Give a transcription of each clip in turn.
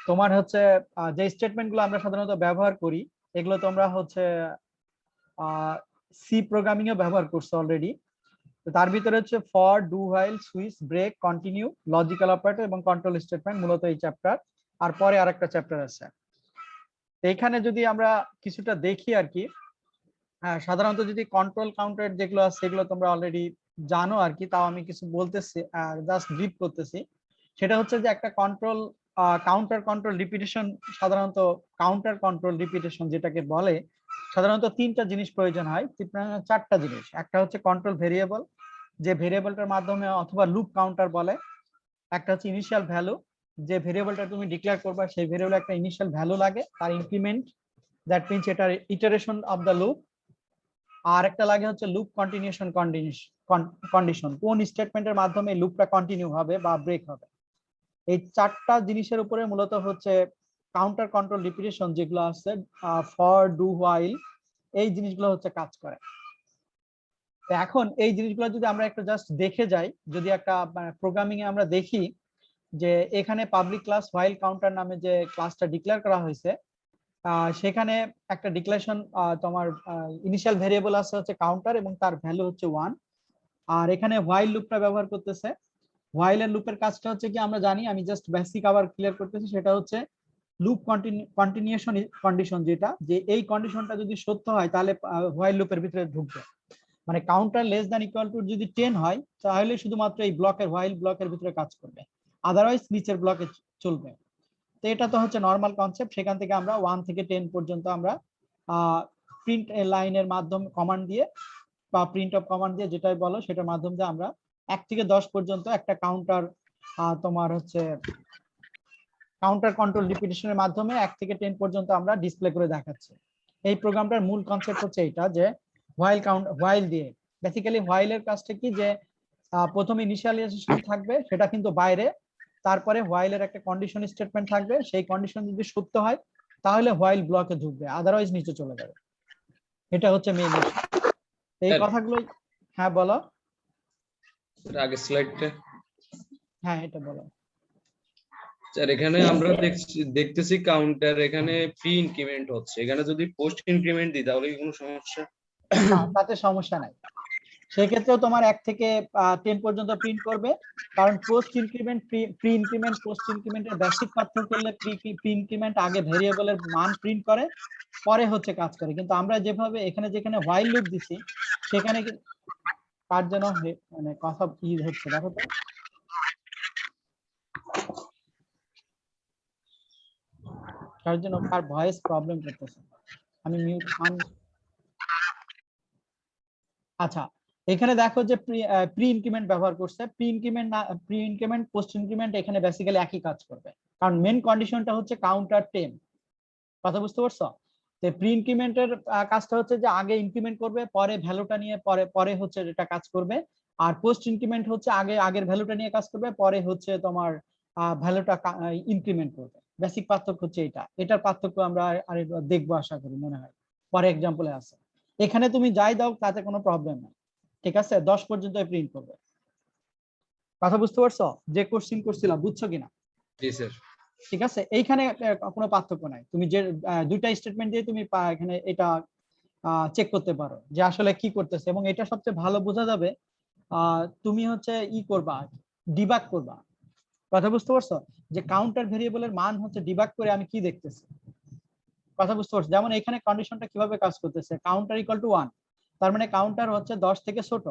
তোমার হচ্ছে যে স্টেটমেন্ট গুলো আমরা সাধারণত ব্যবহার করি এগুলো তোমরা হচ্ছে সি প্রোগ্রামিং এ ব্যবহার করছো অলরেডি। তার ভিতরে হচ্ছে for, do while, switch, break, continue, logical operator এবং কন্ট্রোল স্টেটমেন্ট মূলত এই চ্যাপ্টার। আর পরে আরেকটা চ্যাপ্টার আছে। এইখানে যদি আমরা কিছুটা দেখি আর কি, হ্যাঁ সাধারণত যদি কন্ট্রোল কাউন্টার যেগুলো আছে সেগুলো তোমরা অলরেডি জানো আর কি, তাও আমি কিছু বলতেছি জাস্ট ব্রিফ করতেছি। সেটা হচ্ছে যে একটা কন্ট্রোল কাউন্টার কন্ট্রোল রিপিটেশন, সাধারণত কাউন্টার কন্ট্রোল রিপিটেশন যেটাকে বলে, সাধারণত তিনটা জিনিস প্রয়োজন হয়, চারটা জিনিস। একটা হচ্ছে কন্ট্রোল ভেরিয়েবল, যে ভেরিয়েবলটার মাধ্যমে, অথবা লুপ কাউন্টার বলে। একটা হচ্ছে ইনিশিয়াল ভ্যালু, যে ভেরিয়েবলটা তুমি ডিক্লেয়ার করবা সেই ভেরিয়েবল একটা ইনিশিয়াল ভ্যালু লাগে, তার ইনক্রিমেন্ট, দ্যাট মিনস এটার ইটারেশন অফ দ্য লুপ। আর একটা লাগে হচ্ছে লুপ কন্টিনিউশন কন্ডিশন, কোন স্টেটমেন্টের মাধ্যমে লুপটা কন্টিনিউ হবে বা ব্রেক হবে। এই চারটা জিনিসের উপরে মূলত হচ্ছে কাউন্টার কন্ট্রোল রিপিটেশন যেগুলো আছে, ফর, ডু, হোয়াইল, এই জিনিসগুলো হচ্ছে কাজ করে। এখন এই জিনিসগুলো যদি আমরা একটু জাস্ট দেখে যাই, যদি একটা প্রোগ্রামিং এ আমরা দেখি যে এখানে পাবলিক ক্লাস হোয়াইল কাউন্টার নামে যে ক্লাসটা ডিক্লেয়ার করা হয়েছে, সেখানে একটা ডিক্লারেশন, তোমার ইনিশিয়াল ভেরিয়েবল আছে হচ্ছে কাউন্টার এবং তার ভ্যালু হচ্ছে 1। আর এখানে হোয়াইল লুপটা ব্যবহার করতেছে। হোয়াইল এর লুপের কাজটা হচ্ছে কি আমরা জানি, আমি জাস্ট বেসিক আবার ক্লিয়ার করতেছি, সেটা হচ্ছে লুপ কন্টিনিউশন কন্ডিশন, যেটা যে এই কন্ডিশনটা যদি সত্য হয় তাহলে হোয়াইল লুপের ভিতরে ঢুকবে। মানে counter less than equal to যদি 10 হয় তাহলে শুধুমাত্র এই ব্লকের হোয়াইল ব্লকের ভিতরে কাজ করবে, আদারওয়াইজ নিচের ব্লকে চলবে। তো এটা তো হচ্ছে নর্মাল কনসেপ্ট। সেখান থেকে আমরা 1 থেকে 10 পর্যন্ত আমরা প্রিন্ট লাইনের মাধ্যমে কমান্ড দিয়ে বা প্রিন্ট অফ কমান্ড দিয়ে যেটাই বলো সেটার মাধ্যম দিয়ে আমরা 1 থেকে 10 পর্যন্ত একটা কাউন্টার, তোমার হচ্ছে কাউন্টার কন্ট্রোল রিপিটেশনের মাধ্যমে 1 থেকে 10 পর্যন্ত আমরা ডিসপ্লে করে দেখাচ্ছি। এই প্রোগ্রামটার মূল কনসেপ্ট হচ্ছে এটা, যে হোয়াইল দিয়ে বেসিক্যালি হোয়াইলের কাজটা কি, যে প্রথমে ইনিশিয়ালাইজেশন থাকবে সেটা কিন্তু বাইরে, তারপরে হোয়াইলের একটা কন্ডিশন স্টেটমেন্ট থাকবে, সেই কন্ডিশন যদি সত্য হয় তাহলে হোয়াইল ব্লকে ঢুকবে, আদারওয়াইজ নিচে চলে যাবে। এটা হচ্ছে মেইন ইস্যু। এই কথাগুলো। হ্যাঁ বলো। আগে স্লাইডটা। হ্যাঁ এটা বলো। স্যার এখানে আমরা দেখতেছি কাউন্টার এখানে প্রি ইনক্রিমেন্ট হচ্ছে, এখানে যদি পোস্ট ইনক্রিমেন্ট দিই তাহলে কি কোনো সমস্যা? না, তাতে সমস্যা নাই। সেক্ষেত্রেও তোমার 1 থেকে 10 পর্যন্ত প্রিন্ট করবে, কারণ post increment pre increment post ইনক্রিমেন্টের বেসিক পার্থক্য হলে প্রি ইনক্রিমেন্ট আগে ভেরিয়েবলের মান প্রিন্ট করে পরে হচ্ছে কাজ করে, কিন্তু আমরা যেভাবে এখানে যেখানে হোয়াইল লুপ দিছি সেখানে কার যেন মানে কথা হচ্ছে দেখো তো, কার জন্য কার ভয়েস প্রবলেম করতেছে। আমি মিউট আচ্ছা, এখানে দেখো যে প্রি ইনক্রিমেন্ট ব্যবহার করছে। প্রি ইনক্রিমেন্ট পোস্ট ইনক্রিমেন্ট এখানে বেসিক্যালি একই কাজ করবে, কারণ মেন কন্ডিশনটা হচ্ছে কাউন্টার 10। কথা বুঝতে পারছো? তো প্রি ইনক্রিমেন্টের কাজটা হচ্ছে যে আগে ইনক্রিমেন্ট করবে, পরে ভ্যালুটা নিয়ে পরে পরে হচ্ছে এটা কাজ করবে। আর পোস্ট ইনক্রিমেন্ট হচ্ছে আগে আগের ভ্যালুটা নিয়ে কাজ করবে, পরে হচ্ছে তোমার ভ্যালুটা ইনক্রিমেন্ট করবে। বেসিক পার্থক্য হচ্ছে এটা। এটার পার্থক্য আমরা আর দেখবো আশা করি, মনে হয় পরে এক্সাম্পলে আছে। এখানে তুমি যাই দাও তাতে কোনো প্রবলেম নাই, ঠিক আছে? 10 পর্যন্ত প্রিন্ট করবে। কথা বুঝতে পারছো? যে কোশ্চেন করছিলাম বুঝছো কিনা? জি স্যার। ঠিক আছে, এইখানে কোনো পার্থক্য নাই। তুমি যে দুইটা স্টেটমেন্ট দিয়ে তুমি এখানে এটা চেক করতে পারো যে আসলে কি করতেছে, এবং এটা সবচেয়ে ভালো বোঝা যাবে তুমি হচ্ছে করবা, ডিবাগ করবা। কথা বুঝতে পারছো? যে কাউন্টার ভেরিয়েবলের মান হচ্ছে ডিবাগ করে আমি কি দেখতেছি। কথা বুঝতে পারছো? যেমন এখানে কন্ডিশনটা কিভাবে কাজ করতেছে, কাউন্টার ইকুয়াল টু 1, তার মানে কাউন্টার হচ্ছে 10 থেকে ছোট,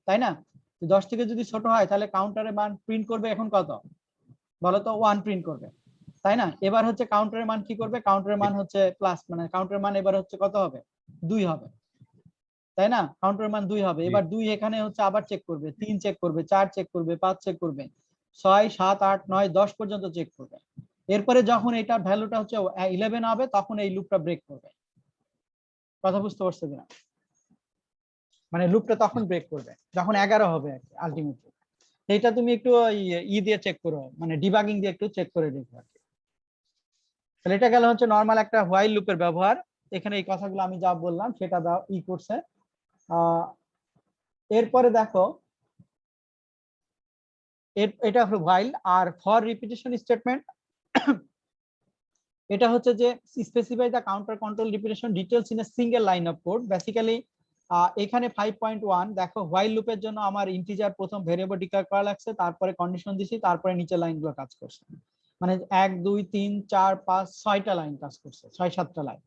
তাই না? 10 থেকে যদি ছোট হয় তাহলে কাউন্টারের মান প্রিন্ট করবে এখন কত বলো তো? 1 প্রিন্ট করবে, তাই না? এবার হচ্ছে কাউন্টারের মান কি করবে, কাউন্টারের মান হচ্ছে প্লাস, মানে কাউন্টারের মান এবার হচ্ছে কত হবে? 2 হবে, তাই না? কাউন্টারের মান 2 হবে। এবার 2 এখানে হচ্ছে আবার চেক করবে, 3 চেক করবে, 4 চেক করবে, 5 চেক করবে, 6 7 8 9 10 পর্যন্ত চেক করবে। এরপরে যখন এটা ভ্যালুটা হচ্ছে 11 হবে তখন এই লুপটা ব্রেক করবে। কথা বুঝতে পারছো কিনা? মানে লুপটা তখন ব্রেক করবে যখন 11 হবে আর কি আলটিমেটলি। এটা তুমি একটু দিয়ে চেক করো, মানে ডিবাগিং দিয়ে একটু চেক করে দেখো আর কি। তাহলে এটা গেল হচ্ছে নরমাল একটা হোয়াইল লুপের ব্যবহার। এখানে এই কথাগুলো আমি যা বললাম সেটা করছে। এরপরে দেখো, এটা হলো হোয়াইল। আর ফর রিপিটেশন স্টেটমেন্ট, এটা হচ্ছে যে specify the counter control repetition details in a single line of code. Basically এখানে 5.1 দেখো হোয়াইল লুপের জন্য আমার ইন্টিজার প্রথম ভেরিয়েবল ডিক্লেয়ার করা লাগছে, তারপরে কন্ডিশন দিছি, তারপরে নিচে লাইনগুলো কাজ করছে। মানে 1 2 3 4 5 6টা লাইন কাজ করছে, 6-7টা লাইন।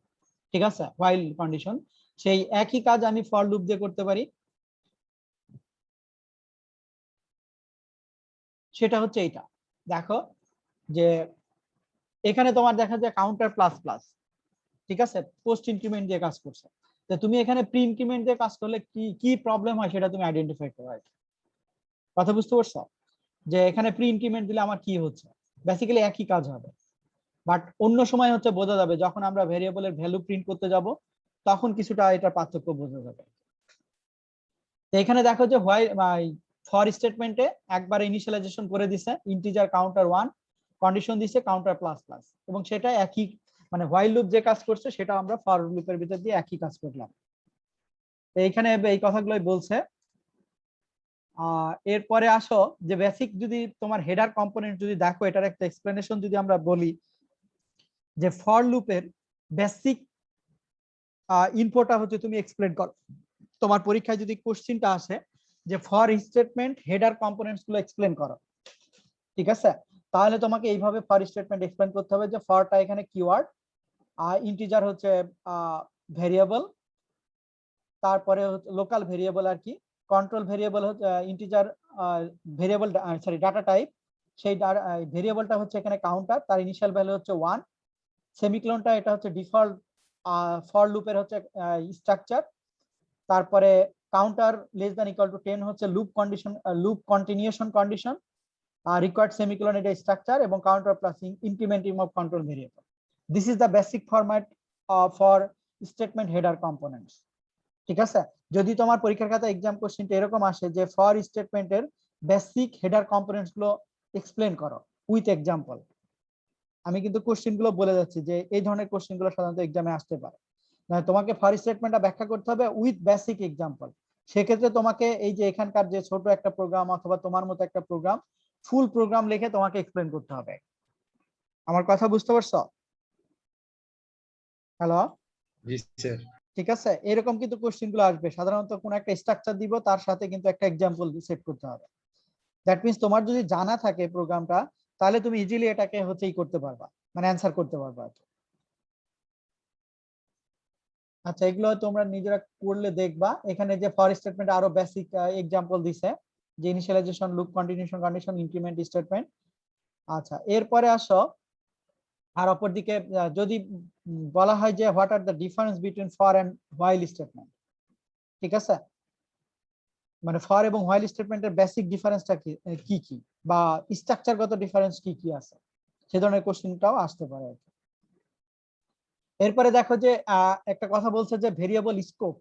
ঠিক আছে, হোয়াইল কন্ডিশন। সেই একই কাজ আমি ফর লুপ দিয়ে করতে পারি। সেটা হচ্ছে এইটা, দেখো যে এখানে তোমার দেখা যায় কাউন্টার প্লাস প্লাস, ঠিক আছে, পোস্ট ইনক্রিমেন্ট দিয়ে কাজ করছে। তো তুমি এখানে প্রি ইনক্রিমেন্ট দিয়ে কাজ করলে কি কি প্রবলেম হয় সেটা তুমি আইডেন্টিফাই করো। কথা বুঝতে পারছো যে এখানে প্রি ইনক্রিমেন্ট দিলে আমার কি হচ্ছে? বেসিক্যালি একই কাজ হবে, বাট অন্য সময় হচ্ছে বোঝা যাবে যখন আমরা ভেরিয়েবলের ভ্যালু প্রিন্ট করতে যাব, তখন কিছুটা এটা পার্থক্য বোঝা যাবে। তো এখানে দেখো যে হোয়াইল ফর স্টেটমেন্টে একবার ইনিশিয়ালাইজেশন করে দিছে, ইন্টিজার কাউন্টার 1, কন্ডিশন দিছে কাউন্টার প্লাস প্লাস, এবং সেটা একই, মানে হোয়াইল লুপ যে কাজ করছে সেটা আমরা ফর লুপের ভিতর দিয়ে একই কাজ করলাম। তো এখানে এই কথাগুলোই বলছে। এরপরে আসো যে বেসিক যদি তোমার হেডার কম্পোনেন্ট যদি দেখো, এটার একটা এক্সপ্লেনেশন যদি আমরা বলি, যে ফর লুপের বেসিক ইনফোটা হচ্ছে তুমি এক্সপ্লেন করো। তোমার পরীক্ষায় যদি কোশ্চিনটা আসে যে ফর স্টেটমেন্ট হেডার কম্পোনেন্টস গুলো এক্সপ্লেন করো, ঠিক আছে, তাহলে তোমাকে এইভাবে ফর স্টেটমেন্ট এক্সপ্লেন করতে হবে যে ফরটা এখানে কিওয়ার্ড, আর ইন্টিজার হচ্ছে ভেরিয়েবল, তারপরে লোকাল ভেরিয়েবল আর কি, কন্ট্রোল ভেরিয়েবল হচ্ছে integer variable, sorry data type, সেই ভেরিয়েবলটা হচ্ছে এখানে কাউন্টার, তার ইনিশিয়াল ভ্যালু হচ্ছে 1, সেমিকোলনটা এটা হচ্ছে ডিফল্ট ফর লুপের হচ্ছে স্ট্রাকচার, তারপরে counter less than equal to 10 হচ্ছে loop condition, loop continuation condition, required semicolon এটা স্ট্রাকচার, এবং counter plus implementing of control variable. This is the basic format for statement header components. ঠিক আছে, যদি তোমার পরীক্ষার খাতা এক্সাম কোশ্চেনটা এরকম আসে যে ফর স্টেটমেন্টের বেসিক হেডার কম্পোনেন্টস গুলো এক্সপ্লেন করো উইথ এক্সাম্পল, আমি কিন্তু কোশ্চেন গুলো বলে যাচ্ছি যে এই ধরনের কোশ্চেন গুলো সাধারণত এক্সামে আসতে পারে। তোমাকে ফর স্টেটমেন্টটা ব্যাখ্যা করতে হবে উইথ বেসিক এক্সাম্পল। সেক্ষেত্রে তোমাকে এই যে এখানকার যে ছোট একটা প্রোগ্রাম অথবা তোমার মতো একটা প্রোগ্রাম, ফুল প্রোগ্রাম লিখে তোমাকে এক্সপ্লেন করতে হবে। আমার কথা বুঝতে পারছো? হ্যালো, জি স্যার। ঠিক আছে, এরকম কিন্তু কোশ্চেন গুলো আসবে সাধারণত, কোন একটা স্ট্রাকচার দিব, তার সাথে কিন্তু একটা এক্সাম্পল সেট করতে হবে। দ্যাট মিন্স তোমার যদি জানা থাকে প্রোগ্রামটা, তাহলে তুমি ইজিলি এটাকে হচ্ছে করতে পারবা, মানে অ্যান্সার করতে পারবা। আচ্ছা, এগুলো তোমরা নিজেরা করলে দেখবা। এখানে যে ফর স্টেটমেন্ট আরো বেসিক এক্সাম্পল দিছে, যে initialization, loop continuation condition, increment statement. আচ্ছা, এরপরে আসো আর অপরদিকে যদি বলা হয় যে what are the difference between for and while statement, ঠিক আছে, মানে ফর এবং হোয়াইল স্টেটমেন্টের বেসিক ডিফারেন্সটা কি কি বা স্ট্রাকচারগত ডিফারেন্স কি কি আছে, সে ধরনের কোশ্চেনটাও আসতে পারে। এরপরে দেখো যে একটা কথা বলছে যে ভেরিয়েবল স্কোপ,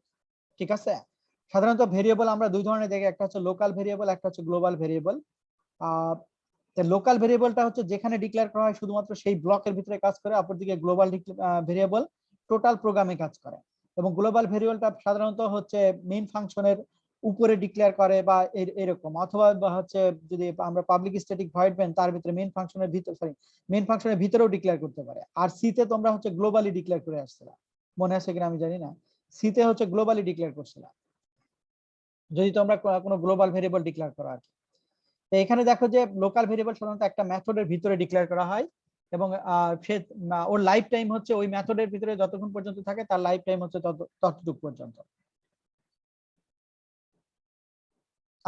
ঠিক আছে। সাধারণত ভেরিয়েবল আমরা দুই ধরনের দেখি, একটা হচ্ছে লোকাল ভেরিয়েবল, একটা হচ্ছে গ্লোবাল ভেরিয়েবল। লোকাল ভেরিয়েবলটা হচ্ছে যেখানে ডিক্লেয়ার করা হয় শুধুমাত্র সেই ব্লকের ভিতরে কাজ করে, অপরদিকে গ্লোবাল ভেরিয়েবল টোটাল প্রোগ্রামে কাজ করে। এবং গ্লোবাল ভেরিয়েবলটা সাধারণত হচ্ছে মেইন ফাংশনের উপরে ডিক্লেয়ার করে বা এরকম, অথবা হচ্ছে যদি আমরা পাবলিক স্ট্যাটিক ভয়েড মেইন, তার ভিতরে মেইন ফাংশনের ভিতর, সরি, মেইন ফাংশনের ভিতরেও ডিক্লেয়ার করতে পারে। আর সিতে তোমরা হচ্ছে গ্লোবালি ডিক্লেয়ার করে আসছিলা, মনে আছে কিনা আমি জানি না, সিতে হচ্ছে গ্লোবালি ডিক্লেয়ার করছিলা যদি তোমরা কোনো গ্লোবাল ভেরিয়েবল ডিক্লেয়ার করো আর কি। তো এখানে দেখো যে লোকাল ভেরিয়েবল সাধারণত একটা মেথডের ভিতরে ডিক্লেয়ার করা হয়, এবং ওর লাইফ টাইম হচ্ছে ওই মেথডের ভিতরে যতক্ষণ পর্যন্ত থাকে তার লাইফ টাইম হচ্ছে ততটুকু পর্যন্ত।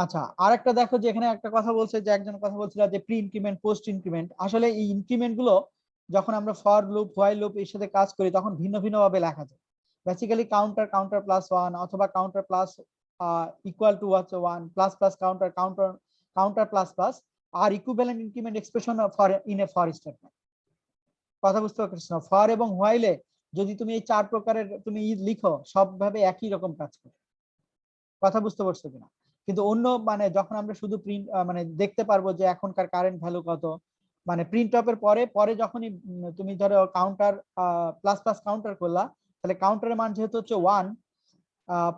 আচ্ছা, আর একটা দেখো যে এখানে একটা কথা বলছে, যে একজন কথা বলছিল যে প্রি ইনক্রিমেন্ট, পোস্ট ইনক্রিমেন্ট। আসলে এই ইনক্রিমেন্ট গুলো যখন আমরা ফর লুপ, হোয়াইল লুপ এর সাথে কাজ করি তখন ভিন্ন ভিন্ন ভাবে লেখা যায়। বেসিক্যালি কাউন্টার, কাউন্টার প্লাস 1, অথবা কাউন্টার প্লাস ইকুয়াল টু হচ্ছে 1, plus plus counter, counter counter plus plus, আর equivalent increment expression for in a for statement. কথা বুঝতে পারছো? ফর এবং হোয়াইলে যদি তুমি এই চার প্রকারের তুমি লিখো, সবভাবে একই রকম কাজ করে। কথা বুঝতে পারছো কিনা? কিন্তু অন্য মানে যখন আমরা শুধু প্রিন্ট মানে দেখতে পারবো যে এখনকার কারেন্ট ভ্যালু কত, মানে প্রিন্ট টপের পরে পরে যখনই তুমি ধরো কাউন্টার প্লাস প্লাস কাউন্টার করলা, তাহলে কাউন্টারের মান যেহেতু হচ্ছে 1,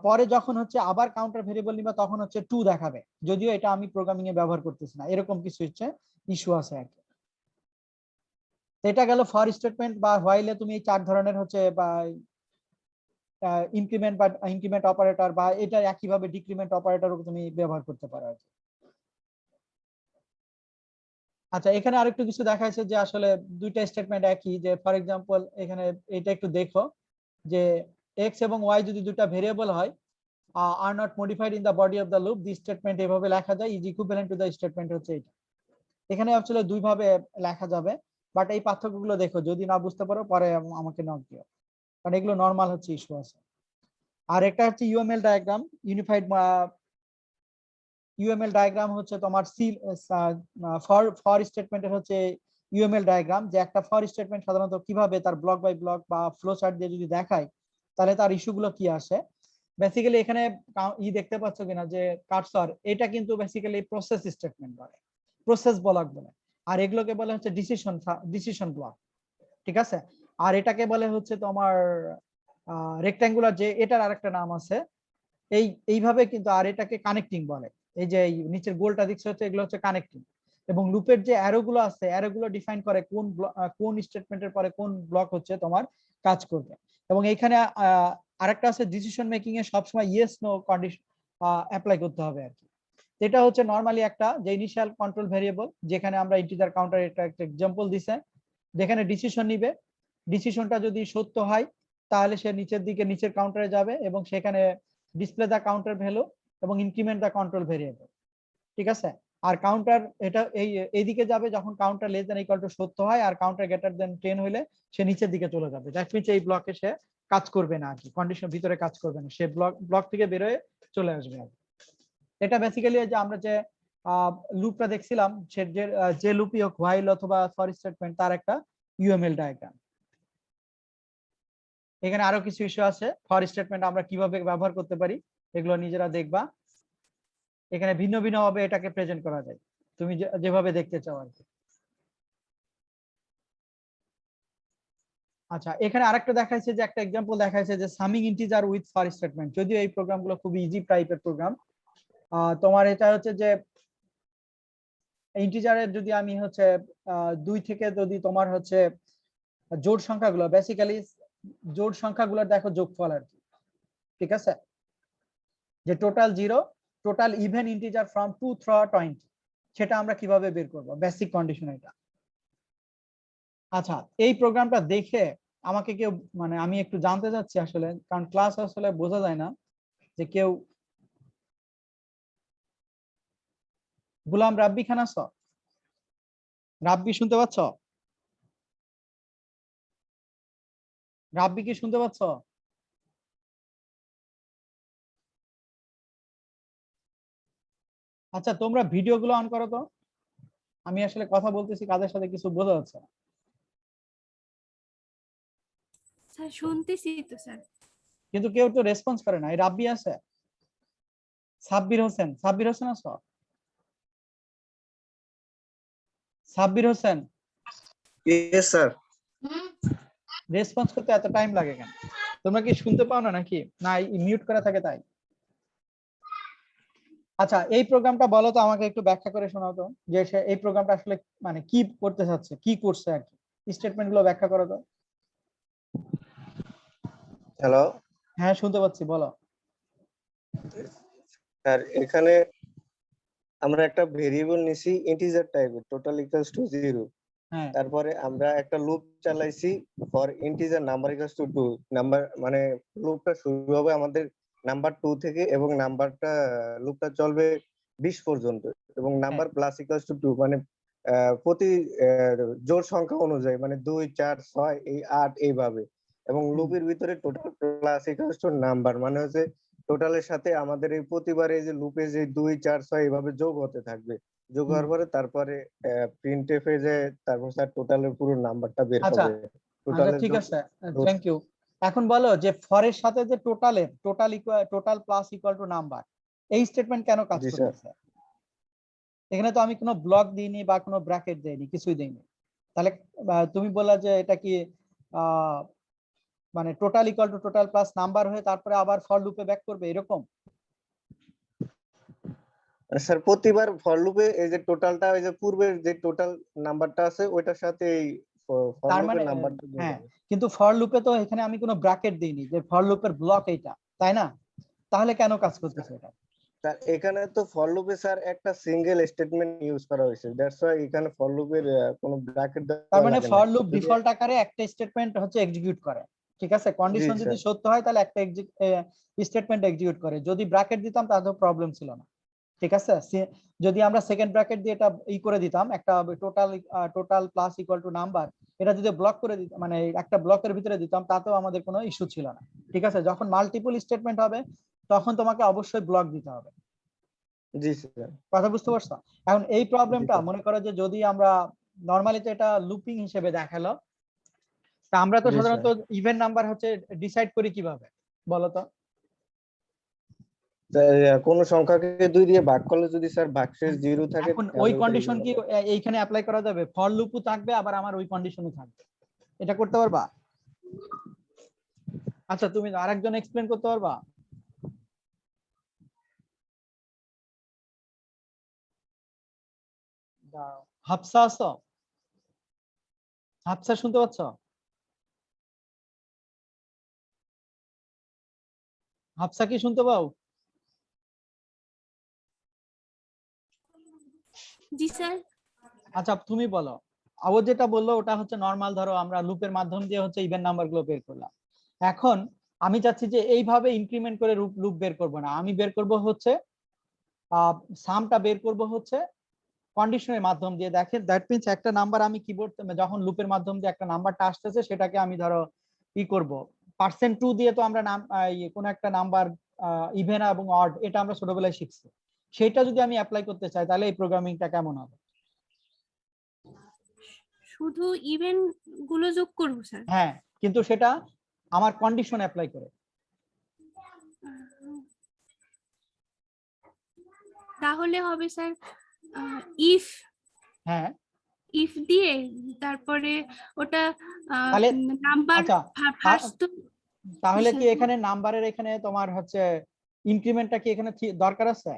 পরে যখন হচ্ছে আবার কাউন্টার ভেরিয়েবল নিবা তখন হচ্ছে 2 দেখাবে, যদিও এটা আমি প্রোগ্রামিং এ ব্যবহার করতেছি না, এরকম কিছু হচ্ছে ইস্যু আছে আর কি। এটা গেল ফর স্টেটমেন্ট বা হোয়াইলে তুমি এই 4 ধরনের হচ্ছে বা ইনক্রিমেন্ট বা ইনক্রিমেন্ট অপারেটর বা এটা একইভাবে ডিক্রিমেন্ট অপারেটরও তুমি ব্যবহার করতে পারো আর কি। আচ্ছা, এখানে আরেকটু কিছু দেখাইছে যে আসলে দুইটা স্টেটমেন্ট একই, যে ফর এক্সাম্পল এখানে এটা একটু দেখো যে এক্স এবং ওয়াই যদি দুটো ভেরিয়েবল হয় আর not modified in the body of the loop, the statement এভাবে লেখা যায় is equivalent to the statement হচ্ছে এটা। এখানে আসলে দুই ভাবে লেখা যাবে, বাট এই পার্থক্যগুলো দেখো, যদি না বুঝতে পারো পরে আমাকে নক দিও, কারণ এগুলো নরমাল হচ্ছে ইস্যু আছে। আর একটা হচ্ছে UML diagram, unified UML diagram হচ্ছে তোমার সি ফর স্টেটমেন্টের হচ্ছে ইউএমএল ডায়াগ্রাম, যে একটা ফর স্টেটমেন্ট সাধারণত কিভাবে তার ব্লক বাই ব্লক বা ফ্লো চার্ট দিয়ে যদি দেখায় তাহলে তার ইস্যুগুলো কি আসে। বেসিক্যালি এখানে দেখতে পাচ্ছ কিনা যে কার্সর, এটা কিন্তু বেসিক্যালি প্রসেস স্টেটমেন্ট বলে, প্রসেস ব্লক বলে, আর এগুলোকে বলে হচ্ছে ডিসিশন ব্লক, ঠিক আছে। আর এটাকে বলে হচ্ছে তোমার রেক্ট্যাঙ্গুলার, যে এটার আরেকটা নাম আছে এইভাবে কিন্তু, আর এটাকে কানেক্টিং বলে। এই যে নিচের গোলটা দেখছো হচ্ছে এগুলো হচ্ছে কানেক্টিং, এবং লুপের যে অ্যারো গুলো আছে অ্যারো গুলো ডিফাইন করে কোন স্টেটমেন্টের পরে কোন ব্লক হচ্ছে তোমার কাজ করবে। এবং এইখানে আরেকটা আছে ডিসিশন মেকিং এ সবসময় ইয়েস নো কন্ডিশন অ্যাপ্লাই করতে হবে আর কি। এটা হচ্ছে নরমালি একটা যে ইনিশিয়াল কন্ট্রোল ভেরিয়েবল, যেখানে আমরা ইন্টিজার কাউন্টার এটা একটা এক্সাম্পল দিছে, যেখানে ডিসিশন নিবে, ডিসিশনটা যদি সত্য হয় তাহলে সে নিচের দিকে নিচের কাউন্টারে যাবে এবং সেখানে ডিসপ্লে দা কাউন্টার ভ্যালু এবং ইনক্রিমেন্ট দা কন্ট্রোল ভেরিয়েবল, ঠিক আছে। আর কাউন্টার এটা এইদিকে যাবে যখন counter less than equal to সত্য হয়, আর কাউন্টার গ্রেটার দ্যান 10 হলে সে নিচের দিকে চলে যাবে, দ্যাট মিন্স এই ব্লকে সে কাজ করবে না আর কি, কন্ডিশন ভিতরে কাজ করবে না, সে ব্লক থেকে বের হয়ে চলে আসবে আর কি। এটা বেসিক্যালি যে আমরা যে লুপটা দেখছিলাম, সে যে লুপই হোক, হোয়াইল অথবা ফর স্টেটমেন্ট, তার একটা ইউএমএল ডায়াগ্রাম। এখানে আরো কিছু ইস্যু আছে, ফর স্টেটমেন্ট আমরা কিভাবে ব্যবহার করতে পারি এগুলো নিজেরা দেখবা। এখানে ভিন্ন ভিন্ন ভাবে এটাকে প্রেজেন্ট করা যায়, তুমি যেভাবে দেখতে চাও আর কি। আচ্ছা, এখানে আরেকটা দেখাইছে যে একটা এক্সাম্পল দেখাইছে যে summing integer with for statement. যদিও এই প্রোগ্রামগুলো খুব ইজি টাইপের প্রোগ্রাম, তোমার এটা হচ্ছে যে ইন্টিজারের যদি আমি হচ্ছে 2 থেকে যদি তোমার হচ্ছে জোড় সংখ্যাগুলো, বেসিক্যালি জোড় সংখ্যাগুলো দেখো যোগফল আর কি, ঠিক আছে, যে total 0, total even integer from 2 through 20, সেটা আমরা কিভাবে বের করব, বেসিক কন্ডিশন এটা। আচ্ছা, এই প্রোগ্রামটা দেখে আমাকে কেউ, মানে আমি একটু জানতে চাচ্ছি আসলে, কারণ ক্লাস আসলে বোঝা যায় না, যে কেউ গুলাম রাব্বি খান আছো? রাব্বি শুনতে পাচ্ছ? রাব্বি কি শুনতে পাচ্ছ? আচ্ছা, তোমরা ভিডিও গুলো অন করো তো, আমি আসলে কথা বলতেছি কাদের সাথে কিছু বোঝা যাচ্ছে না। স্যার শুনতেছি তো স্যার। কিন্তু কেউ তো রেসপন্স করে না। এই রাব্বি আছে? সাব্বির হোসেন, সাব্বির হোসেন আছো? Sabbir Hossain, yes sir. Response করতে এত টাইম লাগে কেন? তোমরা কি শুনতে পাও না নাকি, না মিউট করা থাকে তাই? আচ্ছা, এই প্রোগ্রামটা বলো তো আমাকে, একটু ব্যাখ্যা করে শোনাও তো, যে সে এই প্রোগ্রামটা আসলে মানে কি করতে চাচ্ছে, কি করছে আর কি, স্টেটমেন্ট গুলো ব্যাখ্যা করো তো। হ্যালো হ্যাঁ, শুনতে পাচ্ছি, বলো। স্যার, এখানে আমরা একটা ভেরিয়েবল নিছি ইন্টিজার টাইপের, টোটাল ইকুয়ালস টু 0। হ্যাঁ, তারপরে আমরা একটা লুপ চালাইছি for integer number equals to 2 number, মানে লুপটা শুরু হবে আমাদের নাম্বার 2 থেকে এবং নাম্বারটা লুপটা চলবে 20 পর্যন্ত, এবং নাম্বার প্লাস ইকুয়ালস টু 2 মানে প্রতি জোড় সংখ্যা অনুযায়ী, মানে 2 4 6 এই 8 এইভাবে, এবং লুপের ভিতরে total plus equals to number, মানে হচ্ছে টোটালের সাথে আমাদের এই প্রতিবারে যে লুপে যে 2 4 6 এইভাবে যোগ হতে থাকবে। যোগ হওয়ার পরে তারপরে প্রিন্টএফ এ যে তারপর স্যার টোটালের পুরো নাম্বারটা বের আচ্ছা হবে। আচ্ছা, ঠিক আছে, থ্যাংক ইউ। এখন বলো যে ফরের সাথে যে total plus equal to number, এই স্টেটমেন্ট কেন কাজ জি স্যার। করতেছে? এখানে তো আমি কোনো ব্লক দিইনি বা কোনো ব্র্যাকেট দেইনি, কিছুই দেইনি, তাহলে তুমি বললা যে এটা কি আহ মানে total equal to total plus number হয়ে তারপরে আবার ফর লুপে ব্যাক করবে এরকম? স্যার প্রতিবার ফর লুপে এই যে টোটালটা, ওই যে পূর্বের যে টোটাল নাম্বারটা আছে ওইটার সাথে এই তার লুপের মানে নাম্বারটা দিয়ে হ্যাঁ, দেবে। কিন্তু ফর লুপে তো এখানে আমি কোনো ব্র্যাকেট দিইনি যে ফর লুপের ব্লক এইটা, তাই না? তাহলে কেন কাজ করতেছে এটা? স্যার এখানে তো ফর লুপে স্যার একটা সিঙ্গেল স্টেটমেন্ট ইউজ করা হয়েছে, দ্যাটস ওয়াই এখানে ফর লুপের কোনো ব্র্যাকেট তার দেওয়া মানে লাগে না। ফর লুপ যদি ডিফল্ট আকারে একটা স্টেটমেন্ট হচ্ছে এক্সিকিউট করে, ঠিক আছে? জি কন্ডিশন যদি স্যার, সত্য হয় তাহলে একটা স্টেটমেন্ট এক্সিকিউট করে। যদি ব্র্যাকেট দিতাম তাহলে প্রবলেম ছিল না, ঠিক আছে? যদি আমরা সেকেন্ড ব্র্যাকেট দিয়ে এটা করে দিতাম, একটা total plus equal to number, এটা যদি ব্লক করে দিতাম, মানে একটা ব্লকের ভিতরে দিতাম, তাতেও আমাদের কোনো ইস্যু ছিল না, ঠিক আছে? যখন মাল্টিপল স্টেটমেন্ট হবে তখন তোমাকে অবশ্যই ব্লক দিতে হবে। জি স্যার, কথা বুঝতে পারছো? এখন এই জি প্রবলেমটা স্যার, মনে করো যে যদি আমরা নরমালি তো এটা লুপিং হিসেবে দেখালো, তা আমরা তো জি সাধারণত স্যার। ইভেন নাম্বার হচ্ছে ডিসাইড করি কিভাবে বলো তো? কোন সংখ্যাকে 2 দিয়ে ভাগ করলে যদি স্যার ভাগশেষ 0 থাকে এখন ওই তাহলে ওটা কন্ডিশন ইভেন কি হবে। এইখানে অ্যাপ্লাই করা যাবে? ফর লুপও থাকবে আবার আমার ওই কন্ডিশনও থাকবে, এটা করতে পারবা? আচ্ছা, তুমি আরেকজন এক্সপ্লেন করতে পারবা? দাঁড়াও, হাফসা আছো? হাফসা শুনতে পাচ্ছ? হাফসা কি শুনতে পাও? জি স্যার। আচ্ছা তুমি বলো। ও যেটা বললো ওটা হচ্ছে নরমাল, ধরো আমরা লুপের মাধ্যম দিয়ে হচ্ছে ইভেন নাম্বার গুলো বের করলাম। এখন আমি চাচ্ছি যে এইভাবে ইনক্রিমেন্ট করে লুপ বের করব না, আমি বের করব হচ্ছে সামটা বের করব হচ্ছে কন্ডিশনের মাধ্যম দিয়ে। দেখেন দ্যাট মিন্স একটা নাম্বার আমি কিবোর্ড যখন লুপের মাধ্যম দিয়ে একটা নাম্বারটা আসতেছে সেটাকে আমি ধরো কি করব, %2 দিয়ে তো আমরা নাম কোন একটা নাম্বার ইভেন এবং অড এটা আমরা ছোটবেলায় শিখছি, সেটা যদি আমি অ্যাপ্লাই করতে চাই তাহলে এই প্রোগ্রামিংটা কেমন হবে? শুধু ইভেন্ট গুলো যোগ করবো স্যার? হ্যাঁ, কিন্তু সেটা আমার কন্ডিশন অ্যাপ্লাই করে। তাহলে হবে স্যার ইফ হ্যাঁ, ইফ দিয়ে তারপরে ওটা তাহলে নাম্বার আচ্ছা, ফার্স্ট তো তাহলে কি স্যার, এখানে নাম্বারের এখানে তোমার হচ্ছে ইনক্রিমেন্টটা কি এখানে দরকার আছে?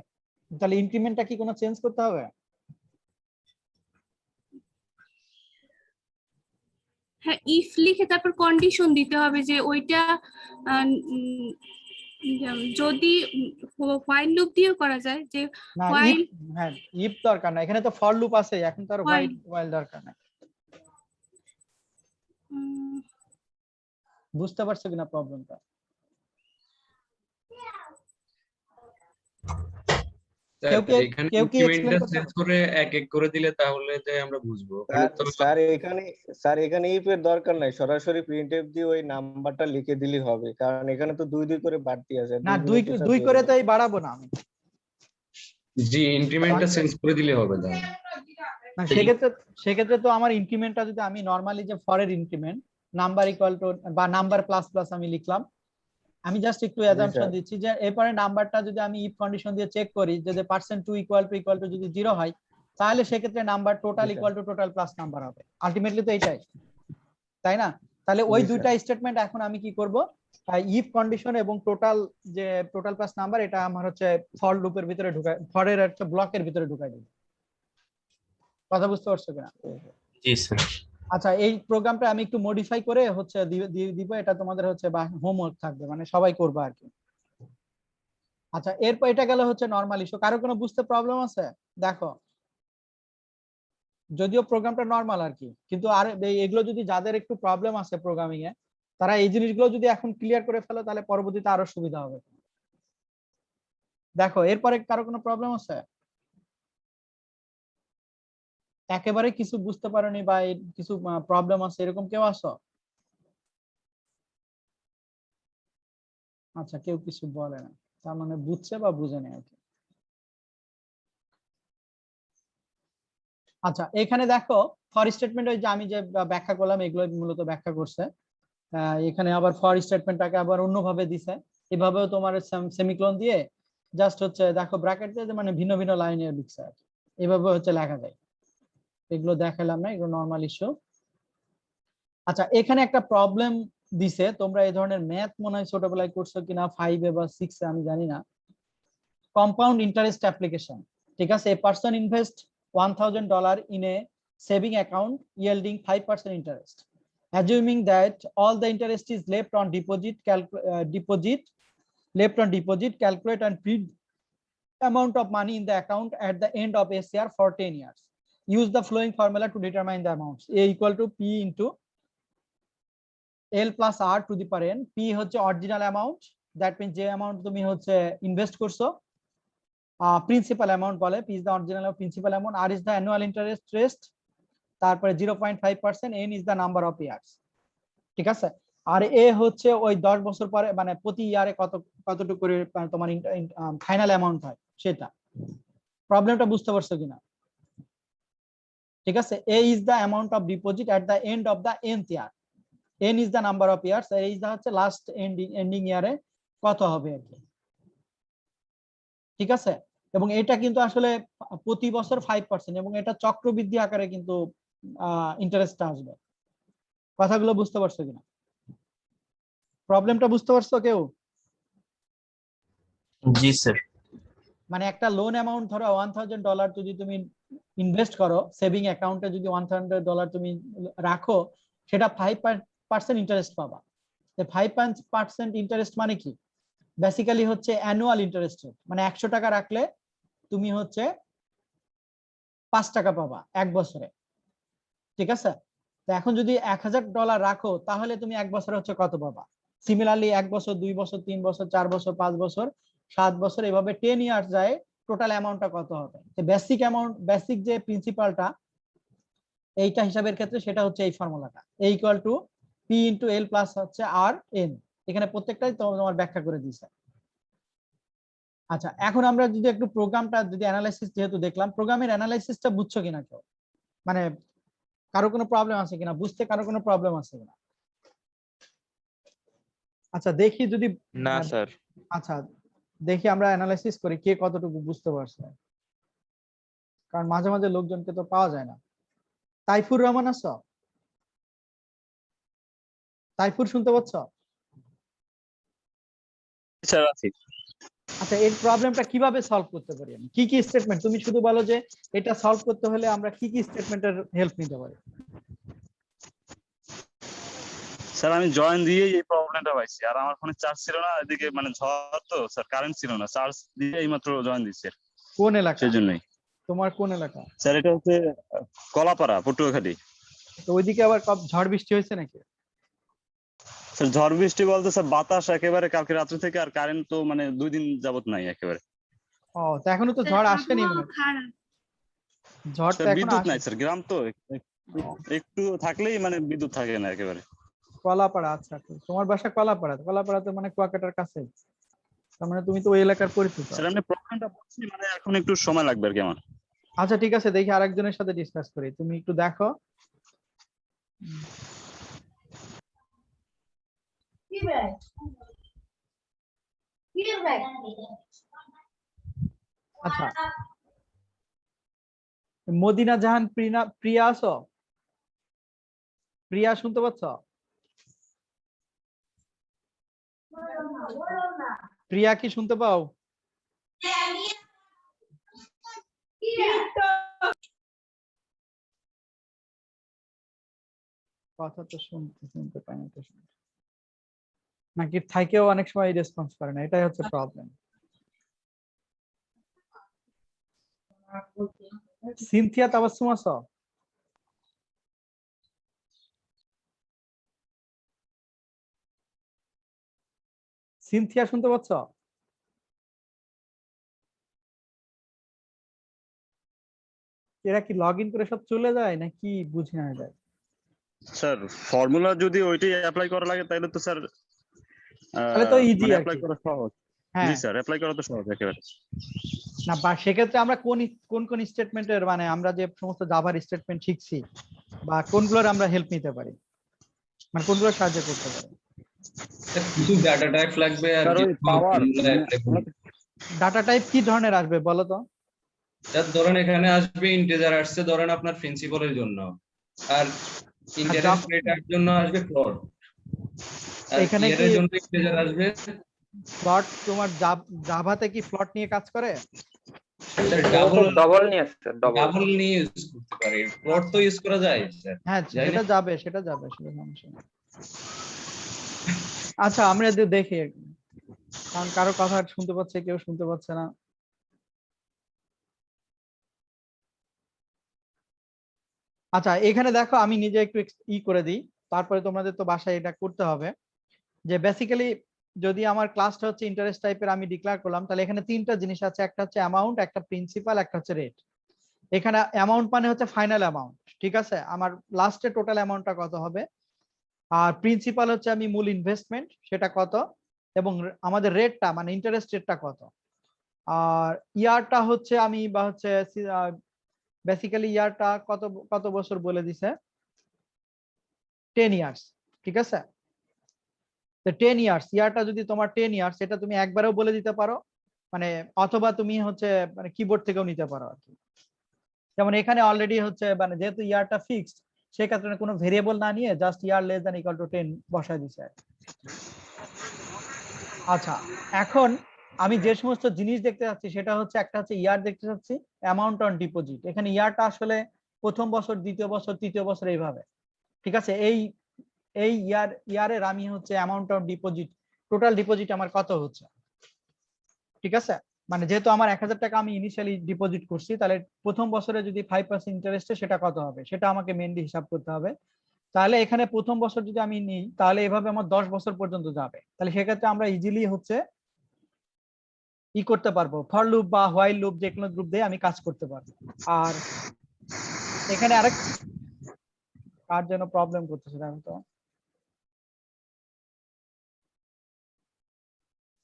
তাহলে ইনক্রিমেন্টটা কি কোনো চেঞ্জ করতে হবে? হ্যাঁ ইফ লিখে তারপর কন্ডিশন দিতে হবে যে ওইটা যদি হোয়াইল লুপ দিয়েও করা যায় যে না, ইফ, হোয়াইল হ্যাঁ ইফ দরকার না, এখানে তো ফর লুপ আছে, এখন তো আর হোয়াইল হোয়াইল দরকার নাই। বুঝতে পারছো কিনা প্রবলেমটা? স্যার কেউ কি এখানে কেউ কি এক্সপ্লেন ইনক্রিমেন্টটা করতে চেঞ্জ করে এক এক করে দিলে তাহলে যে আমরা বুঝবো ওখানে স্যার তো। স্যার এখানে ইফ এর দরকার নাই, সরাসরি প্রিন্টএফ দিয়ে ওই নাম্বারটা লিখে দিলেই হবে, কারণ এখানে তো 2 2 করে বাড়তি আছে, না, 2 দুই দুই তো স্যার দুই করে তো 4 এই বাড়াবো না আমি। জি ইনক্রিমেন্টটা চেঞ্জ করে দিলে হবে তাহলে। না, সেক্ষেত্রে সেক্ষেত্রে তো আমার ইনক্রিমেন্টটা যদি আমি নরমালি যে ফরের ইনক্রিমেন্ট নাম্বার ইকুয়াল টু বা নাম্বার প্লাস প্লাস আমি লিখলাম, আমি জাস্ট একটু জি অ্যাজাম্পশন স্যার, দিচ্ছি যে এরপরে নাম্বারটা যদি আমি ইফ কন্ডিশন দিয়ে চেক করি যদি %2 ইকুয়াল টু যদি 0 হয়, তাহলে সেক্ষেত্রে number total G sir, equal to total plus number হবে, আলটিমেটলি তো এটাই, তাই না? তাহলে ওই জি দুইটা স্যার, স্টেটমেন্ট এখন আমি কি করব, ইফ কন্ডিশন এবং টোটাল যে টোটাল প্লাস নাম্বার এটা আমার হচ্ছে ফর লুপের ভিতরে ঢুকায়, ফরের একটা ব্লকের ভিতরে ঢুকাই দেব। কথা বুঝতে পারছো কিনা? জি স্যার। আচ্ছা, এই প্রোগ্রামটা আমি একটু মডিফাই করে হচ্ছে দিব, এটা তোমাদের হচ্ছে বা হোমওয়ার্ক থাকবে, মানে সবাই করবে আর কি। আচ্ছা, এরপর এটা গেল হচ্ছে নরমাল ইস্যু, কারো কোনো বুঝতে প্রবলেম আছে? দেখো, যদিও প্রোগ্রামটা নরমাল আর কি, কিন্তু আর এগুলো যদি যাদের একটু প্রবলেম আছে প্রোগ্রামিং এ, তারা এই জিনিসগুলো যদি এখন ক্লিয়ার করে ফেলে তাহলে পরবর্তীতে আরো সুবিধা হবে। দেখো, এরপরে কারো কোনো প্রবলেম আছে? একেবারে কিছু বুঝতে পারোনি বা কিছু প্রবলেম আছে এরকম কেউ আছো? আচ্ছা, কেউ কিছু বলে না, তার মানে বুঝছে বা বুঝেনি আর কি। আচ্ছা, এখানে দেখো ফর স্টেটমেন্ট ওই যে আমি যে ব্যাখ্যা করলাম এগুলো মূলত ব্যাখ্যা করছে। এখানে আবার ফর স্টেটমেন্টটাকে আবার অন্যভাবে দিছে, এভাবেও তোমার সেমিকোলন দিয়ে জাস্ট হচ্ছে দেখো ব্র্যাকেট দিয়ে মানে ভিন্ন ভিন্ন লাইনে লিখছে আর কি। এভাবে হচ্ছে লেখা যায়, এগুলো দেখালাম না, এগুলো নরমাল ইস্যু। আচ্ছা, এখানে একটা প্রবলেম দিছে, তোমরা এই ধরনের ম্যাথ মনে হয় ছোটবেলায় করছো কিনা 5 এ বা 6 এ আমি জানি না। কম্পাউন্ড ইন্টারেস্ট অ্যাপ্লিকেশন, ঠিক আছে? A person invest $1000 in a saving account yielding 5% interest. Assuming that all the interest is left on deposit, calculate and print amount of money in the account at the end of SCR for 10 years. Use the following formula to determine the amounts. A equal to P into L plus R to the power n. P হচ্ছে original amount, that means যে amount তুমি হচ্ছে invest করছো, principal amount বলে, P is the original principal amount, R is the annual interest rate, তারপরে 0.5%, n is the number of years, ঠিক আছে। আর এ হচ্ছে ওই 10 বছর পরে মানে প্রতি ইয়ারে কতটুকু করে তোমার ফাইনাল অ্যামাউন্ট হয় সেটা। প্রবলেমটা বুঝতে পারছো কিনা? ঠিক আছে, A is the amount of deposit at the end of the nth year, n is the number of years, আর is the হচ্ছে লাস্ট এন্ডিং ইয়ারে কত হবে আর কি, ঠিক আছে। এবং এটা কিন্তু আসলে প্রতি বছর 5% এবং এটা চক্রবৃদ্ধি আকারে কিন্তু ইন্টারেস্টটা আসবে। কথাগুলো বুঝতে পারছো কিনা? প্রবলেমটা বুঝতে পারছো কেউ? জি স্যার। মানে একটা লোন অ্যামাউন্ট ধরো $1000 যদি তুমি ইনভেস্ট করো সেভিং অ্যাকাউন্টে, যদি $1000 তুমি রাখো, সেটা 5% ইন্টারেস্ট পাবা। 5% ইন্টারেস্ট মানে কি? বেসিক্যালি হচ্ছে অ্যানুয়াল ইন্টারেস্ট রেট, মানে 100 টাকা রাখলে তুমি হচ্ছে 5 টাকা পাবা এক বছরে, ঠিক আছে। তো এখন যদি $1000 রাখো তাহলে তুমি এক বছরে হচ্ছে কত পাবা? সিমিলারলি 1 বছর, 2 বছর, 3 বছর, 4 বছর, 5 বছর, 7 বছর, এভাবে 10 ইয়ার্স যায়, টোটাল অ্যামাউন্টটা কত হবে? বেসিক অ্যামাউন্ট, বেসিক যে প্রিন্সিপালটা এইটা হিসাবের ক্ষেত্রে সেটা হচ্ছে এই ফর্মুলাটা, A equal to P into L plus হচ্ছে R N। এখানে প্রত্যেকটাই তোমার ব্যাখ্যা করে দিয়েছে। আচ্ছা, এখন আমরা যদি একটু প্রোগ্রামটা যদি অ্যানালাইসিস যেহেতু দেখলাম, প্রোগ্রামের অ্যানালাইসিসটা বুঝছো কিনা কেউ? মানে কারো কোনো প্রবলেম আছে কিনা বুঝতে, কারো কোনো প্রবলেম আছে কিনা? আচ্ছা দেখি যদি না স্যার। আচ্ছা দেখি আমরা অ্যানালাইসিস করি কে কতটুকু বুঝতে পারছে, কারণ মাঝে মাঝে লোকজনকে তো পাওয়া যায় না। তাইফুর রহমান আছো? তাইফুর শুনতে পাচ্ছ? স্যার আছি। আচ্ছা, এর প্রবলেমটা কিভাবে সলভ করতে পারি আমি? কি কি স্টেটমেন্ট, তুমি শুধু বলো যে এটা সলভ করতে হলে আমরা কি কি স্টেটমেন্টের হেল্প নিতে পারি। স্যার আমি জয়েন দিয়ে এই প্রবলেমটা পাইছি, আর আমার ফোনে চার্জ ছিল না, এদিকে মানে ঝড় তো স্যার, কারেন্ট ছিল না, চার্জ দিয়ে এইমাত্র জয়েন দিচ্ছি। কোন এলাকা? সেজন্যই। তোমার কোন এলাকা? স্যার এটা হচ্ছে কলাপাড়া, পটুয়াখালী। তো ওইদিকে আবার ঝড় বৃষ্টি হয়েছে নাকি? স্যার ঝড় বৃষ্টি বলতে স্যার বাতাস একেবারে কালকে রাত্রি থেকে, আর কারেন্ট তো মানে 2 দিন যাবত নাই একেবারে। ও, তো এখনো তো ঝড় আসেনি মনে হয়। খারাপ। ঝড় তো স্যার এখনো বিদ্যুৎ নাই আসেনি। স্যার, গ্রাম তো একটু থাকলেই মানে বিদ্যুৎ থাকে না একেবারে। কলাপাড়া, আচ্ছা তোমার বাসা কলাপাড়া, কলাপাড়াতে মানে কুয়াকাটার কাছে, তার মানে তুমি তো ওই এলাকার পরিচিত। স্যার আমি প্রবলেমটা বুঝছি, মানে এখন একটু সময় লাগবে আর কি আমার। আচ্ছা ঠিক আছে, দেখি আরেকজনের সাথে ডিসকাস করি, তুমি একটু দেখো। আচ্ছা, মদিনা জাহান প্রিয়া আছো? প্রিয়া শুনতে পাচ্ছ? প্রিয়া কি শুনতে পাও? কথা তো শুনতে পাই না, নাকি থাকেও অনেক সময় রেসপন্স করে না, এটাই হচ্ছে প্রবলেম। সিনথিয়া তাবাসসুম আছো? সিনথিয়া শুনতে পাচ্ছ? এরা কি লগ ইন করে সব চলে যায় নাকি বুঝি না যায়? স্যার ফর্মুলা যদি ওইটাই অ্যাপ্লাই করা লাগে তাহলে তো স্যার তাহলে তো ইজি আর অ্যাপ্লাই কি। করা সহজ। হ্যাঁ জি স্যার, অ্যাপ্লাই করা তো সহজ একেবারে। না, বা সেক্ষেত্রে আমরা কোন কোন স্টেটমেন্টের, মানে আমরা যে সমস্ত জাভার স্টেটমেন্ট শিখছি বা কোনগুলোর আমরা হেল্প নিতে পারি, মানে কোনগুলো সাহায্য করতে পারে? কিছু ডাটা টাইপ লাগবে আর স্যার ওই কিছু পাওয়ার ডাটা টাইপ কি ধরনের আসবে বলো তো? ধরেন এখানে আসবে ইন্টিজার, আসছে ধরেন আপনার প্রিন্সিপালের জন্য, আর ইন্টারেস্ট রেটের জন্য আসবে ফ্লোট, আর এখানে ইয়ারের কি জন্য ইন্টিজার আসবে। ফ্লট তোমার জাভাতে কি ফ্লট নিয়ে কাজ করে? স্যার ডাবল ডবল নিয়ে আসছে ডবল ডাবল নিয়ে ইউজ করতে পারি, প্লট তো ইউজ করা যায় স্যার। হ্যাঁ যাই সেটা না? যাবে, সেটা সমস্যা নেই। আচ্ছা আমরা দেখি, কারণ কারো কথা শুনতে পাচ্ছে, কেউ শুনতে পাচ্ছে না। আচ্ছা এখানে দেখো আমি নিজে একটু করে দিই, তারপরে তোমাদের তো বাসায় এটা করতে হবে। যে বেসিক্যালি যদি আমার ক্লাসটা হচ্ছে ইন্টারেস্ট টাইপের আমি ডিক্লেয়ার করলাম, তাহলে এখানে তিনটা জিনিস আছে, একটা হচ্ছে অ্যামাউন্ট, একটা প্রিন্সিপাল, একটা হচ্ছে রেট। এখানে অ্যামাউন্ট মানে হচ্ছে ফাইনাল অ্যামাউন্ট, ঠিক আছে, আমার লাস্টে টোটাল অ্যামাউন্টটা কত হবে। আর প্রিন্সিপাল হচ্ছে আমি মূল ইনভেস্টমেন্ট সেটা কত, এবং আমাদের রেটটা মানে ইন্টারেস্ট রেটটা কত। আর ইয়ারটা হচ্ছে আমি বা হচ্ছে বেসিক্যালি ইয়ারটা কত কত বছর বলে দিছে, 10 ইয়ার্স, ঠিক আছে। তো 10 ইয়ার্স, ইয়ারটা যদি তোমার 10 ইয়ার্স, এটা তুমি একবারেও বলে দিতে পারো, মানে অথবা তুমি হচ্ছে মানে কিবোর্ড থেকেও নিতে পারো আর কি। যেমন এখানে অলরেডি হচ্ছে মানে যেহেতু ইয়ারটা ফিক্সড, সেই ক্ষেত্রে কোনো ভেরিয়েবল না নিয়ে just year less than equal to 10 বসায় দিছে। আচ্ছা এখন আমি যে সমস্ত জিনিস দেখতে যাচ্ছি সেটা হচ্ছে, একটা হচ্ছে ইয়ার দেখতে যাচ্ছি, অ্যামাউন্ট অন ডিপোজিট। এখানে ইয়ারটা আসলে প্রথম বছর, দ্বিতীয় বছর, তৃতীয় বছর এইভাবে, ঠিক আছে। এই ইয়ারের আমি হচ্ছে amount on deposit, total deposit আমার কত হচ্ছে, ঠিক আছে। মানে যেহেতু আমার 1000 টাকা আমি ইনিশিয়ালি ডিপোজিট করছি, তাহলে প্রথম বছরে যদি 5% ইন্টারেস্টে সেটা কত হবে, সেটা আমাকে মেইনলি হিসাব করতে হবে। তাহলে এখানে প্রথম বছর যদি আমি নিই, তাহলে এভাবে আমার 10 বছর পর্যন্ত যাবে। তাহলে সেক্ষেত্রে আমরা ইজিলি হচ্ছে করতে পারবো, ফর লুপ বা হোয়াইল লুপ, যে কোনো লুপ দিয়ে আমি কাজ করতে পারবো। আর এখানে আরেক কার যেন প্রবলেম করতেছে, আমি তো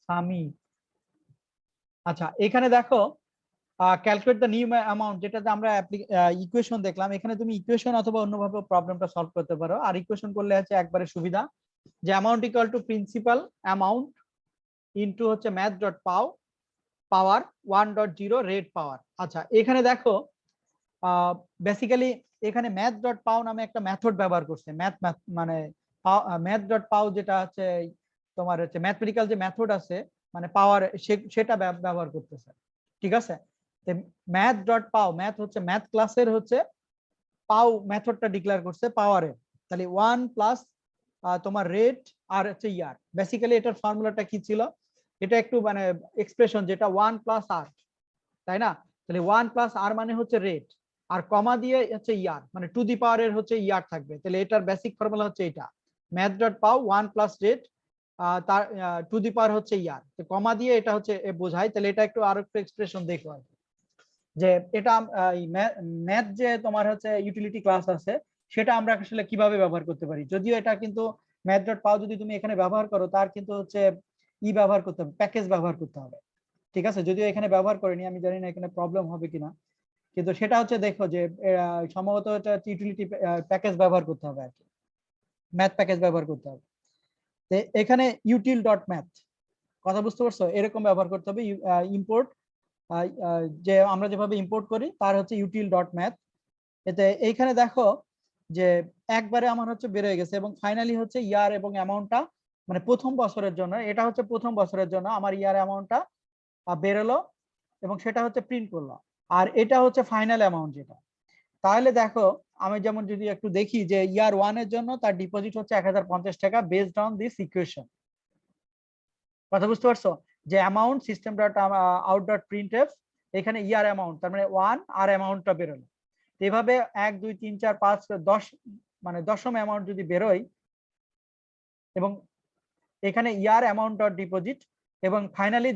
সামি। আচ্ছা এখানে দেখো ক্যালকুলেট দ্য নিউ অ্যামাউন্ট, যেটাতে আমরা ইকুয়েশন দেখলাম, এখানে তুমি ইকুয়েশন অথবা অন্যভাবে প্রবলেমটা সলভ করতে পারো। আর ইকুয়েশন করলে হচ্ছে একবারে সুবিধা, যে amount equal to principal amount into হচ্ছে ম্যাথ ডট পাওয়ার 1.0 রেট পাওয়ার। আচ্ছা এখানে দেখো বেসিক্যালি এখানে ম্যাথ ডট পাও নামে একটা মেথড ব্যবহার করছে, মানে ম্যাথ ডট পাও যেটা হচ্ছে তোমার হচ্ছে ম্যাথমেটিক্যাল যে মেথড আছে মানে পাওয়ার, সেটা ব্যবহার করতেছে, ঠিক আছে। ম্যাথ ডট পাও, ম্যাথ হচ্ছে ম্যাথ ক্লাসের হচ্ছে পাও মেথডটা ডিক্লেয়ার করছে পাওয়ারে, তাহলে 1 প্লাস তোমার রেট আর হচ্ছে ইয়ার। বেসিক্যালি এটার ফর্মুলাটা কি ছিল, এটা একটু মানে এক্সপ্রেশন, যেটা 1 প্লাস আর, তাই না। তাহলে 1 প্লাস আর মানে হচ্ছে রেট, আর কমা দিয়ে হচ্ছে ইয়ার, মানে টু দি পাওয়ার এর হচ্ছে ইয়ার থাকবে। তাহলে এটার বেসিক ফর্মুলা হচ্ছে এটা, ম্যাথ ডট পাও 1 প্লাস রেট তার টু দি পাওয়ার হচ্ছে ইয়ার, তো কমা দিয়ে এটা হচ্ছে বোঝায়। তাহলে এটা একটু আরো একটু এক্সপ্রেশন দেখো আর কি, যে এটা ম্যাথ যে তোমার হচ্ছে ইউটিলিটি ক্লাস আছে, সেটা আমরা আসলে কিভাবে ব্যবহার করতে পারি। যদিও এটা কিন্তু ম্যাথ ডট পাও যদি তুমি এখানে ব্যবহার করো, তার কিন্তু হচ্ছে ব্যবহার করতে হবে, প্যাকেজ ব্যবহার করতে হবে, ঠিক আছে। যদিও এখানে ব্যবহার করিনি, আমি জানি না এখানে প্রবলেম হবে কিনা, কিন্তু সেটা হচ্ছে দেখো যে সম্ভবত এটা ইউটিলিটি প্যাকেজ ব্যবহার করতে হবে আর কি, ম্যাথ প্যাকেজ ব্যবহার করতে হবে। তো এখানে ইউটিল ডট ম্যাথ, কথা বুঝতে পারছো, এরকম ব্যবহার করতে হবে। ইম্পোর্ট যে আমরা যেভাবে ইম্পোর্ট করি তার হচ্ছে ইউটিল ডট ম্যাথ। এতে এইখানে দেখো যে একবারে আমার হচ্ছে বের হয়ে গেছে, এবং ফাইনালি হচ্ছে ইয়ার এবং অ্যামাউন্টটা মানে প্রথম বছরের জন্য, এটা হচ্ছে প্রথম বছরের জন্য আমার ইয়ার অ্যামাউন্টটা বেরোলো, এবং সেটা হচ্ছে প্রিন্ট করলো। আর এটা হচ্ছে ফাইনাল অ্যামাউন্ট যেটা। তাহলে দেখো আমি যেমন যদি একটু দেখি যে ইয়ার 1 এর জন্য তার ডিপোজিট হচ্ছে 1050 টাকা বেসড অন দিস ইকুয়েশন, কথা বুঝতে পারছো, যে amount system dot out dot printf, এখানে ইয়ার অ্যামাউন্ট তার মানে 1 আর অ্যামাউন্টটা বেরোলো। এভাবে 1 2 3 4 5 10 মানে দশম অ্যামাউন্ট যদি বেরোয়, এবং এখানে ইয়ার অ্যামাউন্ট ডট ডিপোজিট, এবং ফাইনালি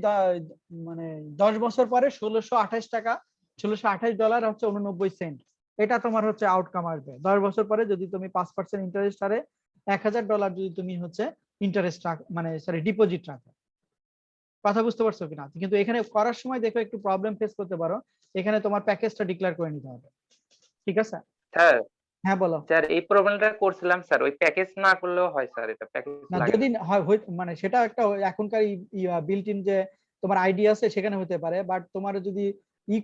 মানে 10 বছর পরে 1628 টাকা, $1628 হচ্ছে 89 সেন্ট, এটা তোমার হচ্ছে আউটকাম আসবে 10 বছর পরে। যদি তুমি 5% ইন্টারেস্ট হারে $1000 যদি তুমি হচ্ছে ইন্টারেস্ট মানে সরি ডিপোজিট রাখো, কথা বুঝতে পারছো কিনা। কিন্তু এখানে করার সময় দেখো একটু প্রবলেম ফেস করতে পারো, এখানে তোমার প্যাকেজটা ডিক্লেয়ার করে নিতে হবে, ঠিক আছে। স্যার হ্যাঁ বলো। স্যার এই প্রবলেমটা করছিলাম স্যার, ওই প্যাকেজ না করলেও হয় স্যার, এটা প্যাকেজ না লাগে যদি না। মানে সেটা একটা এখনকার বিল্ট ইন যে তোমার আইডি আছে সেখানে হতে পারে, বাট তোমার যদি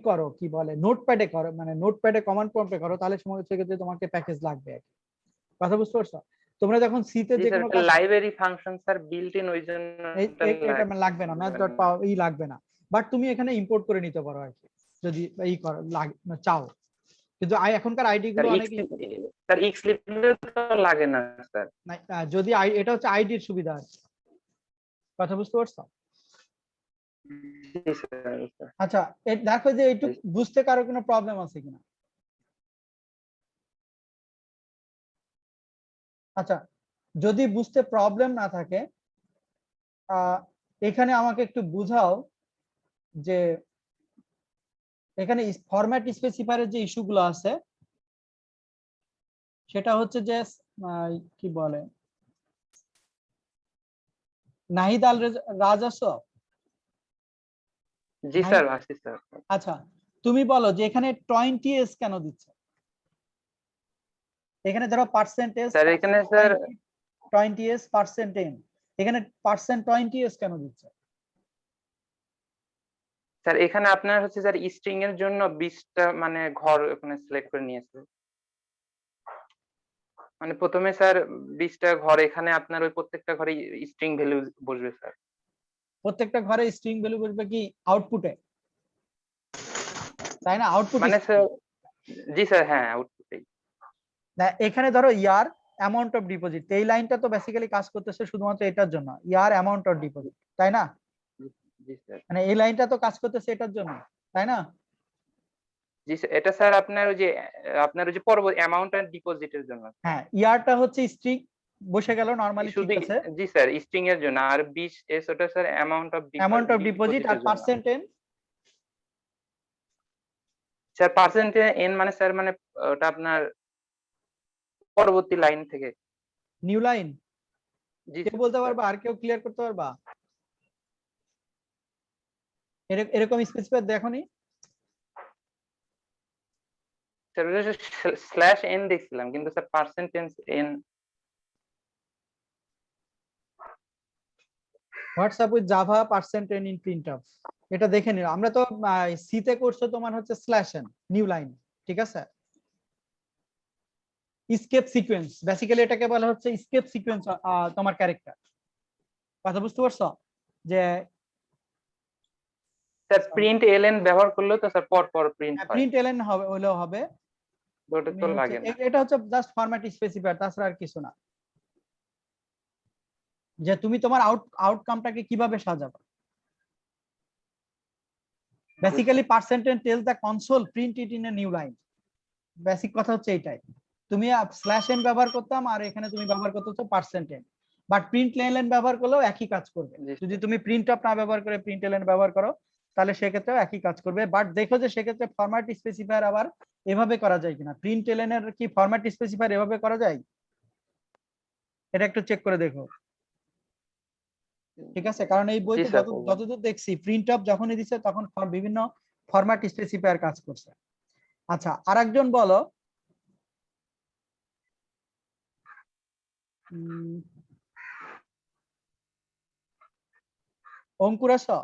করো কি বলে নোটপ্যাডে করো, মানে নোটপ্যাডে কমান্ড প্রম্পটে করো, তাহলে সময় সেক্ষেত্রে তোমাকে প্যাকেজ লাগবে আর কি। কথা বুঝতে পারছো। তোমরা যখন সিতে জি যে স্যার, কোনো এটা কাজ, library function sir built in, ওই জন্য এটা লাগবে না, ম্যাথ ডট লাগবে না, বাট তুমি এখানে ইম্পোর্ট করে নিতে পারো আর কি। যদি এই চাও, কিন্তু এখনকার আইডি স্যার গুলো অনেক স্যার এক্স লিখলে তো লাগে না স্যার। যদি এটা হচ্ছে আইডির সুবিধা আছে, কথা বুঝতে পারছো? জি স্যার। আচ্ছা দেখো যে একটু বুঝতে কারো কোনো প্রবলেম আছে কিনা। আচ্ছা যদি বুঝতে প্রবলেম না থাকে এখানে আমাকে একটু বুঝাও যে এখানে ফরম্যাট স্পেসিফায়ারের যে ইস্যুগুলো আছে সেটা হচ্ছে যে কি বলে, নাহিদ আল রাজ আছো? জি স্যার আসি স্যার। আচ্ছা তুমি বলো যে এখানে 20s কেন দিচ্ছে? এখানে ধরো পার্সেন্টেজ স্যার এখানে স্যার 20s %10, এখানে %20s কেন দিচ্ছে? স্যার এখানে আপনার হচ্ছে স্যার স্ট্রিং এর জন্য 20টা মানে ঘর ওখানে সিলেক্ট করে নিয়েছে। মানে প্রথমে স্যার 20টা ঘর, এখানে আপনার ওই প্রত্যেকটা ঘরে স্ট্রিং ভ্যালু বসবে স্যার। প্রত্যেকটা ঘরে স্ট্রিং ভ্যালু বসবে কি আউটপুটে, তাই না? আউটপুট মানে স্যার জি স্যার হ্যাঁ আউটপুটেই। এখানে ধরো ইয়ার অ্যামাউন্ট অফ ডিপোজিট, এই লাইনটা তো বেসিক্যালি কাজ করতেছে শুধুমাত্র এটার জন্য, ইয়ার অ্যামাউন্ট অফ ডিপোজিট, তাই না? জি স্যার। মানে এই লাইনটা তো কাজ করতেছে এটার জন্য, তাই না? জি স্যার এটা স্যার আপনার ওই যে পরবর্তী অ্যামাউন্ট এন্ড ডিপোজিটের জন্য। হ্যাঁ ইয়ারটা হচ্ছে স্ট্রিং বসে গেল নরমালি, শুধু ঠিক আছে। জি স্যার স্ট্রিং এর জন্য, আর 20 এস ওটা স্যার অ্যামাউন্ট অফ ডিপোজিট আর পার্সেন্টেজ স্যার পার্সেন্টেজ এন মানে স্যার মানে ওটা আপনার পরবর্তী লাইন থেকে। নিউ লাইন জি কেউ বলতে পারবা? আর কেউ ক্লিয়ার করতে পারবা? এরকম স্পেসিফাই দেখোনি? স্যার স্ল্যাশ এন দেখছিলাম, কিন্তু sir percentage N. WhatsApp with Java %10 in printf, এটা দেখে নিও। আমরা তো সি তে করছো তোমার হচ্ছে স্ল্যাশ এন নিউ লাইন, ঠিক আছে। স্কেপ সিকোয়েন্স, বেসিক্যালি এটাকে বলা হচ্ছে স্কেপ সিকোয়েন্স তোমার ক্যারেক্টার, কথা বুঝতে পারছো? যে স্যার প্রিন্ট এলএন ব্যবহার করলেও তো স্যার পর পর প্রিন্ট হয়, প্রিন্ট এলএন হবে, হলেও হবে। ওটা তো লাগে না। এটা হচ্ছে জাস্ট ফরম্যাট স্পেসিফায়ার, তাছাড়া আর কিছু না। যে তুমি তোমার আউটকামটাকে কিভাবে সাজাবে, basically percentage tells the console print it in a new line, basic কথা হচ্ছে এইটাই। তুমি স্ল্যাশ এন ব্যবহার করতাম আর এখানে তুমি ব্যবহার করতেছো %10, বাট প্রিন্ট এলএন ব্যবহার করলেও একই কাজ করবে। যদি তুমি প্রিন্ট অফ না ব্যবহার করে প্রিন্ট এলএন ব্যবহার করো তাহলে সেক্ষেত্রেও একই কাজ করবে। বাট দেখো যে সেক্ষেত্রে ফরম্যাট স্পেসিফায়ার আবার এভাবে করা যায় কিনা, প্রিন্ট এলএন এর কি ফরম্যাট স্পেসিফায়ার এভাবে করা যায়, এটা একটু চেক করে দেখো, ঠিক আছে? কারণ এই বইতে যতদূর দেখছি প্রিন্ট অফ যখনই দিচ্ছে তখন বিভিন্ন ফরম্যাট স্পেসিফায়ার কাজ করছে। আচ্ছা আরেকজন বলো, অঙ্কুর আছো?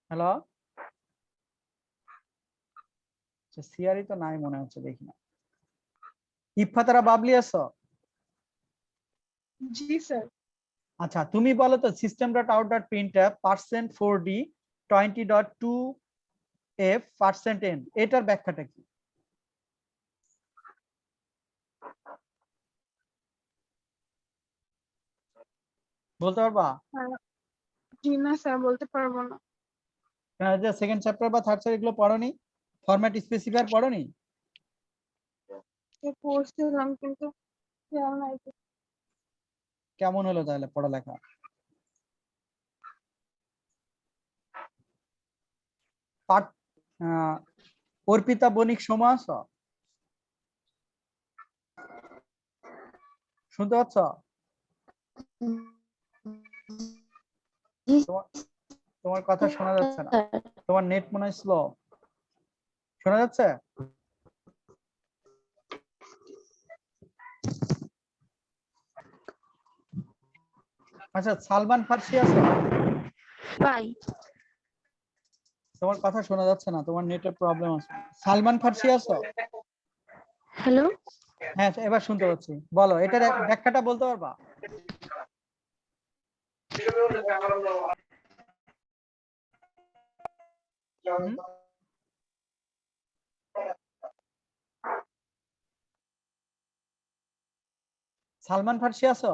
হ্যালো, সিআরই তো নাই মনে হচ্ছে, দেখি না। ইফাতারা বাবলি আছো? জি স্যার। আচ্ছা তুমি বলো তো system dot out dot printf %4d 20.2f %n এটার ব্যাখ্যাটা কি? বলতে পারবা? জি না স্যার বলতে পারবো না। যে সেকেন্ড চ্যাপ্টার বা থার্ড চ্যাপ্টার এগুলো পড়োনি? Format specifier পড়োনি? পড়ছিলাম কিন্তু খেয়াল নাই। কেমন হলো তাহলে পড়ালেখা? পাঠ অর্পিতা বণিক সমাস শুনতে পাচ্ছ? তোমার কথা শোনা যাচ্ছে না, তোমার নেট মনে হয় স্লো। শোনা যাচ্ছে? আচ্ছা সালমান ফার্সি আছে? ভাই তোমার কথা শোনা যাচ্ছে না, তোমার নেটের প্রবলেম আছে। সালমান ফার্সি আছো? হ্যালো, হ্যাঁ এবার শুনতে পাচ্ছি, বলো এটার ব্যাখ্যাটা বলতে পারবা? হুম? সালমান ফার্সি আছো?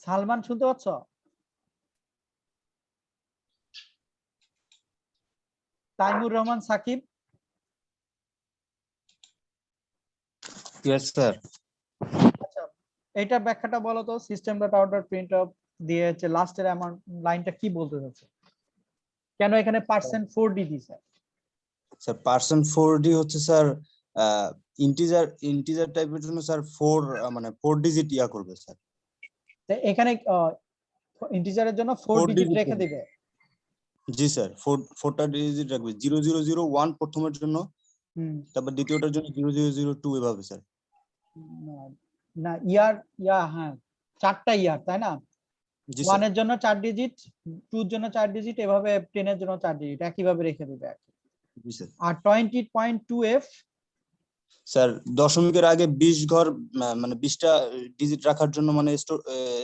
সালমান শুনতে পাচ্ছ? তাইমুর রহমান সাকিব? Yes sir. আচ্ছা, এটা ব্যাখ্যাটা বলো তো, system dot out dot print of দিয়ে হচ্ছে লাস্টের অ্যামাউন্ট লাইনটা কি বলতে চাচ্ছে? কেন এখানে %4d দিছে? স্যার %4d হচ্ছে স্যার ইন্টিজার টাইপের জন্য স্যার 4 মানে 4 ডিজিট ইয়া করবে স্যার। তো এখানে ইন্টিজারের জন্য 4 4 ডিজিট digit রেখে হবে। দিবে। জি স্যার 4টা ডিজিট রাখবে, 0001 প্রথমের জন্য, হুম, তারপর দ্বিতীয়টার জন্য 0002 এভাবে স্যার। না- না হ্যাঁ, 4টা ইয়ার তাই না? জি 1 স্যার। এর জন্য 4 ডিজিট, 2 এর জন্য 4 ডিজিট, এভাবে 10 এর জন্য 4 ডিজিট একইভাবে রেখে দিবে আর কি। জি স্যার। আর 20.2f স্যার দশমিকের আগে 20 ঘর মানে 20টা ডিজিট রাখার জন্য, মানে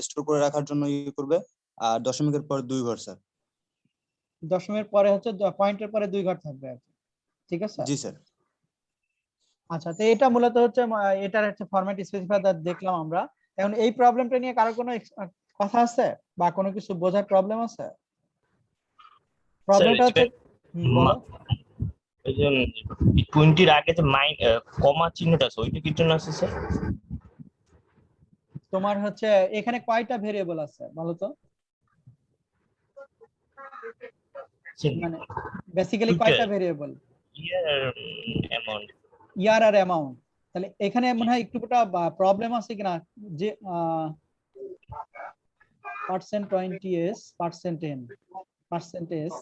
স্টোর করে রাখার জন্য ইয়ে করবে, আর দশমিকের পর 2 ঘর স্যার। দশমের পরে হচ্ছে পয়েন্টের পরে 2 ঘর থাকবে আর কি। ঠিক আছে? জি স্যার। আচ্ছা, তো এটা মূলত হচ্ছে এটার একটা ফরম্যাট স্পেসিফায়ার দেখলাম আমরা। এখন এই প্রবলেমটা নিয়ে কারো কোনো কথা আছে বা কোনো কিছু বোঝার প্রবলেম আছে? প্রবলেমটা হচ্ছে বলো। ওই যে 20 আগে যে কমা চিহ্নটা আছে ওইটা কি জন্য আছে স্যার? তোমার হচ্ছে এখানে কয়টা ভেরিয়েবল আছে বলো তো? মানে বেসিক্যালি কয়টা ভেরিয়েবল? অ্যামাউন্ট। ইয়ার আর অ্যামাউন্ট। তাহলে এখানে মনে হয় একটুটা প্রবলেম আছে কিনা, যে %20s %n %s।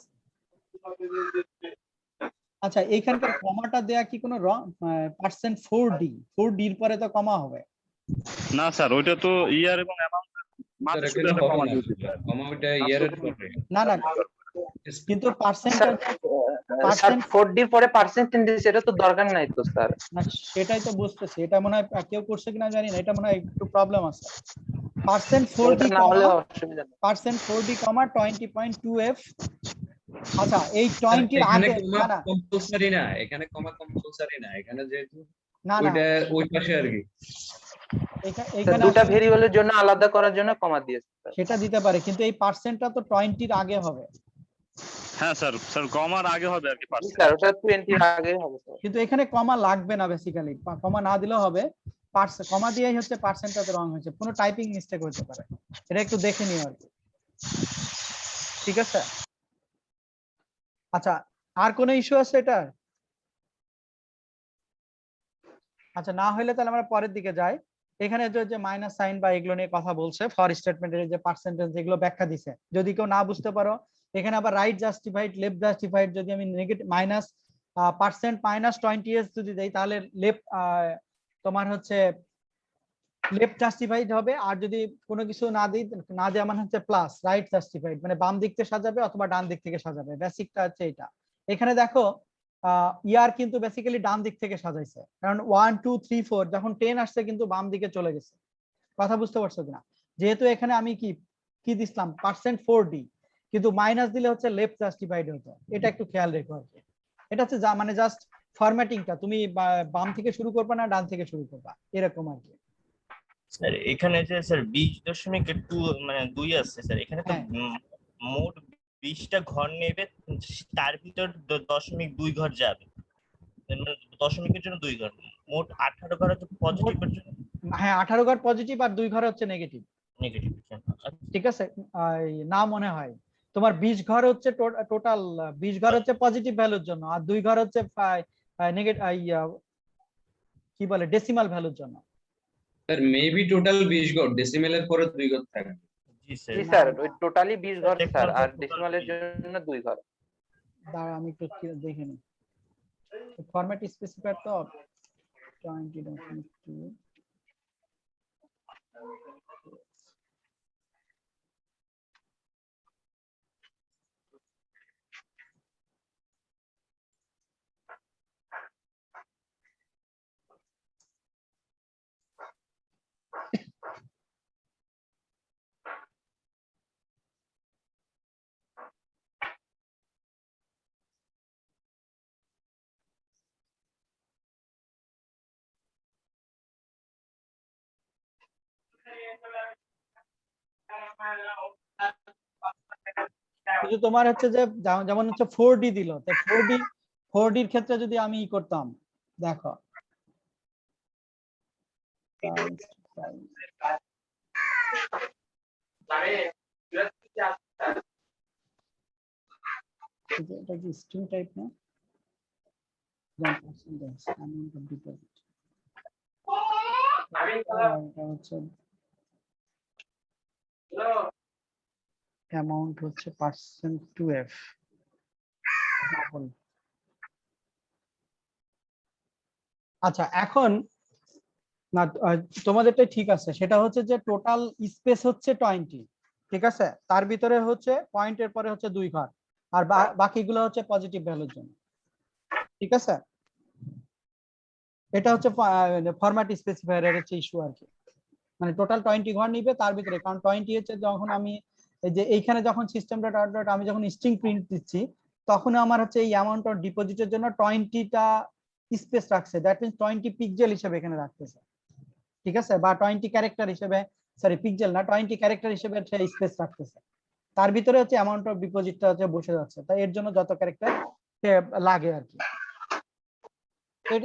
আচ্ছা, এইখানকার কমাটা দেয়া কি কোনো রং? %4d, 4d এর পরে তো কমা হবে। না স্যার, ওইটা তো ইয়ার এবং অ্যামাউন্ট স্যার মাঝে শুধু এখানে একটা হবে কমা না, দিয়ে দিতে। কমা ওইটা ইয়ারের পরে। না না, কিন্তু স্যার পার্সেন্ট 4D পরে পার্সেন্টেজ এটা তো দরকার নাই তো স্যার। না, সেটাই তো বুঝতেছি। এটা মনে হয় কেউ করছে কিনা জানি না, এটা মনে হয় একটু প্রবলেম আছে। %4d এটা না হলে অসুবিধা নেই। %4d, 20.2f। আচ্ছা, এই স্যার 20 এর এখানে আগে কমা না না কম্পালসারি না, এখানে কমা কম্পালসারি না, এখানে যেহেতু না না, ওইটা ওই পাশে আর কি। স্যার এখানে দুটা আসলে ভেরিয়েবলের জন্য আলাদা করার জন্য কমা দিয়েছে স্যার। সেটা দিতে পারে, কিন্তু এই পার্সেন্টটা তো 20 এর আগে হবে। হ্যাঁ স্যার, স্যার কমার আগে হবে আর কি জি পার্সেন্ট। স্যার ওটা 20 আগেই হবে স্যার। কিন্তু এখানে কমা লাগবে না, বেসিক্যালি কমা না দিলেও হবে। কমা দিয়েই হচ্ছে পার্সেন্টটাতে রং হয়েছে, কোনো টাইপিং মিস্টেক হতে পারে, এটা একটু দেখে নিও আর কি। ঠিক আছে? আচ্ছা, আর কোনো ইস্যু আছে এটার? আচ্ছা, না হলে তাহলে আমরা পরের দিকে যাই। এখানে যে মাইনাস সাইন বা এগুলো নিয়ে কথা বলছে, ফর স্টেটমেন্টের যে পার্সেন্টেজ যেগুলো ব্যাখ্যা দিছে, যদি কেউ না বুঝতে পারো, এখানে আবার রাইট জাস্টিফাইড লেফট জাস্টিফাইড, যদি আমি নেগেটিভ মাইনাস %-20s যদি দেই, তাহলে লেফট তোমার হচ্ছে লেফট জাস্টিফাইড হবে। আর যদি কোনো কিছু না দেওয়া মানে হচ্ছে প্লাস রাইট জাস্টিফাইড, মানে বাম দিক থেকে সাজাবে অথবা ডান দিক থেকে সাজাবে। বেসিকটা হচ্ছে এটা। এখানে দেখো ইয়ার কিন্তু বেসিক্যালি ডান দিক থেকে সাজাইছে, কারণ 1 2 3 4 যখন 10 আসছে কিন্তু বাম দিকে চলে গেছে। কথা বুঝতে পারছো কিনা? যেহেতু এখানে আমি কি কি দিছিলাম %4d, কিন্তু মাইনাস দিলে হচ্ছে লেফট জাস্টিফাইড হতো। এটা একটু খেয়াল রেখো আর কি। এটা হচ্ছে মানে জাস্ট ফরম্যাটিংটা, তুমি বাম থেকে শুরু করবা না ডান থেকে শুরু করবা, এরকম আর কি। স্যার এখানে যে স্যার 20.2 মানে 2 আছে স্যার, এখানে তো হ্যাঁ। মোট 20টা ঘর নেবে, তার ভিতর 0.2 ঘর যাবে, মানে দশমিকের জন্য 2 ঘর, মোট 18 ঘর হচ্ছে পজিটিভের জন্য। হ্যাঁ, 18 ঘর পজিটিভ আর 2 ঘর হচ্ছে নেগেটিভ। নেগেটিভ। ঠিক আছে? না মনে হয় তোমার 20 ঘর হচ্ছে টোটাল 20 ঘর হচ্ছে পজিটিভ ভ্যালুর জন্য, আর 2 ঘর হচ্ছে নেগেটিভ কি বলে ডেসিমাল ভ্যালুর জন্য। স্যার মেবি টোটাল 20 ঘর, ডেসিমেলের পরে 2 ঘর থাকবে। জি জি স্যার। স্যার ওই টোটালি 20 ঘর Decimal স্যার, আর total ডেসিমালের 20 জন্য 2 ঘর। দাঁড়া আমি একটু দেখে নিই। ফরম্যাট স্পেসিফায়ার তো 20.2 কিন্তু তোমার হচ্ছে যে যেমন হচ্ছে 4D দিল, তো 4Dর ক্ষেত্রে যদি আমি ই করতাম, দেখো এটা কি স্ট্রিং টাইপ না? অ্যামাউন্ট হচ্ছে %2f। আচ্ছা, এখন না তোমাদেরটা ঠিক আছে, সেটা হচ্ছে যে টোটাল স্পেস হচ্ছে 20, ঠিক আছে, তার ভিতরে হচ্ছে পয়েন্টের পরে হচ্ছে 2 ঘর, আর বাকিগুলো হচ্ছে পজিটিভ ভ্যালুর জন্য, ঠিক আছে। এটা হচ্ছে ফরম্যাট স্পেসিফায়ারের হচ্ছে ইস্যু আর কি, মানে টোটাল 20 ঘর নিবে তার ভিতরে, কারণ 20 হচ্ছে যখন আমি এই যে এইখানে যখন সিস্টেম ডট আউট ডট আমি যখন স্ট্রিং প্রিন্ট দিচ্ছি, তখন আমার হচ্ছে এই অ্যামাউন্ট অফ ডিপোজিটের জন্য 20টা স্পেস রাখছে, দ্যাট মিন্স 20 পিক্সেল হিসেবে এখানে রাখতেছে, ঠিক আছে, বা 20 ক্যারেক্টার হিসেবে, সরি পিক্সেল না, 20 ক্যারেক্টার হিসেবে স্পেস রাখতেছে, তার ভিতরে হচ্ছে অ্যামাউন্ট অফ ডিপোজিটটা হচ্ছে বসে যাচ্ছে, তাই এর জন্য যত ক্যারেক্টার লাগে আর কি।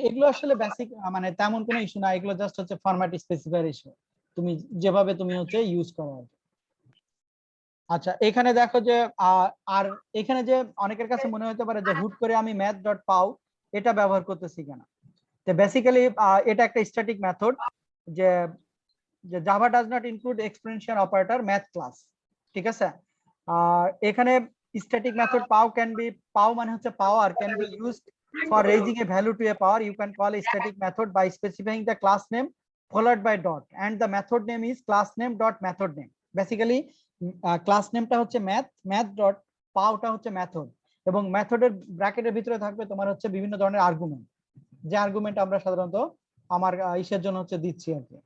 এগুলো আসলে বেসিক, মানে তেমন কোনো ইস্যু না, এগুলো জাস্ট হচ্ছে ফরম্যাট স্পেসিফায়ার ইস্যু, তুমি যেভাবে তুমি হচ্ছে ইউজ করো। আচ্ছা, এখানে দেখো যে আর এখানে যে অনেকের কাছে মনে হতে পারে যে হুট করে আমি math.pau এটা ব্যবহার করতেছি কেন, তো বেসিক্যালি এটা একটা স্ট্যাটিক মেথড, যে Java does not include exponential operator math class, ঠিক আছে। আর এখানে স্ট্যাটিক মেথড পাও মানে হচ্ছে power can be used for raising a value to a power. You can call a static method by specifying the class name followed by dot, and the method name is class name dot method name. Basically class name টা হচ্ছে math dot pau টা হচ্ছে method, এবং মেথডের ব্র্যাকেটের ভিতরে থাকবে তোমার হচ্ছে বিভিন্ন ধরনের আর্গুমেন্ট, যে আর্গুমেন্ট আমরা সাধারণত আমার ইসের জন্য হচ্ছে দিচ্ছি আর কি।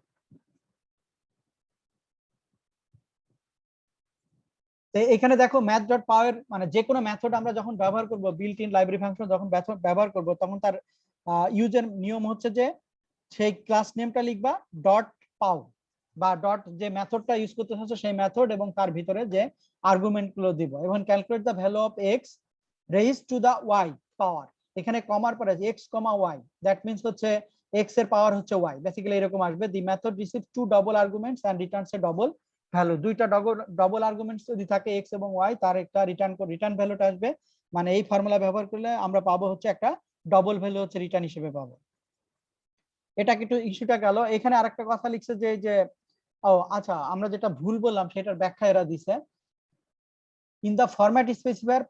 এখানে দেখো math.pau এর মানে যে কোনো মেথড আমরা যখন ব্যবহার করব, বিল্ট ইন লাইব্রেরি ফাংশন যখন ব্যবহার করব, তখন তার ইউজের নিয়ম হচ্ছে যে সেই ক্লাস নেমটা লিখবা ডট পাও, বা ডট যে মেথডটা ইউজ করতে হচ্ছে সেই মেথড, এবং তার ভিতরে যে আর্গুমেন্ট গুলো দিব, এবং calculate the value of x raised to the y power, এখানে কমার পরে x, y, দ্যাট মিন্স হচ্ছে x এর পাওয়ার হচ্ছে y, বেসিক্যালি এরকম আসবে। The method receive 2 double arguments and returns a double value, দুইটা ডাবল আর্গুমেন্টস যদি থাকে x এবং y, তার একটা রিটার্ন ভ্যালুটা আসবে, মানে এই ফর্মুলা ব্যবহার করলে আমরা পাবো হচ্ছে একটা ডাবল ভ্যালু হচ্ছে রিটার্ন হিসেবে পাবো। এটা একটু ইস্যুটা গেল। এখানে আরেকটা কথা লিখছে যে ও আচ্ছা, আমরা যেটা ভুল বললাম সেটার ব্যাখ্যা এরা দিছে, in the format specifier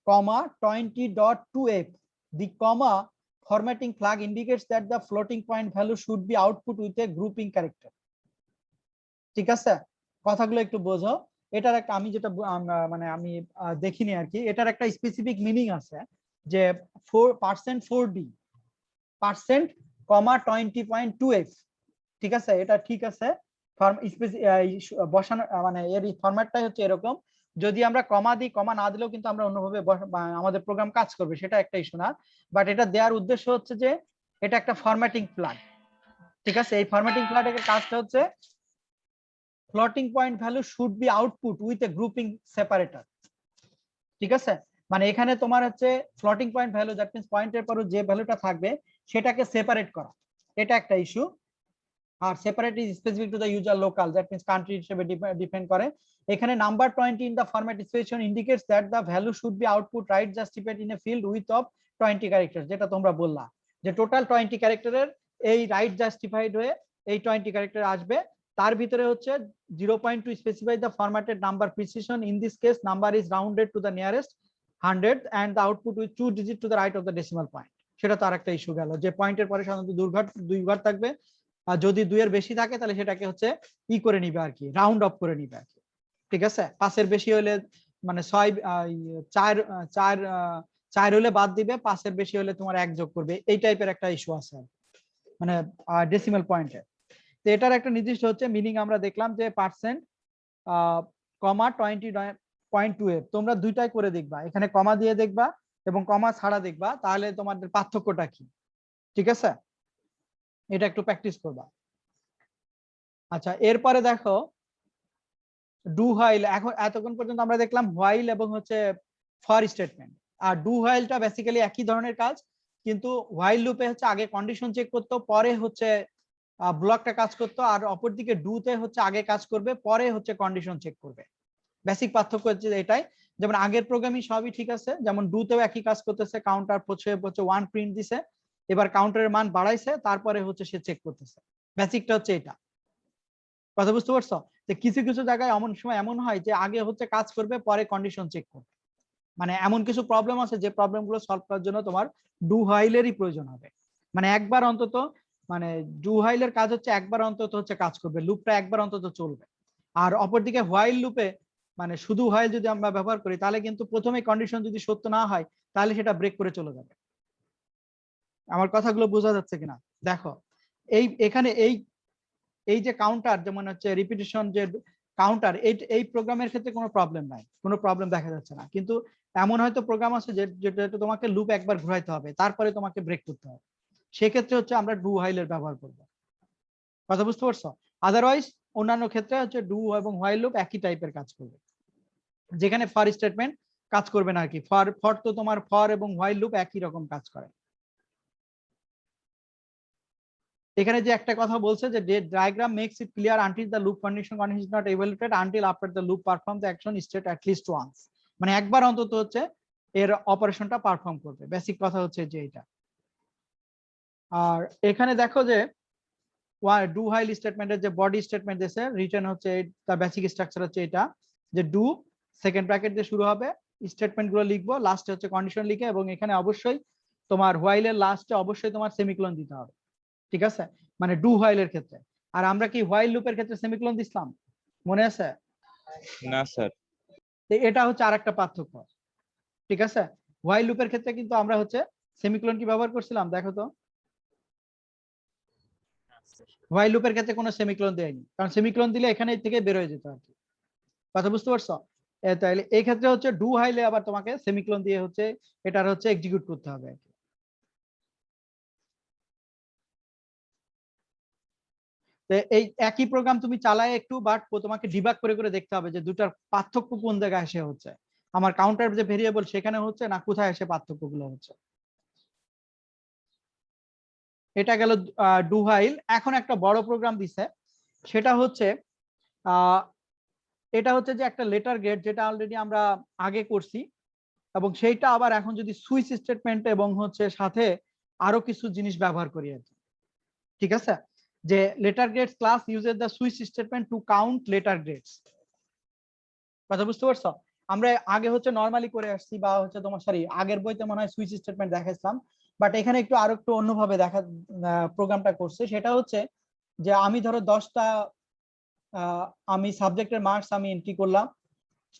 %20.2f the comma formatting flag indicates that the floating point value should be output with a grouping character, ঠিক আছে, কথাগুলো একটু বোঝো। এটার একটা আমি যেটা মানে আমি দেখিনি আর কি, এটার একটা স্পেসিফিক মিনিং আছে, যে 4D %20.2f, ঠিক আছে, এটা ঠিক আছে, বসানো মানে এর ফরম্যাটটাই হচ্ছে এরকম। যদি আমরা কমা দিই, কমা না দিলেও কিন্তু আমরা অন্যভাবে আমাদের প্রোগ্রাম কাজ করবে, সেটা একটা ইস্যু না, বাট এটা দেওয়ার উদ্দেশ্য হচ্ছে যে এটা একটা ফরম্যাটিং ফ্ল্যাগ, ঠিক আছে। এই ফরম্যাটিং ফ্ল্যাগের কাজটা হচ্ছে floating point value should be output with a grouping separator, ঠিক আছে, মানে এখানে তোমার হচ্ছে floating point value, that means পয়েন্টের পর যে ভ্যালুটা থাকবে সেটাকে সেপারেট করা, এটা একটা ইস্যু। আর separate is specific to the user local, that means country হিসেবে ডিপেন্ড করে। এখানে number 20 in the format specification indicates that the value should be output right justified in a field width of 20 character, যেটা তোমরা বললা যে total 20 ক্যারেক্টারের এই right justified হয়ে এই 20 ক্যারেক্টার আসবে, তার ভিতরে হচ্ছে 0.2 specify the formatted number precision, in this case number is rounded to the nearest 100 and the output with 2 digit to the right of the decimal point, সেটা তো আরেকটা ইস্যু গেল, যে পয়েন্টের পরে সাধারণত দুই ঘর থাকবে, আর যদি 2 এর বেশি থাকে তাহলে সেটাকে হচ্ছে ই করে নিবে আর কি, রাউন্ড অফ করে নিবে আর কি, ঠিক আছে। 5 এর বেশি হলে মানে 4 হলে বাদ দিবে, 5 এর বেশি হলে তোমার 1 যোগ করবে, এই টাইপের একটা ইস্যু আছে মানে ডেসিমাল পয়েন্টে। তো এটার একটা নির্দিষ্ট হচ্ছে মিনিং আমরা দেখলাম যে %20.2f, তোমরা দুইটাই করে দেখবা, এখানে কমা দিয়ে দেখবা এবং কমা ছাড়া দেখবা, তাহলে তোমাদের পার্থক্যটা কি, ঠিক আছে, এটা একটু প্র্যাকটিস করবা। আচ্ছা, এরপরে দেখো ডু হোয়াইল। এখন এতক্ষণ পর্যন্ত আমরা দেখলাম হোয়াইল এবং হচ্ছে ফর স্টেটমেন্ট। আর ডু হোয়াইলটা বেসিক্যালি একই ধরনের কাজ, কিন্তু হোয়াইল লুপে হচ্ছে আগে কন্ডিশন চেক করতো, পরে হচ্ছে ব্লকটা কাজ করতো, আর অপরদিকে ডুতে হচ্ছে আগে কাজ করবে পরে হচ্ছে কন্ডিশন চেক করবে। বেসিক পার্থক্য হচ্ছে এটাই। যেমন আগের প্রোগ্রামিং সবই ঠিক আছে, যেমন ডুতেও একই কাজ করতেছে, কাউন্টার হচ্ছে 1 প্রিন্ট দিছে, এবার কাউন্টারের মান বাড়াইছে, তারপরে হচ্ছে সে চেক করতেছে। বেসিকটা হচ্ছে এটা। কথা বুঝতে পারছো? যে কিছু কিছু জায়গায় এমন সময় এমন হয় যে আগে হচ্ছে কাজ করবে পরে কন্ডিশন চেক করবে, মানে এমন কিছু প্রবলেম আছে যে প্রবলেমগুলো সলভ করার জন্য তোমার ডু হোয়াইলেরই প্রয়োজন হবে। মানে একবার অন্তত, মানে ডু হোয়াইলের কাজ হচ্ছে একবার অন্তত হচ্ছে কাজ করবে, লুপটা একবার অন্তত চলবে। আর অপরদিকে হোয়াইল লুপে মানে শুধু হোয়াইল যদি আমরা ব্যবহার করি তাহলে কিন্তু প্রথমে কন্ডিশন যদি সত্য না হয় তাহলে সেটা ব্রেক করে চলে যাবে। আমার কথাগুলো বোঝা যাচ্ছে কিনা দেখো। এখানে এই যে কাউন্টার, যেমন হচ্ছে রিপিটিশন যে কাউন্টার, এই প্রোগ্রামের ক্ষেত্রে কোনো প্রবলেম নাই, কোনো প্রবলেম দেখা যাচ্ছে না। কিন্তু এমন হয়তো প্রোগ্রাম আছে যেটা তোমাকে লুপ একবার ঘুরাইতে হবে তারপরে তোমাকে ব্রেক করতে হবে, সেক্ষেত্রে হচ্ছে আমরা ডু হোয়াইলের ব্যবহার করব। কথা বুঝতে পারছো? আদারওয়াইজ অন্যান্য ক্ষেত্রে হচ্ছে ডু এবং হোয়াইল লুপ একই টাইপের কাজ করবে, যেখানে ফর স্টেটমেন্ট কাজ করবে না আর কি। ফর তো তোমার ফর এবং হোয়াইল লুপ একই রকম কাজ করে। এখানে যে একটা কথা বলছে যে diagram makes it clear until the loop condition is not evaluated until after the loop perform the action state at least once. মানে একবার অন্তত হচ্ছে এর অপারেশনটা পারফর্ম করবে। বেসিক কথা হচ্ছে যে এটা। আর এখানে দেখো যে ডু হোয়াইল স্টেটমেন্টের যে বডি স্টেটমেন্ট দিয়েছে রিটার্ন হচ্ছে, তার বেসিক স্ট্রাকচার হচ্ছে এটা, যে ডু সেকেন্ড ব্র্যাকেট দিয়ে শুরু হবে, স্টেটমেন্ট গুলো লিখবো, লাস্টে হচ্ছে কন্ডিশন লিখে, এবং এখানে অবশ্যই তোমার হোয়াইলের লাস্টে অবশ্যই তোমার সেমিকোলন দিতে হবে। ঠিক আছে, মানে ডু হোয়াইলের ক্ষেত্রে। আর আমরা কি হোয়াইল লুপের ক্ষেত্রে সেমিকোলন দিছিলাম, মনে আছে? না স্যার। এটা হচ্ছে আরেকটা পার্থক্য। ঠিক আছে, হোয়াইল লুপের ক্ষেত্রে কিন্তু আমরা হচ্ছে সেমিকোলন কি ব্যবহার করছিলাম, দেখো তো। হোয়াইল লুপের ক্ষেত্রে কোনো সেমিকোলন দেয়নি, কারণ সেমিকোলন দিলে এখানে থেকে বের হয়ে যেত আর কি। কথা বুঝতে পারছো? তাহলে এই ক্ষেত্রে হচ্ছে ডু হোয়াইলে আবার তোমাকে সেমিকোলন দিয়ে হচ্ছে এটার হচ্ছে এক্সিকিউট করতে হবে আর কি। এই একই প্রোগ্রাম তুমি চালায় একটু, বাট তোমাকে ডিবাগ করে করে দেখতে হবে যে দুটার পার্থক্য কোন জায়গায় এসে হচ্ছে, আমার কাউন্টার যে ভেরিয়েবল সেখানে হচ্ছে না কোথায় এসে পার্থক্যগুলো হচ্ছে। এটা গেল ডু হোয়াইল। এখন একটা বড় প্রোগ্রাম দিছে, সেটা হচ্ছে এটা হচ্ছে যে একটা লেটার গেট, যেটা অলরেডি আমরা আগে করছি, এবং সেইটা আবার এখন যদি সুইচ স্টেটমেন্ট এবং হচ্ছে সাথে আরো কিছু জিনিস ব্যবহার করি আর কি। ঠিক আছে, যে letter grades class uses the switch statement to count letter grades. কথা বুঝতে পারছো? আমরা আগে হচ্ছে নরমালি করে আসছি, বা হচ্ছে তোমার সরি আগের বইতে মনে হয় সুইচ স্টেটমেন্ট দেখাইছিলাম, বাট এখানে একটু আরো একটু অন্যভাবে দেখা প্রোগ্রামটা করছে। সেটা হচ্ছে যে আমি ধরো 10টা আমি সাবজেক্টের মার্কস আমি এন্ট্রি করলাম,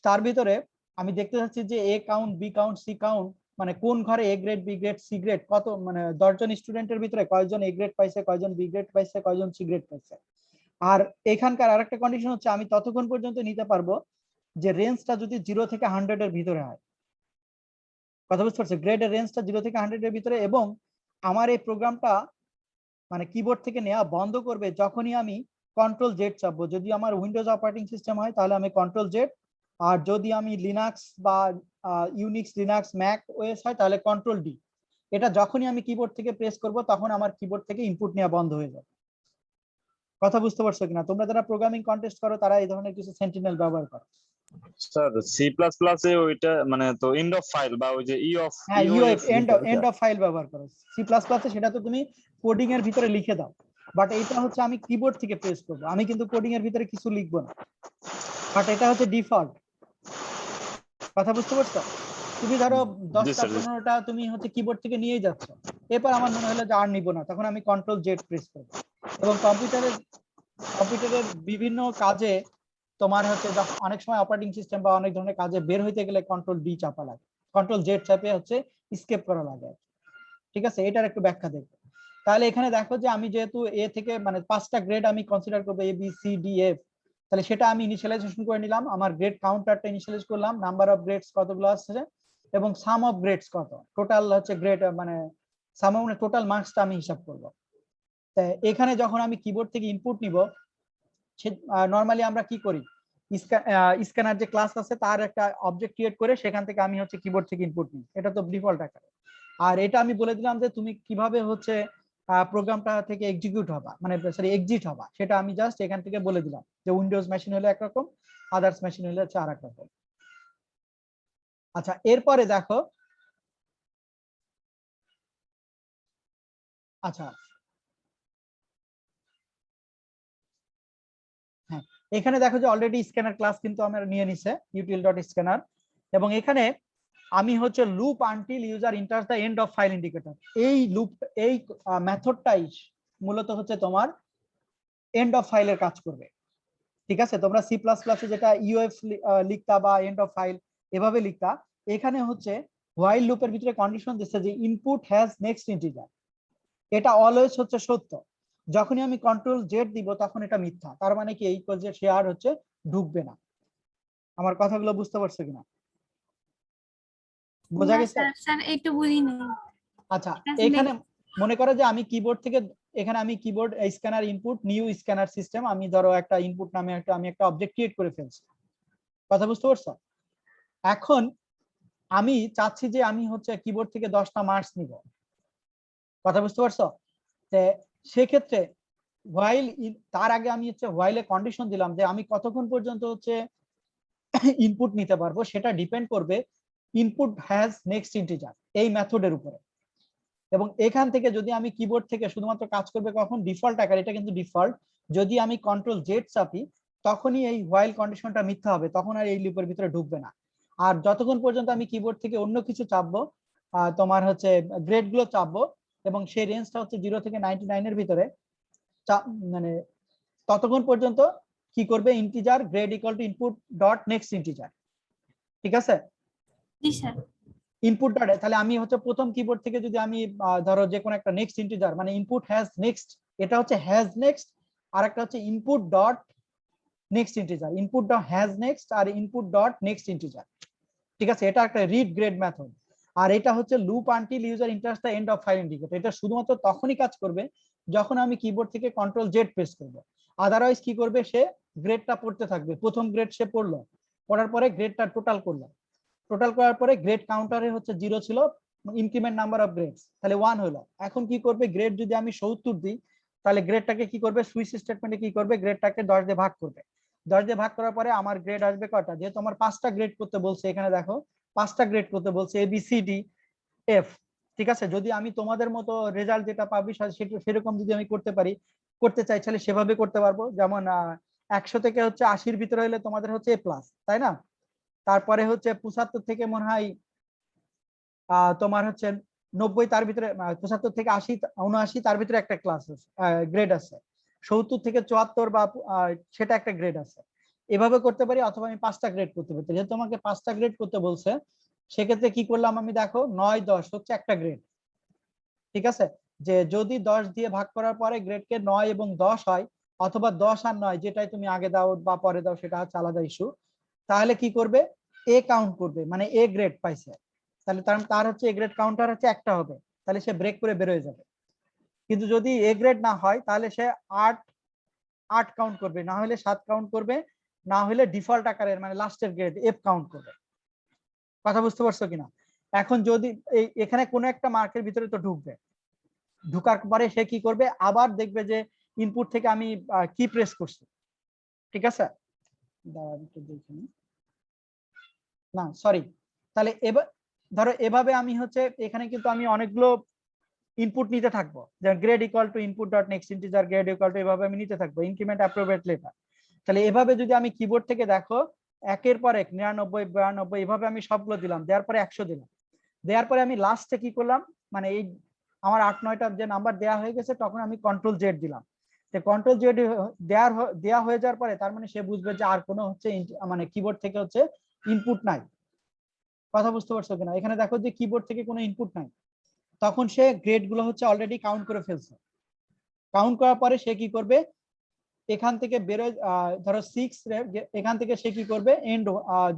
তার ভিতরে আমি দেখতে চাচ্ছি যে A count, B count, C count, মানে কোন ঘরে A grade, B grade, C grade, কত, মানে 10 জন স্টুডেন্টের ভিতরে কয়জন এ গ্রেড পাইছে, কয়জন বি গ্রেড পাইছে, কয়জন সি গ্রেড পাইছে। আর এখানকার আরেকটা কন্ডিশন হচ্ছে আমি ততক্ষণ পর্যন্ত নিতে পারবো যে রেঞ্জটা যদি 0 থেকে 100 এর ভিতরে হয়। কথা বুঝতে পারছো? গ্রেডের রেঞ্জটা 0 থেকে 100 এর ভিতরে, এবং আমার এই প্রোগ্রামটা মানে কিবোর্ড থেকে নেওয়া বন্ধ করবে যখনই আমি কন্ট্রোল জেড চাপবো। যদি আমার উইন্ডোজ অপারেটিং সিস্টেম হয় তাহলে আমি কন্ট্রোল জেড, আর যদি আমি লিনাক্স বা ইউনিক্স, লিনাক্স, ম্যাক ওএস হয় তাহলে কন্ট্রোল ডি। এটা যখনই আমি কিবোর্ড থেকে প্রেস করব তখন আমার কিবোর্ড থেকে ইনপুট নেওয়া বন্ধ হয়ে যাবে। কথা বুঝতে পারছো কিনা? তোমরা যারা প্রোগ্রামিং কন্টেস্ট করো তারা এই ধরনের কিছু সেন্টিনেল ব্যবহার করো। স্যার সি প্লাস প্লাস এ ওইটা মানে তো এন্ড অফ ফাইল বা ওই যে হ্যাঁ, ইউএফ এন্ড অফ ফাইল ব্যবহার করো। সি প্লাস প্লাসে সেটা তো তুমি কোডিং এর ভিতরে লিখে দাও, বাট এটা হচ্ছে আমি কিবোর্ড থেকে প্রেস করব, আমি কিন্তু কোডিং এর ভিতরে কিছু লিখবো না, বাট এটা হচ্ছে ডিফল্ট। কথা বুঝতে পারছো? তুমি ধরো 10টা 15টা তুমি হচ্ছে কিবোর্ড থেকে নিয়েই যাচ্ছ, এরপর আমার মনে হলো যে আর নিব না, তখন আমি কন্ট্রোল জেড প্রেস করব। এবং কম্পিউটারের বিভিন্ন কাজে তোমার হচ্ছে অনেক সময় অপারেটিং সিস্টেম বা অনেক ধরনের কাজে বের হইতে গেলে কন্ট্রোল ডি চাপা লাগে, কন্ট্রোল জেড চাপে হচ্ছে স্কেপ করা লাগে। ঠিক আছে, এটার একটু ব্যাখ্যা দেখো। তাহলে এখানে দেখো যে আমি যেহেতু এ থেকে মানে 5টা গ্রেড আমি কনসিডার করবো, A B C D F, তাহলে সেটা আমি ইনিশিয়ালাইজেশন করে নিলাম, আমার গ্রেড কাউন্টারটা ইনিশিয়ালাইজ করলাম, নাম্বার অফ গ্রেডস কতগুলো আসছে এবং সাম অফ গ্রেডস কত, টোটাল হচ্ছে গ্রেড মানে সাম মানে টোটাল মার্কসটা আমি হিসাব করব। তাই এখানে যখন আমি কিবোর্ড থেকে ইনপুট নিব নরমালি আমরা কি করি, স্ক্যানার যে ক্লাস আছে তার একটা অবজেক্ট ক্রিয়েট করে সেখান থেকে আমি হচ্ছে কিবোর্ড থেকে ইনপুট নিই, এটা তো ডিফল্ট আকারে। আর এটা আমি বলে দিলাম যে তুমি কিভাবে হচ্ছে প্রোগ্রামটা থেকে এক্সিকিউট হবা, মানে সরি এক্সিট হবা, সেটা আমি জাস্ট এখান থেকে বলে দিলাম যে উইন্ডোজ মেশিন হলে একরকম, আদার্স মেশিন হলে হচ্ছে আর এক রকম। আচ্ছা, এরপরে দেখো, আচ্ছা হ্যাঁ, এখানে দেখো যে অলরেডি স্ক্যানার ক্লাস কিন্তু আমরা নিয়ে নিছে util.scanner, এবং এখানে আমি হচ্ছে loop until user enters the end of file indicator, এই লুপ এই মেথডটাই মূলত হচ্ছে তোমার এন্ড অফ ফাইলের কাজ করবে। ঠিক আছে, তোমরা সি প্লাস প্লাসে যেটা ইউএফ লিখতা বা এন্ড অফ ফাইল এভাবে লিখতা, এখানে হচ্ছে হোয়াইল লুপের ভিতরে কন্ডিশন দিচ্ছে যে ইনপুট হ্যাজ নেক্সট ইন্টিজার, এটা অলওয়েজ হচ্ছে সত্য, যখনই আমি কন্ট্রোল জেড দিব তখন এটা মিথ্যা, তার মানে কি এই যে সে আর হচ্ছে ঢুকবে না। আমার কথাগুলো বুঝতে পারছো কিনা, বোঝা গেছে? স্যার একটু বুঝিনি। আচ্ছা, ঠিক আছে, এখানে মনে করো যে আমি কিবোর্ড থেকে, এখানে আমি keyboard scanner input new scanner system, আমি ধরো একটা ইনপুট নামে আমি একটা অবজেক্ট ক্রিয়েট করে ফেলছি, কথা বুঝতে পারছো? এখন আমি চাচ্ছি যে আমি হচ্ছে কিবোর্ড থেকে 10টা মার্কস নিব, কথা বুঝতে পারছো? সেক্ষেত্রে হোয়াইল, তার আগে আমি হচ্ছে হোয়াইলে কন্ডিশন দিলাম যে আমি কতক্ষণ পর্যন্ত হচ্ছে ইনপুট নিতে পারবো, সেটা ডিপেন্ড করবে ইনপুট হ্যাজ নেক্সট ইন্টিজার এই মেথডের উপরে। এবং এখান থেকে যদি আমি কিবোর্ড থেকে শুধুমাত্র কাজ করবে কখন, ডিফল্ট আকার, এটা কিন্তু ডিফল্ট, যদি আমি কন্ট্রোল জেড চাপি তখনই এই হোয়াইল কন্ডিশনটা মিথ্যা হবে, তখন আর এই লুপের ভিতরে ঢুকবে না। আর যতক্ষণ পর্যন্ত আমি কিবোর্ড থেকে অন্য কিছু চাপবো, তোমার হচ্ছে গ্রেড গুলো চাপবো, এবং সেই রেঞ্জটা হচ্ছে 0 থেকে 99 এর ভিতরে, মানে ততক্ষণ পর্যন্ত কি করবে, integer grade equal to input dot next integer. ঠিক আছে, জি স্যার। ইনপুট ডট, তাহলে আমি হচ্ছে প্রথম কিবোর্ড থেকে যদি আমি ধরো যে কোনো একটা নেক্সট ইন্টিজার, মানে ইনপুট হ্যাজ নেক্সট, এটা হচ্ছে হ্যাজ নেক্সট, আর একটা হচ্ছে input dot next integer, input dot has next আর ইনপুট ডট নেক্সট ইন্টিজার। ঠিক আছে, এটা একটা রিড গ্রেড মেথড। আর এটা হচ্ছে loop until user enters the end of file indicator, এটা শুধুমাত্র তখনই কাজ করবে যখন আমি কিবোর্ড থেকে কন্ট্রোল জেড প্রেস করব, আদারওয়াইজ কি করবে, সে গ্রেডটা পড়তে থাকবে, প্রথম গ্রেড সে পড়লো, পড়ার পরে গ্রেডটা টোটাল করলো, টোটাল করার পরে গ্রেড কাউন্টারে হচ্ছে 0 ছিল, ইনক্রিমেন্ট নাম্বার অফ গ্রেডস, তাহলে 1 হলো। এখন কি করবে, গ্রেড যদি আমি 70 দিই তাহলে গ্রেডটাকে কি করবে, সুইচ স্টেটমেন্টে কি করবে, গ্রেডটাকে 10 দিয়ে ভাগ করবে, 10 দিয়ে ভাগ করার পরে আমার গ্রেড আসবে কয়টা, যেহেতু আমার 5টা গ্রেড করতে বলছে, এখানে দেখো 5টা গ্রেড করতে বলছে, A B C D F. ঠিক আছে, যদি আমি তোমাদের মতো রেজাল্ট যেটা পাবি সেরকম যদি আমি করতে চাই তাহলে সেভাবে করতে পারবো, যেমন 100 থেকে হচ্ছে 80-র ভিতরে হলে তোমাদের হচ্ছে এ প্লাস, তাই না? তারপরে হচ্ছে 75 থেকে মনে হয় তোমার হচ্ছে 90, তার ভিতরে 75 থেকে 80 79 তার ভিতরে একটা ক্লাস আছে, গ্রেড আছে, 70 থেকে 74 বা সেটা একটা গ্রেড আছে, এভাবে করতে পারি। অথবা আমি 5টা গ্রেড করতে পারি, যেহেতু তোমাকে 5টা গ্রেড করতে বলছে সেক্ষেত্রে কি করলাম আমি, দেখো 9 10 হচ্ছে একটা গ্রেড। ঠিক আছে, যে যদি 10 দিয়ে ভাগ করার পরে গ্রেডকে 9 এবং 10 হয়, অথবা 10 আর 9 যেটাই তুমি আগে দাও বা পরে দাও সেটা হচ্ছে আলাদা ইস্যু, তাহলে কি করবে, এ কাউন্ট করবে, মানে এ গ্রেড পাইছে, তাহলে তার হচ্ছে এ গ্রেড কাউন্টার হচ্ছে একটা হবে, তাহলে সে ব্রেক করে বের হয়ে যাবে। কিন্তু যদি এ গ্রেড না হয় তাহলে সে 8 কাউন্ট করবে, না হলে 7 কাউন্ট করবে, না হলে ডিফল্ট আকারের মানে লাস্টের গ্রেড এফ কাউন্ট করবে। কথা বুঝতে পারছো কিনা? এখন যদি এখানে কোনো একটা মার্কের ভিতরে তো ঢুকবে, ঢুকার পরে সে কি করবে, আবার দেখবে যে ইনপুট থেকে আমি কি প্রেস করছি। ঠিক আছে, না সরি, তাহলে এবার ধরো এভাবে আমি হচ্ছে এখানে কিন্তু আমি অনেকগুলো ইনপুট নিতে থাকবো, যেমন grade equal to input dot next integer, grade equal to, এভাবে আমি নিতে থাকবো, ইনক্রিমেন্ট অ্যাপ্রোপ্রিয়েট লেটার। তাহলে এভাবে যদি আমি কিবোর্ড থেকে দেখো একের পর এক 99 92 এভাবে আমি সবগুলো দিলাম, দেওয়ার পরে 100 দিলাম, দেওয়ার পরে আমি লাস্টে কি করলাম, মানে এই আমার 8-9টা যে নাম্বার দেওয়া হয়ে গেছে তখন আমি কন্ট্রোল জেড দিলাম। কন্ট্রোল জেড দেওয়া হয়ে যাওয়ার পরে তার মানে সে বুঝবে যে আর কোনো হচ্ছে মানে কিবোর্ড থেকে হচ্ছে ইনপুট নাই। কথা বুঝতে পারছো কিনা? এখানে দেখো যে কিবোর্ড থেকে কোনো ইনপুট নাই, তখন সে গ্রেড গুলো হচ্ছে অলরেডি কাউন্ট করে ফেলছে। কাউন্ট করার পরে সে কি করবে, এখান থেকে বেরোয় ধরো 6, এখান থেকে সে কি করবে, এন্ড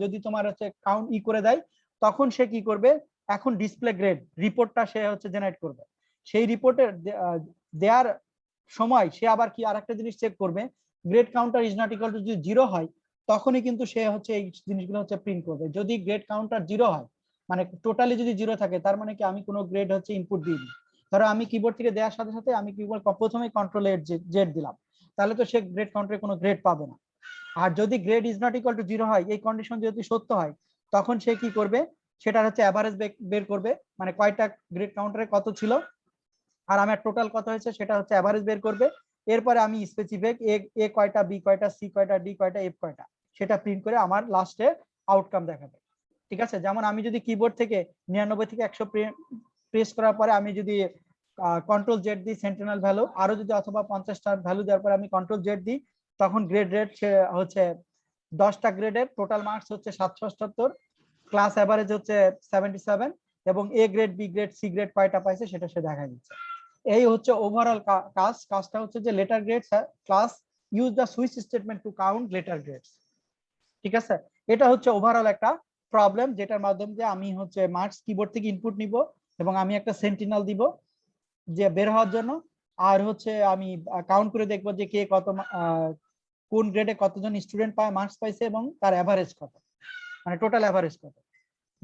যদি তোমার হচ্ছে কাউন্ট করে দেয় তখন সে কি করবে, এখন ডিসপ্লে গ্রেড রিপোর্টটা সে হচ্ছে জেনারেট করবে। সেই রিপোর্টের দেওয়ার সময় সে আবার কি আরেকটা জিনিস চেক করবে, grade counter is not equal to যদি 0 হয় তখনই কিন্তু সে হচ্ছে এই জিনিসগুলো হচ্ছে প্রিন্ট করবে। যদি গ্রেড কাউন্টার 0 হয় মানে টোটালি যদি 0 থাকে তার মানে কি আমি কোনো গ্রেড হচ্ছে ইনপুট দিইনি। ধরো আমি কিবোর্ড থেকে দেওয়ার সাথে সাথে আমি কিবোর্ড প্রথমে কন্ট্রোল জেড দিলাম, তাহলে তো সে গ্রেড কাউন্টারে কোনো গ্রেড পাবে না। আর যদি grade is not equal to 0 হয়, এই কন্ডিশন যদি সত্য হয়, তখন সে কি করবে, সেটা হচ্ছে অ্যাভারেজ বের করবে, মানে কয়টা গ্রেড কাউন্টারে কত ছিল আর আমার টোটাল কত হয়েছে সেটা হচ্ছে অ্যাভারেজ বের করবে। এরপরে আমি স্পেসিফিক এ কয়টা, বি কয়টা, সি কয়টা, ডি কয়টা, এফ কয়টা সেটা প্রিন্ট করে আমার লাস্টে আউটকাম দেখাবে। ঠিক আছে, যেমন আমি যদি কিবোর্ড থেকে 99 থেকে 100 প্রেস করার পরে আমি যদি কন্ট্রোল জেড দিই সেন্টিনাল ভ্যালু, আরো যদি অথবা 50টা ভ্যালু দেওয়ার পরে আমি কন্ট্রোল জেড দিই, তখন গ্রেড রেট হচ্ছে 10টা গ্রেডের টোটাল মার্কস হচ্ছে 778, ক্লাস অ্যাভারেজ হচ্ছে 77 এবং A grade, B grade, C grade কয়টা পাইছে সেটা সে দেখা দিচ্ছে। এই হচ্ছে ওভারঅল কাজটা হচ্ছে যে letter grades class use the switch statement to count letter grades. ঠিক আছে, এটা হচ্ছে ওভারঅল একটা প্রবলেম যেটার মাধ্যমে যে আমি হচ্ছে মার্কস কিবোর্ড থেকে ইনপুট নিব এবং আমি একটা সেন্টিনাল দিব যে বের হওয়ার জন্য, আর হচ্ছে আমি কাউন্ট করে দেখবো যে কে কত কোন গ্রেডে কতজন স্টুডেন্ট মার্কস পাইছে এবং তার অ্যাভারেজ কত, মানে টোটাল অ্যাভারেজ কত।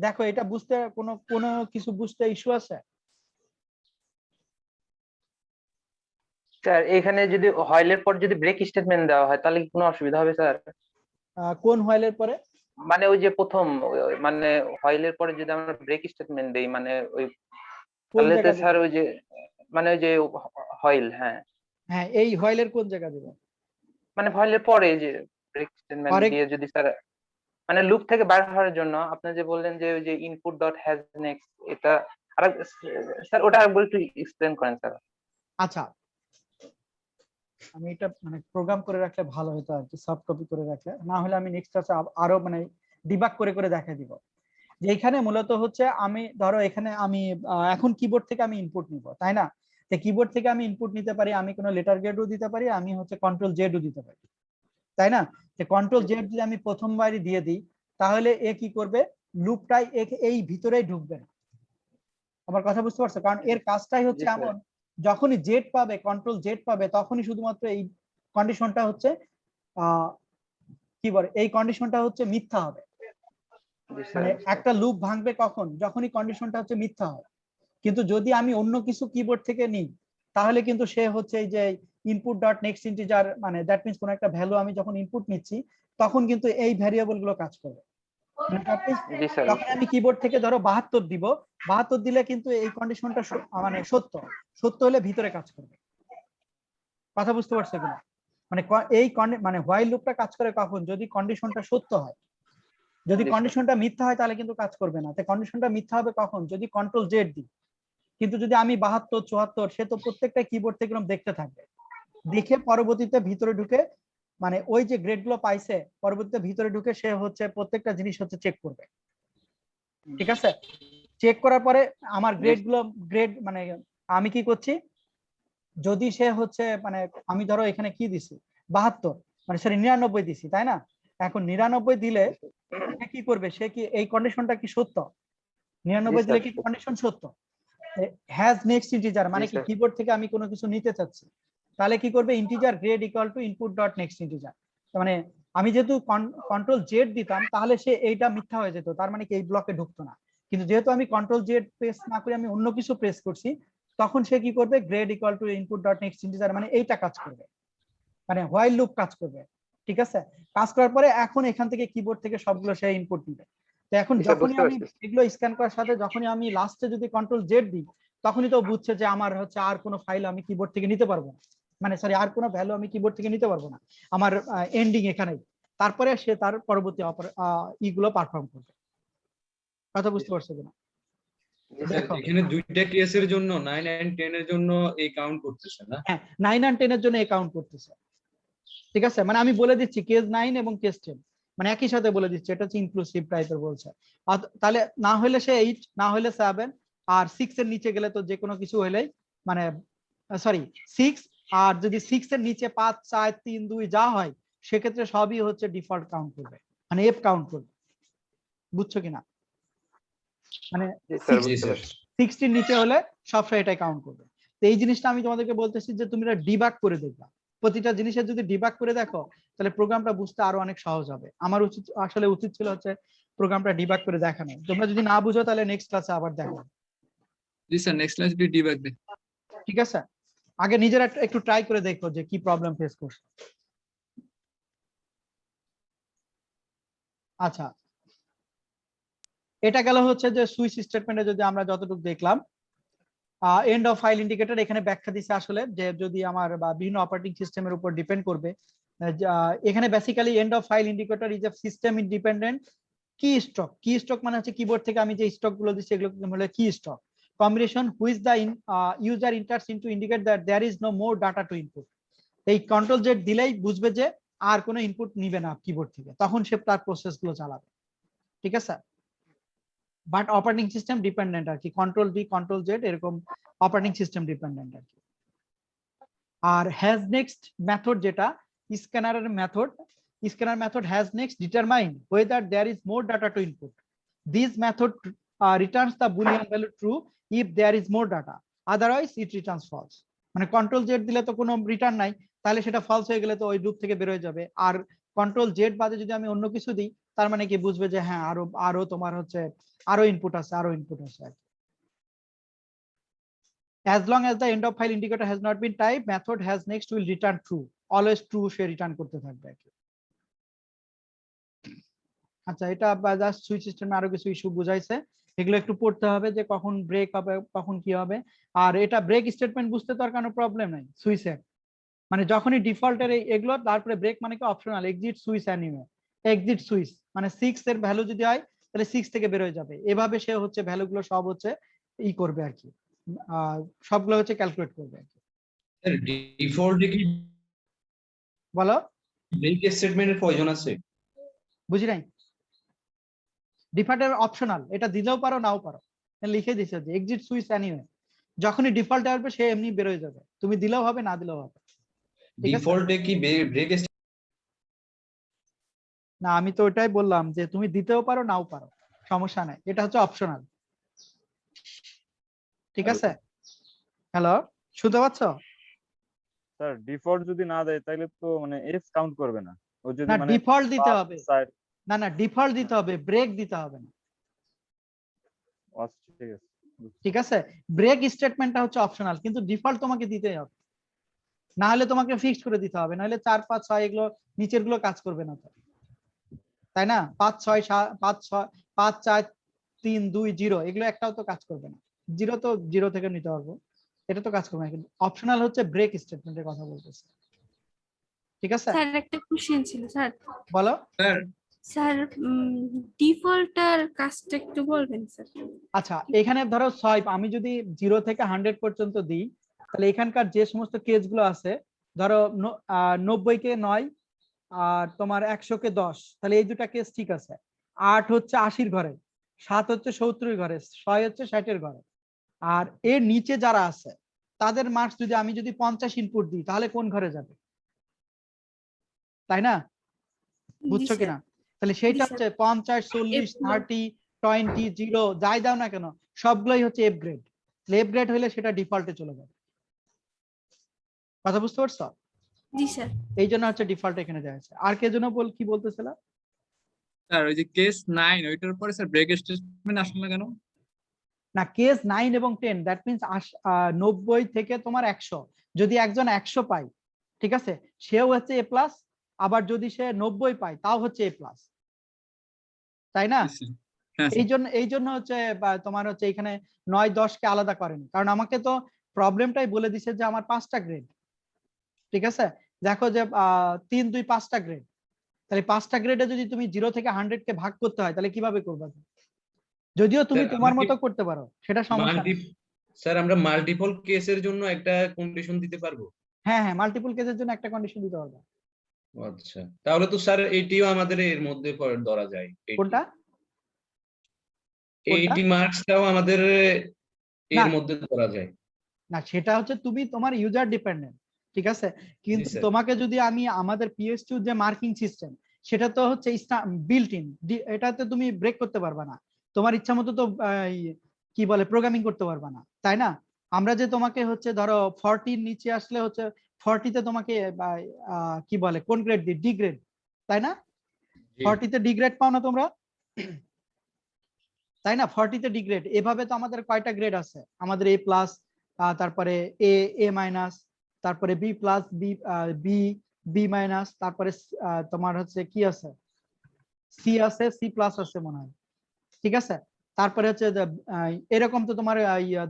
দেখো এটা বুঝতে কোনো কিছু বুঝতে ইস্যু আছে? স্যার এখানে যদি হয়েলের পর যদি ব্রেক স্টেটমেন্ট দেওয়া হয় তাহলে কি কোনো অসুবিধা হবে স্যার? কোন হোয়াইলের পরে? মানে ওই যে প্রথম মানে হয়েলের পরে যদি আমরা ব্রেক স্টেটমেন্ট দেই মানে ওই কোন তাহলে তো জায়গা স্যার ওই যে মানে ওই যে হয়েল, হ্যাঁ হ্যাঁ, এই হোয়াইলের কোন জায়গা দেব? মানে হয়েলের পরে যে ব্রেক স্টেটমেন্ট দিয়ে যদি স্যার মানে লুপ থেকে বাইরে হওয়ার জন্য আপনি যে বললেন যে ওই যে ইনপুট ডট হ্যাজ নেক্সট, এটা আর স্যার ওটা একবার একটু এক্সপ্লেন করেন স্যার। আচ্ছা, আমি এটা মানে প্রোগ্রাম করে রাখলে ভালো হতো আর কি, সফট কপি করে রাখলে, না হলে আমি নেক্সট ক্লাসে আরো মানে ডিবাগ করে করে দেখাই দিব। যে এখানে মূলত হচ্ছে আমি ধরো এখানে আমি এখন কিবোর্ড থেকে আমি ইনপুট নিব, তাই না? তো কিবোর্ড থেকে আমি ইনপুট নিতে পারি, আমি কোনো লেটার গ্রেডও দিতে পারি, আমি হচ্ছে কন্ট্রোল জেডও দিতে পারি, তাই না? তো কন্ট্রোল জেড যদি আমি প্রথমবারই দিয়ে দিই তাহলে এ কি করবে, লুপটাই এই ভিতরেই ঢুকবে না। আমার কথা বুঝতে পারছো? কারণ এর কাজটাই হচ্ছে এমন, যখনই জেড পাবে, কন্ট্রোল জেড পাবে, তখনই শুধুমাত্র এই কন্ডিশনটা হচ্ছে কি বলে, এই কন্ডিশনটা হচ্ছে মিথ্যা হবে। মানে একটা লুপ ভাঙবে কখন, যখনই কন্ডিশনটা হচ্ছে মিথ্যা হয়। কিন্তু যদি আমি অন্য কিছু কিবোর্ড থেকে নিই তাহলে কিন্তু সে হচ্ছে এই যে ইনপুট ডট নেক্সট ইন্টিজার, মানে দ্যাট মিন্স কোন একটা ভ্যালু আমি যখন ইনপুট নিচ্ছি তখন কিন্তু এই ভ্যারিয়েবল গুলো কাজ করবে। যখন আমি কিবোর্ড থেকে ধরো 72 দিব, 72 দিলে কিন্তু এই কন্ডিশনটা মানে সত্য হলে ভিতরে কাজ করবে। কথা বুঝতে পারছো কিনা? মানে এই মানে হোয়াইল লুপটা কাজ করে কখন, যদি কন্ডিশনটা সত্য হয়। যদি কন্ডিশনটা মিথ্যা হয় তাহলে কিন্তু কাজ করবে না। তাই কন্ডিশনটা মিথ্যা হবে কখন, যদি কন্ট্রোল জেড দিই। কিন্তু যদি আমি 72, 74, সে তো প্রত্যেকটা কিবোর্ড থেকে দেখতে থাকবে, দেখে পরবর্তীতে ভিতরে ঢুকে মানে ওই যে গ্রেড গুলো পাইছে পরবর্তীতে ভিতরে ঢুকে সে হচ্ছে প্রত্যেকটা জিনিস হচ্ছে চেক করবে। ঠিক আছে, চেক করার পরে আমার গ্রেড মানে আমি কি করছি, যদি সে হচ্ছে মানে আমি ধরো এখানে কি দিছি 72, মানে সরি 99 দিছি, তাই না? এখন 99 দিলে সে কি করবে, সে কি এই কন্ডিশনটা কি সত্য? 99 দিলে কি কন্ডিশন সত্য? হ্যাজ নেক্সট ইন্টিজার মানে কি, কিবোর্ড থেকে আমি কোনো কিছু নিতে চাচ্ছি, তাহলে কি করবে, integer grade equal to input dot next integer. মানে আমি যেহেতু কন্ট্রোল জেড দিতাম তাহলে সে এইটা মিথ্যা হয়ে যেত, তার মানে কি এই ব্লকে ঢুকতো না। কিন্তু যেহেতু আমি কন্ট্রোল জেড প্রেস না করে আমি অন্য কিছু প্রেস করছি, তখন সে কি করবে, grade equal to input dot next integer, মানে এইটা কাজ করবে, মানে হোয়াইল লুপ কাজ করবে। ঠিক আছে, কাজ করার পরে এখন এখান থেকে কিবোর্ড থেকে সবগুলো সে ইনপুট দিবে। তো এখন যখনই আমি এগুলো স্ক্যান করার সাথে যখনই আমি লাস্টে যদি কন্ট্রোল জেড দিই তখনই তো বুঝছে যে আমার হচ্ছে আর কোনো ফাইল আমি কিবোর্ড থেকে নিতে পারবো না, মানে সরি আর কোনো ভ্যালু আমি কিবোর্ড থেকে নিতে পারবো না, আমার এন্ডিং এখানেই। তারপরে সে তার পরবর্তী ইগুলো পারফর্ম করবে। কথা বুঝতে পারছো কিনা? এখানে দুইটা কেসের জন্য 9 and 10 এর জন্য এই কাউন্ট করতেছে না? হ্যাঁ, 9 and 10 এর জন্য এই কাউন্ট করতেছে। ঠিক আছে, মানে আমি বলে দিচ্ছি কেস 9 এবং কেস 10 মানে একই সাথে বলে দিচ্ছি, এটা হচ্ছে ইনক্লুসিভ টাইপের বলছে। তাহলে না হলে সে 8, না হলে 7, আর 6 এর নিচে গেলে তো যে কোনো কিছু হলেই মানে সরি 6, আর যদি 6 এর নিচে 5, 4, 3, 2 যা হয় সেক্ষেত্রে সবই হচ্ছে ডিফল্ট কাউন্ট করবে, মানে এফ কাউন্ট করবে। বুঝছো কিনা? মানে 60 এর নিচে হলে সবসময় এটাই কাউন্ট করবে। তো এই জিনিসটা আমি তোমাদেরকে বলতেছি যে তুমি ডিবাগ করে দেখবা, প্রতিটা জিনিসের যদি ডিবাগ করে দেখো তাহলে প্রোগ্রামটা বুঝতে আরো অনেক সহজ হবে। আমার উচিত ছিল হচ্ছে প্রোগ্রামটা ডিবাগ করে দেখানো। তোমরা যদি না বুঝো তাহলে নেক্সট ক্লাসে আবার দেখো। জি স্যার, নেক্সট ক্লাস ডিবাগ দেন। ঠিক আছে, আগে নিজেরা একটু ট্রাই করে দেখো যে কি প্রবলেম ফেস করছো। আচ্ছা, এটা গেল হচ্ছে যে সুইচ স্টেটমেন্টে যদি আমরা যতটুকু দেখলাম, এন্ড অফ ফাইল ইন্ডিকেটর এখানে ব্যাখ্যা দিছে আসলে যে যদি আমার বা বিভিন্ন অপারেটিং সিস্টেমের উপর ডিপেন্ড করবে। এখানে basically and of file indicator is a system independent কি স্টক। কি স্টক মানে হচ্ছে কিবোর্ড থেকে আমি যে স্টক গুলো দিচ্ছি এগুলো হলো কি stroke combination which the user enters into indicate that there is no more data to input. এই কন্ট্রোল জেড দিলেই বুঝবে যে আর কোনো ইনপুট নিবে না কিবোর্ড থেকে, তখন সে তার প্রসেস গুলো চালাবে। ঠিক আছে, বাট অপারেটিং সিস্টেম ডিপেন্ডেন্ট আর কি, কন্ট্রোল ডি কন্ট্রোল জেড এরকম অপারেটিং সিস্টেম ডিপেন্ডেন্ট আর কি। আর হ্যাজ নেক্সট মেথড যেটা স্ক্যানারের method, scanner method has next determine whether there is more data to input. This method returns the boolean value true if there is more data, otherwise it returns false. মানে control Z দিলে তো কোনো return নাই, তাহলে সেটা false হয়ে গেলে তো ওই লুপ থেকে বের হয়ে যাবে। আর কন্ট্রোল জেড বাদে যদি আমি অন্য কিছু দিই তার মানে কি বুঝবে যে হ্যাঁ আরো তোমার হচ্ছে আরো ইনপুট আছে As long as the end of file indicator has not been typed, method has next will return true, always true say return করতে থাকবে আর কি। আচ্ছা, এটা জাস্ট সুইচ সিস্টেমে আরো কিছু ইস্যু বুঝাইছে, এগুলো একটু পড়তে হবে যে কখন ব্রেক হবে কখন কি হবে। আর এটা ব্রেক স্টেটমেন্ট বুঝতে তো আর কোনো প্রবলেম নাই সুইচের, মানে যখনই ডিফল্টের এগুলো তারপরে ব্রেক মানে কি optional exit switch anime exit switch মানে 6 এর ভ্যালু যদি হয় তাহলে 6 থেকে বের হয়ে যাবে। এভাবে সে হচ্ছে ভ্যালুগুলো সব হচ্ছে ই করবে আর কি, সবগুলো হচ্ছে ক্যালকুলেট করবে আর কি। ডিফল্টে কি বলো, ব্রেক স্টেটমেন্টের প্রয়োজন আছে? বুঝি নাই। ডিফল্টের অপশনাল, এটা দিলেও পারো নাও পারো, লিখে দিছে যে এক্সিট সুইচ অ্যানিমে, যখনই ডিফল্ট আসবে সে এমনি বের হয়ে যাবে, তুমি দিলেও হবে না দিলেও হবে। ডিফল্টে কি ব্রেক? না, আমি তো ওটাই বললাম যে তুমি দিতেও পারো নাও পারো, সমস্যা নাই, এটা হচ্ছে অপশনাল। ঠিক আছে, হ্যালো শুনতে পাচ্ছ? স্যার ডিফল্ট যদি না দেয় তাহলে তো মানে এফ কাউন্ট করবে না, ও যদি না মানে ডিফল্ট দিতে হবে, না ডিফল্ট দিতে হবে, ব্রেক দিতে হবে না। ঠিক আছে, ঠিক আছে, ব্রেক স্টেটমেন্টটা হচ্ছে অপশনাল, কিন্তু ডিফল্ট তোমাকে দিতেই হবে, না হলে তোমাকে ফিক্সড করে দিতে হবে, না হলে 4 5 6 এগুলো নিচের গুলো কাজ করবে না তো, তাই না? 5 6 5 6 5 4 3 2 0 এগুলো একটাও তো কাজ করবে না, জিরো তো জিরো থেকে নিতে পারবো, এটা তো কাজ করবে না। কিন্তু অপশনাল হচ্ছে ব্রেক স্টেটমেন্টের কথা বলতেছে। ঠিক আছে স্যার, একটা কোশ্চেন ছিল স্যার। বলো। স্যার ডিফল্টার কাজটা একটু বলবেন স্যার? আচ্ছা, এখানে ধরো 6 আমি যদি 0 থেকে 100 পর্যন্ত দিই তাহলে এখানকার যে সমস্ত কেসগুলো আছে, ধরো 90 কে 9 আর তোমার 100 কে 10, তাহলে এই দুটা কেস ঠিক আছে। 8 হচ্ছে 80 ঘরে, 7 হচ্ছে 70 ঘরে, 6 হচ্ছে 60 ঘরে। আর এর নিচে যারা আছে তাদের মার্কস যদি আমি 50 ইনপুট দিই তাহলে কোন ঘরে যাবে, তাই না? বুঝছো কিনা? তাহলে সেইটা হচ্ছে 50 40 30 20 0 যাই দাও না কেন সবগুলোই হচ্ছে এফ গ্রেড। এফ গ্রেড হলে সেটা ডিফল্টে চলে যাবে। কথা বুঝতে পারছো? জি স্যার। এই জন্য হচ্ছে ডিফল্ট এখানে দেওয়া আছে। আর কে জন্য কি বলতেছিল স্যার? ওই যে কেস 9 ওইটার পরে স্যার ব্রেক স্টেটমেন্ট আসলে না কেন? না, কেস 9 এবং 10 দ্যাট মিন্স 90 থেকে তোমার 100, যদি একজন 100 পায় ঠিক আছে সেও হচ্ছে এ প্লাস, আবার যদি সে 90 পায় তাও হচ্ছে এ প্লাস, তাই না? এই জন্য হচ্ছে তোমার হচ্ছে এখানে 9 10 কে আলাদা করেনি, কারণ আমাকে তো প্রবলেমটাই বলে দিছে যে আমার 5টা গ্রেড। ঠিক আছে, দেখো যে 3 2 5টা গ্রেড, তাহলে 5টা গ্রেডে যদি তুমি 0 থেকে 100 কে ভাগ করতে হয় তাহলে কিভাবে করবে? যদিও তুমি তোমার মতো করতে পারো, সেটা সমস্যা না। স্যার আমরা মাল্টিপল কেসের জন্য একটা কন্ডিশন দিতে পারবো? হ্যাঁ হ্যাঁ, মাল্টিপল কেসের জন্য একটা কন্ডিশন দিতে পারবে। আচ্ছা, তাহলে তো স্যার এটিও আমাদের এর মধ্যে ধরা যায়। কোনটা? 80 মার্কসটাও আমাদের এর মধ্যে ধরা যায় না, সেটা হচ্ছে তুমি তোমার ইউজার ডিপেন্ডেন্ট। ঠিক আছে, কিন্তু তোমাকে যদি আমি আমাদের পিএস2 যে মার্কিং সিস্টেম সেটা তো হচ্ছে বিল্ট ইন, এটাতে তুমি ব্রেক করতে পারবে না, তোমার ইচ্ছা মতো তো কি বলে প্রোগ্রামিং করতে পারবে না, তাই না? আমরা যে তোমাকে হচ্ছে ধরো 40 নিচে আসলে হচ্ছে 40 তে তোমাকে কি বলে কোন গ্রেড দি ডি গ্রেড, তাই না? জি 40 তে ডি গ্রেড পাও না তোমরা, তাই না? 40 তে ডি গ্রেড। এভাবে তো আমাদের কয়টা গ্রেড আছে? আমাদের এ প্লাস, তারপরে এ, এ মাইনাস, তারপরে B plus, B, B, B minus, তারপরে তোমার হচ্ছে কি আছে, সি আছে, সি প্লাস আছে মনে হয়, ঠিক আছে? তারপরে হচ্ছে এরকম তো তোমার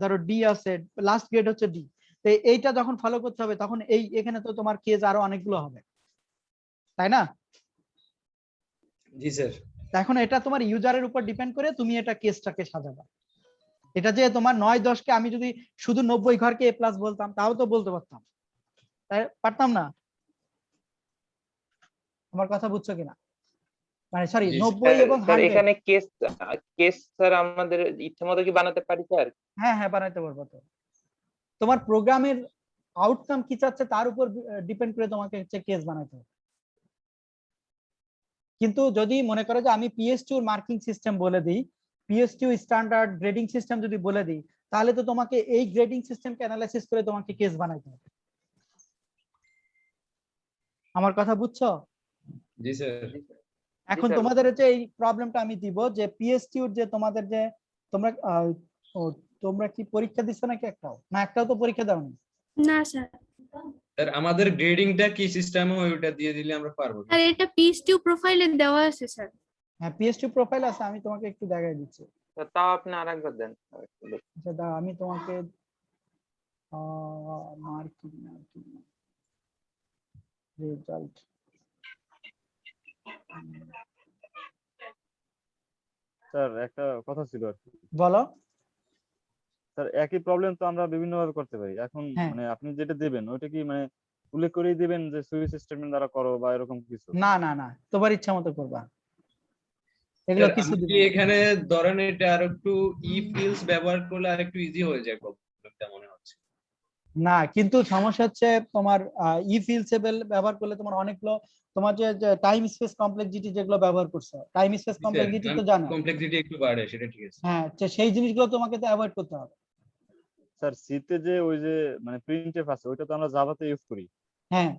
ধরো ডি আছে, লাস্ট গ্রেড হচ্ছে ডি। তো এইটা যখন ফলো করতে হবে তখন এই এখানে তো তোমার কেস আরো অনেকগুলো হবে, তাই না? জি স্যার। এখন এটা তোমার ইউজারের উপর ডিপেন্ড করে তুমি এটা কেসটাকে সাজাবা। এটা যে তোমার 9-10 কে আমি যদি শুধু 90 ঘরকে এ প্লাস বলতাম তাও তো বলতে পারতাম, তাই পারতাম না? আমার কথা বুঝছো কিনা? মানে সরি, জি 90 এবং স্যার 100। এখানে কেস কেস স্যার আমাদের ইচ্ছা মতো কি বানাতে পারি স্যার? হ্যাঁ হ্যাঁ, বানাইতে পারবো তো। তোমার প্রোগ্রামের আউটকাম কি চাচ্ছে তার উপর ডিপেন্ড করে তোমাকে হচ্ছে কেস বানাইতে হবে। কিন্তু যদি মনে করো যে আমি পিএস2 মার্কিং সিস্টেম বলে দিই, পিএস2 স্ট্যান্ডার্ড গ্রেডিং সিস্টেম যদি বলে দিই, তাহলে তো তোমাকে এই গ্রেডিং সিস্টেমকে অ্যানালাইসিস করে তোমাকে কেস বানাইতে হবে। আমার কথা বুঝছো? জি স্যার। এখন স্যার। তোমাদের হচ্ছে এই প্রবলেমটা আমি দিব যে পিএসটিউর যে তোমাদের যে তোমরা তোমরা কি পরীক্ষা দিছো নাকি একটাও? না একটাও তো পরীক্ষা দাওনি। না স্যার। স্যার আমাদের গ্রেডিংটা কি সিস্টেম হয় ওটা দিয়ে দিলে আমরা পারবো না। স্যার এটা পিএস2 প্রোফাইলে দেওয়া আছে স্যার। হ্যাঁ পিএসটিউ প্রোফাইল আছে, আমি তোমাকে একটু দেখাই দিচ্ছি। তাও আপনি আরেকবার দেন। আচ্ছা দাঁড়াও, আমি তোমাকে মার্কিং রেজাল্ট স্যার একটা কথা ছিল আর কি। বলো। স্যার একই প্রবলেম তো আমরা বিভিন্ন ভাবে করতে পারি। এখন হ্যাঁ। মানে আপনি যেটা দিবেন ওইটা কি মানে উল্লেখ করেই দিবেন যে সুইচ স্টেটমেন্ট দ্বারা করো বা এরকম কিছু? না না না, তোমার ইচ্ছা মতো করবা, এগুলো স্যার কিছু আমি দিব কি না। এখানে ধরেন এটা আর একটু ইফ ইলস ব্যবহার করলে আর একটু ইজি হয়ে যায় প্রবলেমটা মনে হচ্ছে। না, কিন্তু সমস্যা হচ্ছে তোমার ইফ ইলসেবল ব্যবহার করলে তোমার অনেকগুলো, তোমার যে টাইম স্পেস কমপ্লেক্সিটি যেগুলো ব্যবহার করছো, টাইম স্পেস জি স্যার, কমপ্লেক্সিটি তো জানো। কমপ্লেক্সিটি একটু বাড়ে সেটা ঠিক আছে। হ্যাঁ, তো সেই জিনিসগুলো তোমাকে তো অ্যাভয়েড করতে হবে। স্যার সিতে যে ওই যে মানে প্রিন্টএফ আছে ওইটা তো আমরা জাভাতে ইউজ করি। হ্যাঁ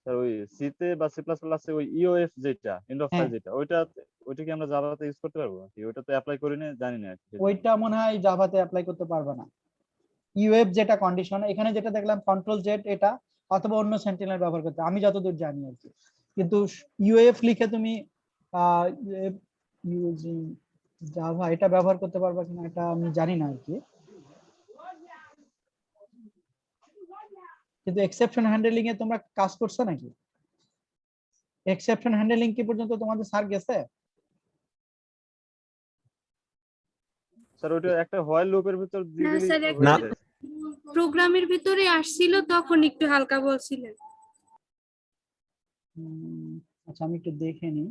স্যার ওই সিতে বা সি প্লাস প্লাসে ওই ইওএফ যেটা এন্ড অফ হ্যাঁ, ফাইল যেটা ওইটা কি আমরা জাভাতে ইউজ করতে পারবো নাকি? ওইটা তো অ্যাপ্লাই করি না, জানি না আর কি। ওইটা মনে হয় জাভাতে অ্যাপ্লাই করতে পারবে না। ইউএফ যেটা কন্ডিশন, এখানে যেটা দেখলাম কন্ট্রোল জেড এটা, অথবা অন্য সেন্টিনেল ব্যবহার করতে, আমি যতদূর জানি আর কি। কিন্তু ইউএফ লিখে তুমি ইউজিং জাভা এটা ব্যবহার করতে পারবা কিনা এটা আমি জানি না আর কি। কিন্তু এক্সেপশন হ্যান্ডলিং এ তোমরা কাজ করছো নাকি? এক্সেপশন হ্যান্ডলিং কি পর্যন্ত তোমাদের স্যার গেছে? স্যার ওইটা একটা হোয়াইল লুপের ভিতর দিয়ে না দিলেই স্যার, তো একটা হয়ে যায়। প্রোগ্রামের ভিতরে আসছিল তখন একটু হালকা বলছিলেন। আচ্ছা আমি একটু দেখে নিই।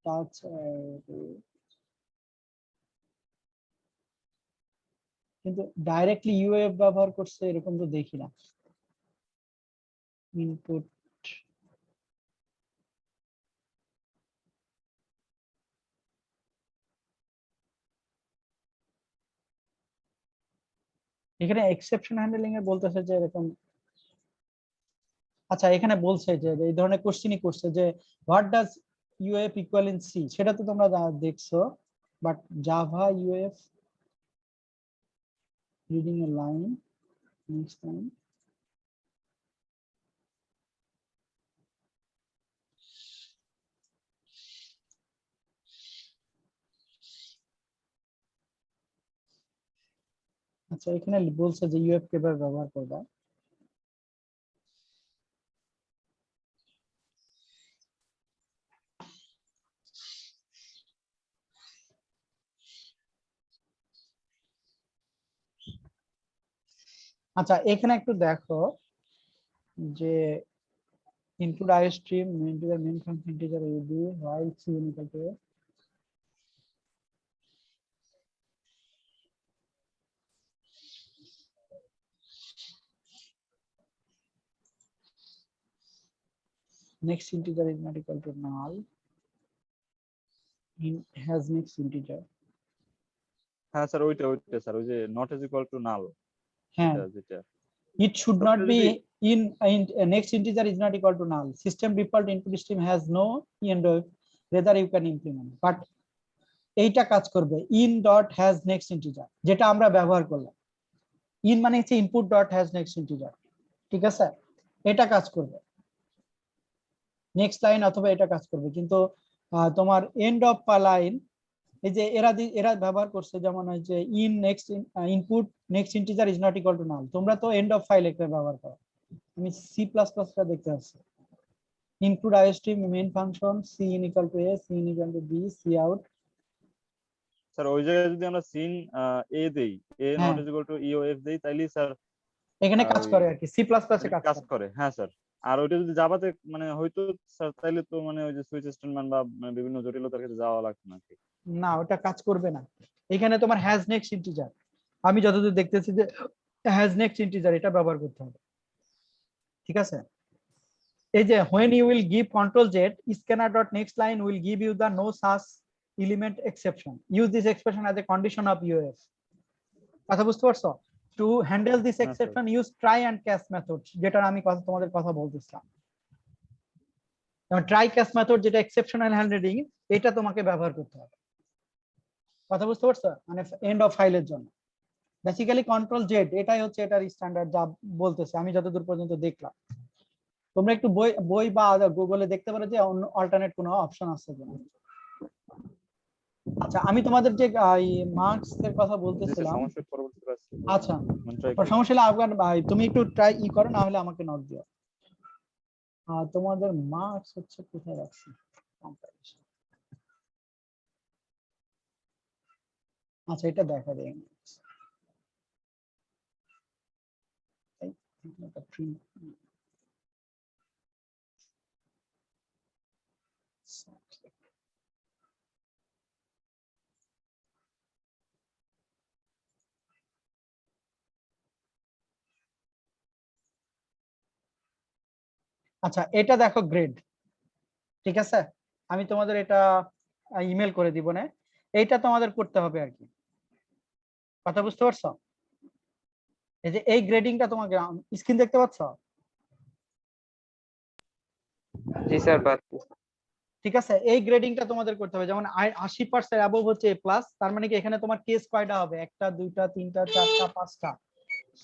টাচ কিন্তু ডাইরেক্টলি ইউএফ ব্যবহার করছে এরকম তো দেখি না। ইনপুট এখানে এক্সেপশন হ্যান্ডলিং এ বলতেছে যে এরকম, আচ্ছা এখানে বলছে যে এই ধরনের কোশ্চেনই করছে যে what does UF equal in C, সেটা তো তোমরা দেখছো, but Java UF reading a line next time. আচ্ছা এখানে বলছে যে ইউএফ কিভাবে ব্যবহার করবা। আচ্ছা এখানে একটু দেখো যে input I stream integer main function integer UB while C equal to next integer is not equal to null in has next integer। হ্যাঁ স্যার ওইটা স্যার ওই যে নট ইজ ইকুয়াল টু নাল হ্যাঁ যেটা It should not be in next integer is not equal to null. System default input stream has no end of whether you can implement, but এইটা কাজ করবে in dot has next integer, যেটা আমরা ব্যবহার করলাম। in মানে হচ্ছে input dot has next integer, ঠিক আছে? এটা কাজ করবে নেক্সট লাইন অথবা এটা কাজ করবে, কিন্তু তোমার এন্ড অফ লাইন এই যে এরা ব্যবহার করছে, যেমন ওই যে in next input next integer is not equal to নাল, তোমরা তো এন্ড অফ ফাইল একটা ব্যবহার করো। আমি সি প্লাস প্লাসটা দেখতে পাচ্ছি, include IST main function C in equal to A, C in equal to B, C out. Sir ওই জায়গায় যদি আমরা সিন এ দেই, A not is equal to E O F দেই, তাইলে স্যার এখানে কাজ করে আর কি, সি প্লাস প্লাসে কাজ করে। হ্যাঁ স্যার, আর ওইটা যদি জাভাতে মানে হয়তো স্যার তাইলে তো মানে ওই যে সুইচ স্টেটমেন্ট বা বিভিন্ন জটিলতার ক্ষেত্রে যাওয়া লাগতো না। না, ওটা কাজ করবে না। এখানে তোমার হ্যাজ নেক্সট ইন্টিজার, আমি যতদূর দেখতেছি যে হ্যাজ নেক্সট ইন্টিজার এটা ব্যবহার করতে হবে, ঠিক আছে? এই যে when you will give control z scanner dot next line will give you the no such element exception, use this expression as a condition of UF। কথা বুঝতে পারছো? to handle this exception use try and catch method, যেটা আমি তোমাদের কথা বলতেছিলাম। Try catch method যেটা exceptional handling, এটা তোমাকে ব্যবহার করতে হবে। কথা বুঝতে পারছো? মানে এন্ড অফ ফাইলের জন্য বেসিক্যালি কন্ট্রোল জেড এটাই হচ্ছে এটার স্ট্যান্ডার্ড যা বলতেছে, আমি যতদূর পর্যন্ত দেখলাম। তোমরা একটু বই বা গুগলে দেখতে পারো যে অন্য অল্টারনেট কোনো অপশন আছে কিনা। আচ্ছা, আমি তোমাদের যে মার্কস এর কথা বলতেছিলাম, আচ্ছা সমস্যা হলে আফগান ভাই তুমি একটু ট্রাই করো, না হলে আমাকে নোট দিও। তোমাদের মার্কস হচ্ছে কোথায় রাখছি? আচ্ছা, এটা দেখা দেয় আচ্ছা, এটা দেখো গ্রেড, ঠিক আছে? আমি তোমাদের এটা ইমেল করে দিব না, এইটা তোমাদের করতে হবে আর কি। কথা বুঝতে পারছো? এই যে এই গ্রেডিংটা তোমাকে স্ক্রিন দেখতে পাচ্ছ? জি স্যার পাচ্ছি। ঠিক আছে, এই গ্রেডিংটা তোমাদের করতে হবে। যেমন 80% অ্যাবভ হচ্ছে এ প্লাস, তার মানে কি এখানে তোমার কেস কয়টা হবে? 1টা 2টা 3টা 4টা 5টা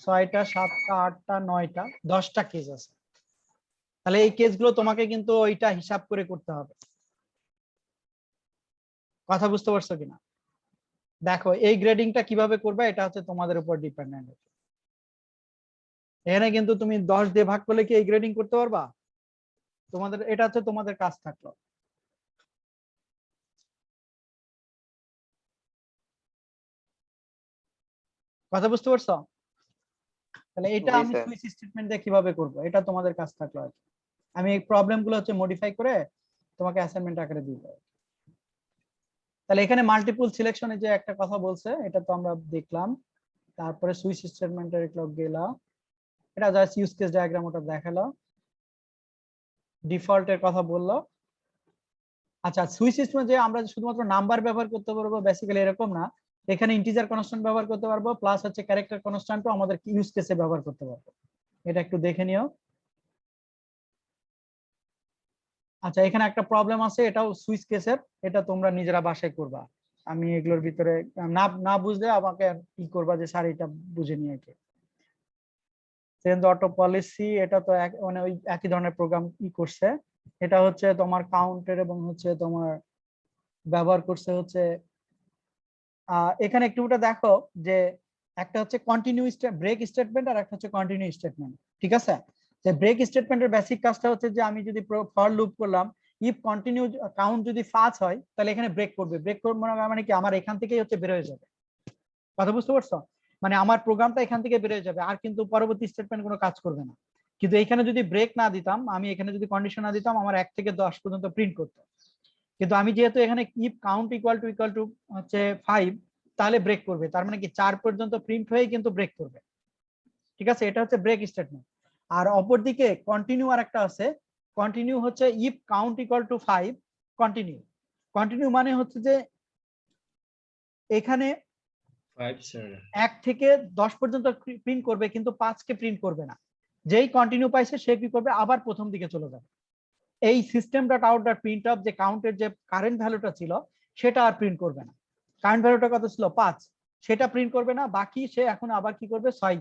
6টা 7টা 8টা 9টা 10টা কেস আছে। তাহলে এই কেসগুলো তোমাকে কিন্তু ওইটা হিসাব করে করতে হবে। কথা বুঝতে পারছো কিনা? দেখো এই গ্রেডিংটা কিভাবে করবে এটা হচ্ছে তোমাদের উপর ডিপেন্ডেন্ট। এখানে কিন্তু তুমি 10 দিয়ে ভাগ করলে কি এই গ্রেডিং করতে পারবা? তোমাদের এটা হচ্ছে তোমাদের কাজ থাকলো। কথা বুঝতে পারছো? তাহলে এটা আমি সুইচ স্টেটমেন্ট দিয়ে কিভাবে করব এটা তোমাদের কাজ থাকলো আর কি। আমি এই প্রবলেমগুলো হচ্ছে মডিফাই করে তোমাকে অ্যাসাইনমেন্ট আকারে দিব। তাহলে এখানে মাল্টিপল সিলেকশনে যে একটা কথা বলছে এটা তো আমরা দেখলাম। তারপরে সুইচ স্টেটমেন্টের একটু গেলা, এটা জাস্ট ইউজ কেস ডায়াগ্রাম ওটা দেখালো, ডিফল্টের কথা বললো। আচ্ছা, সুইচ সিস্টেমে যে আমরা শুধুমাত্র নাম্বার ব্যবহার করতে পারবো বেসিক্যালি এরকম না, এখানে ইন্টিজার কনস্ট্যান্ট ব্যবহার করতে পারবো, প্লাস হচ্ছে ক্যারেক্টার কনস্ট্যান্টও আমাদের ইউজ কেসে ব্যবহার করতে পারবো। এটা একটু দেখে নিও। আচ্ছা, এখানে একটা প্রবলেম আছে, এটাও সুইচ কেসের, এটা তোমরা নিজেরা বাসায় করবা। আমি এগুলোর ভিতরে না বুঝলে আমাকে কি করবা যে স্যার এটা বুঝে নিয়ে কি চেঞ্জ অটো পলিসি, এটা তো মানে ওই একই ধরনের প্রোগ্রাম করছে। এটা হচ্ছে তোমার কাউন্টার এবং হচ্ছে তোমার ব্যবহার করছে হচ্ছে এখানে একটু দেখো যে একটা হচ্ছে কন্টিনিউ ব্রেক স্টেটমেন্ট আর একটা হচ্ছে কন্টিনিউ স্টেটমেন্ট, ঠিক আছে? যে ব্রেক স্টেটমেন্টের বেসিক কাজটা হচ্ছে যে আমি যদি ফর লুপ করলাম, ইফ কন্টিনিউ কাউন্ট যদি 5 হয় তাহলে এখানে ব্রেক করবে। ব্রেক করবে মানে কি আমার এখান থেকেই হচ্ছে বের হয়ে যাবে। কথা বুঝতে পারছো? মানে আমার প্রোগ্রামটা এখান থেকে বের হয়ে যাবে, আর কিন্তু পরবর্তী স্টেটমেন্ট কোনো কাজ করবে না। কিন্তু এখানে যদি ব্রেক না দিতাম, আমি এখানে যদি কন্ডিশন না দিতাম, আমার 1 থেকে 10 পর্যন্ত প্রিন্ট করতে। কিন্তু আমি যেহেতু এখানে ইফ কাউন্ট ইকুয়াল টু হচ্ছে 5, তাহলে ব্রেক করবে, তার মানে কি 4 পর্যন্ত প্রিন্ট হয়ে কিন্তু ব্রেক করবে, ঠিক আছে? এটা হচ্ছে ব্রেক স্টেটমেন্ট। আর অপরদিকে কন্টিনিউ আর একটা আছে, কন্টিনিউ হচ্ছে if count equal to 5 continue. Continue মানে হচ্ছে যে এখানে 5 স্যার 1 থেকে 10 পর্যন্ত প্রিন্ট করবে কিন্তু 5 কে প্রিন্ট করবে না। যেই কন্টিনিউ পাইছে সে কি করবে, আবার প্রথম দিকে চলে যাবে। এই system dot out dot print of যে কাউন্টের যে কারেন্ট ভ্যালুটা ছিল সেটা আর প্রিন্ট করবে না। কারেন্ট ভ্যালুটা কত ছিল 5, সেটা প্রিন্ট করবে না। বাকি সে এখন আবার কি করবে 6,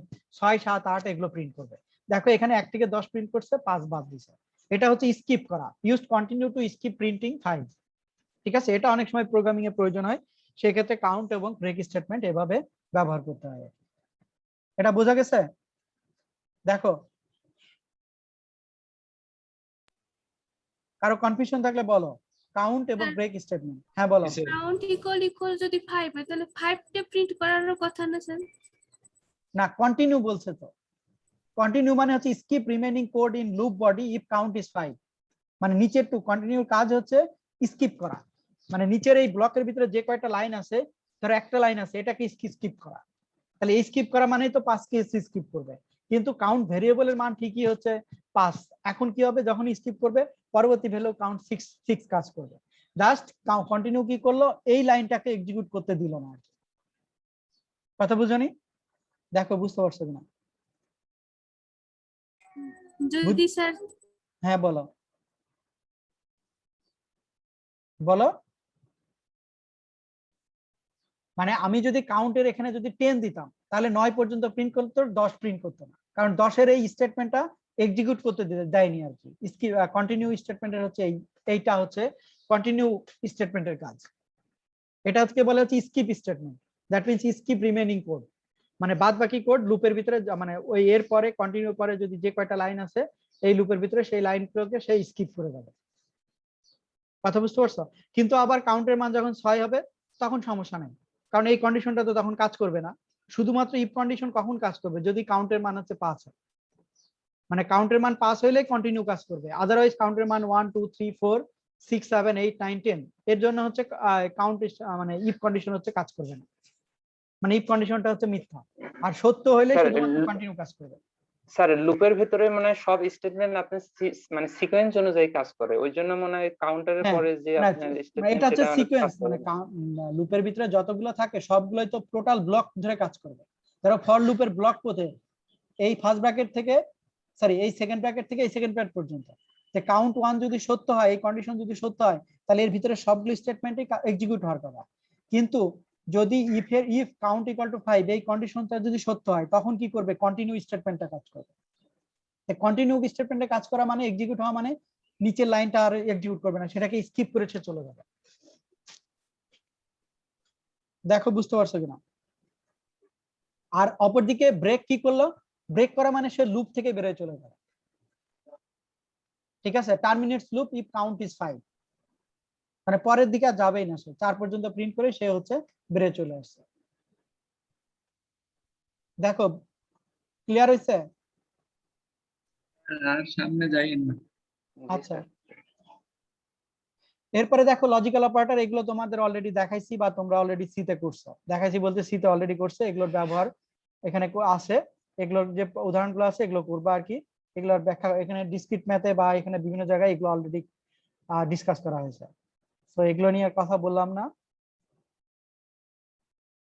7, 8 এগুলো প্রিন্ট করবে। দেখো এখানে 1 থেকে 10 প্রিন্ট করছে, 5 বাদ দিছে। এটা হচ্ছে স্কিপ করা, use continue to skip printing 5। ঠিক আছে, এটা অনেক সময় প্রোগ্রামিং এর প্রয়োজন হয়, সেক্ষেত্রে কাউন্ট এবং ব্রেক স্টেটমেন্ট এভাবে ব্যবহার করতে হয়। এটা বোঝা গেছে? দেখো কারো কনফিউশন থাকলে বলো। কাউন্ট এবং ব্রেক স্টেটমেন্ট, হ্যাঁ বলো। কাউন্ট ইকুয়াল ইকুয়াল যদি 5 হয় তাহলে 5 টা প্রিন্ট করার কথা না স্যার? না, কন্টিনিউ বলছে তো। কন্টিনিউ মানে হচ্ছে skip remaining code in loop body if count is 5। মানে নিচের টু কন্টিনিউ কাজ হচ্ছে স্কিপ করা, মানে নিচের এই ব্লকের ভিতরে যে কয়টা লাইন আছে, ধরো একটা লাইন আছে, এটাকে স্কিপ করা। তাহলে এই স্কিপ করা মানে তো 5 কে স্কিপ করবে, কিন্তু কাউন্ট ভেরিয়েবলের মান ঠিকই হচ্ছে 5। এখন কি হবে, যখন স্কিপ করবে পরবর্তী ভ্যালু কাউন্ট 6 কাজ করবে। জাস্ট কন্টিনিউ কি করলো, এই লাইনটাকে এক্সিকিউট করতে দিল না। কথা বুঝনি? দেখো বুঝতে পারছো কিনা? যদি স্যার হ্যাঁ বলো বলো। মানে আমি যদি কাউন্টের এখানে যদি 10 দিতাম তাহলে 9 পর্যন্ত প্রিন্ট করতো, 10 প্রিন্ট করতো না, কারণ 10-এর এই স্টেটমেন্টটা এক্সিকিউট করতে দেয়নি আর কি। কন্টিনিউ স্টেটমেন্টের হচ্ছে এইটা হচ্ছে কন্টিনিউ স্টেটমেন্টের কাজ। এটা হচ্ছে বলে হচ্ছে skip statement, that means skip remaining code. মানে বাদ বাকি কোড লুপের ভিতরে, মানে ওই এর পরে কন্টিনিউ পরে যদি যে কয়টা লাইন আছে এই লুপের ভিতরে, সেই লাইনগুলোকে সে স্কিপ করে যাবে। কথা বুঝতে পারছো? কিন্তু আবার কাউন্টের মান যখন 6 হবে তখন সমস্যা নেই, কারণ এই কন্ডিশনটা তো তখন কাজ করবে না। শুধুমাত্র ইফ কন্ডিশন কখন কাজ করবে, যদি কাউন্টের মান হচ্ছে 5 হয়। মানে কাউন্টের মান 5 হইলে কন্টিনিউ কাজ করবে, আদারওয়াইজ কাউন্টের মান 1 2 3 4 6 7 8 9 10 এর জন্য হচ্ছে কাউন্ট মানে ইফ কন্ডিশন হচ্ছে কাজ করবে না। মানে ইফ কন্ডিশনটা হচ্ছে মিথ্যা, আর সত্য হইলে শুধুমাত্র কন্টিনিউ কাজ করবে। স্যার লুপের ভিতরে মানে সব স্টেটমেন্ট আপনার মানে সিকোয়েন্স অনুযায়ী কাজ করে, ওই জন্য মনে হয় কাউন্টারের পরে যে আপনার স্টেটমেন্ট এটা হচ্ছে সেটা সিকোয়েন্স, মানে লুপের ভিতরে যতগুলো থাকে সবগুলোই তো টোটাল ব্লক ধরে কাজ করবে। ধরো ফর লুপের ব্লক পথে এই ফার্স্ট ব্র্যাকেট থেকে, সরি এই সেকেন্ড ব্র্যাকেট থেকে এই সেকেন্ড ব্র্যাকেট পর্যন্ত, যে কাউন্ট 1 যদি সত্য হয়, এই কন্ডিশন যদি সত্য হয়, তাহলে এর ভিতরে সবগুলো স্টেটমেন্টই এক্সিকিউট হওয়ার কথা। কিন্তু যদি ইফ কাউন্ট ইকুয়াল টু 5 এই কন্ডিশনটা যদি সত্য হয়, তখন কি করবে, কন্টিনিউ স্টেটমেন্টটা কাজ করবে। কন্টিনিউ স্টেটমেন্টে কাজ করা মানে এক্সিকিউট হওয়া, মানে নিচের লাইনটা আর এক্সিকিউট করবে না, সেটাকে স্কিপ করে সে চলে যাবে। দেখো বুঝতে পারছো কিনা? আর অপরদিকে ব্রেক কি করলো, ব্রেক করা মানে সে লুপ থেকে বেরিয়ে চলে যাবে। ঠিক আছে, টার্মিনেটস লুপ ইফ কাউন্ট ইজ 5, মানে পরের দিকে আর যাবেই না, সে 4 পর্যন্ত প্রিন্ট করে সে হচ্ছে বেরিয়ে চলে আসছে। দেখো ক্লিয়ার হয়েছে? আর সামনে যাই না। আচ্ছা, এরপরে দেখো লজিক্যাল অপারেটর, এগুলো তোমাদের অলরেডি দেখাইছি বা তোমরা অলরেডি সিতে করছো। দেখাইছি বলতে সিতে অলরেডি করছে, এগুলোর ব্যবহার এখানে আছে, এগুলোর যে উদাহরণগুলো আছে এগুলো করবা আর কি। এগুলোর ব্যাখ্যা এখানে ডিসক্রিট ম্যাথে বা এখানে বিভিন্ন জায়গায় এগুলো অলরেডি ডিসকাস করা হয়েছে, তো এগুলো নিয়ে কথা বললাম না।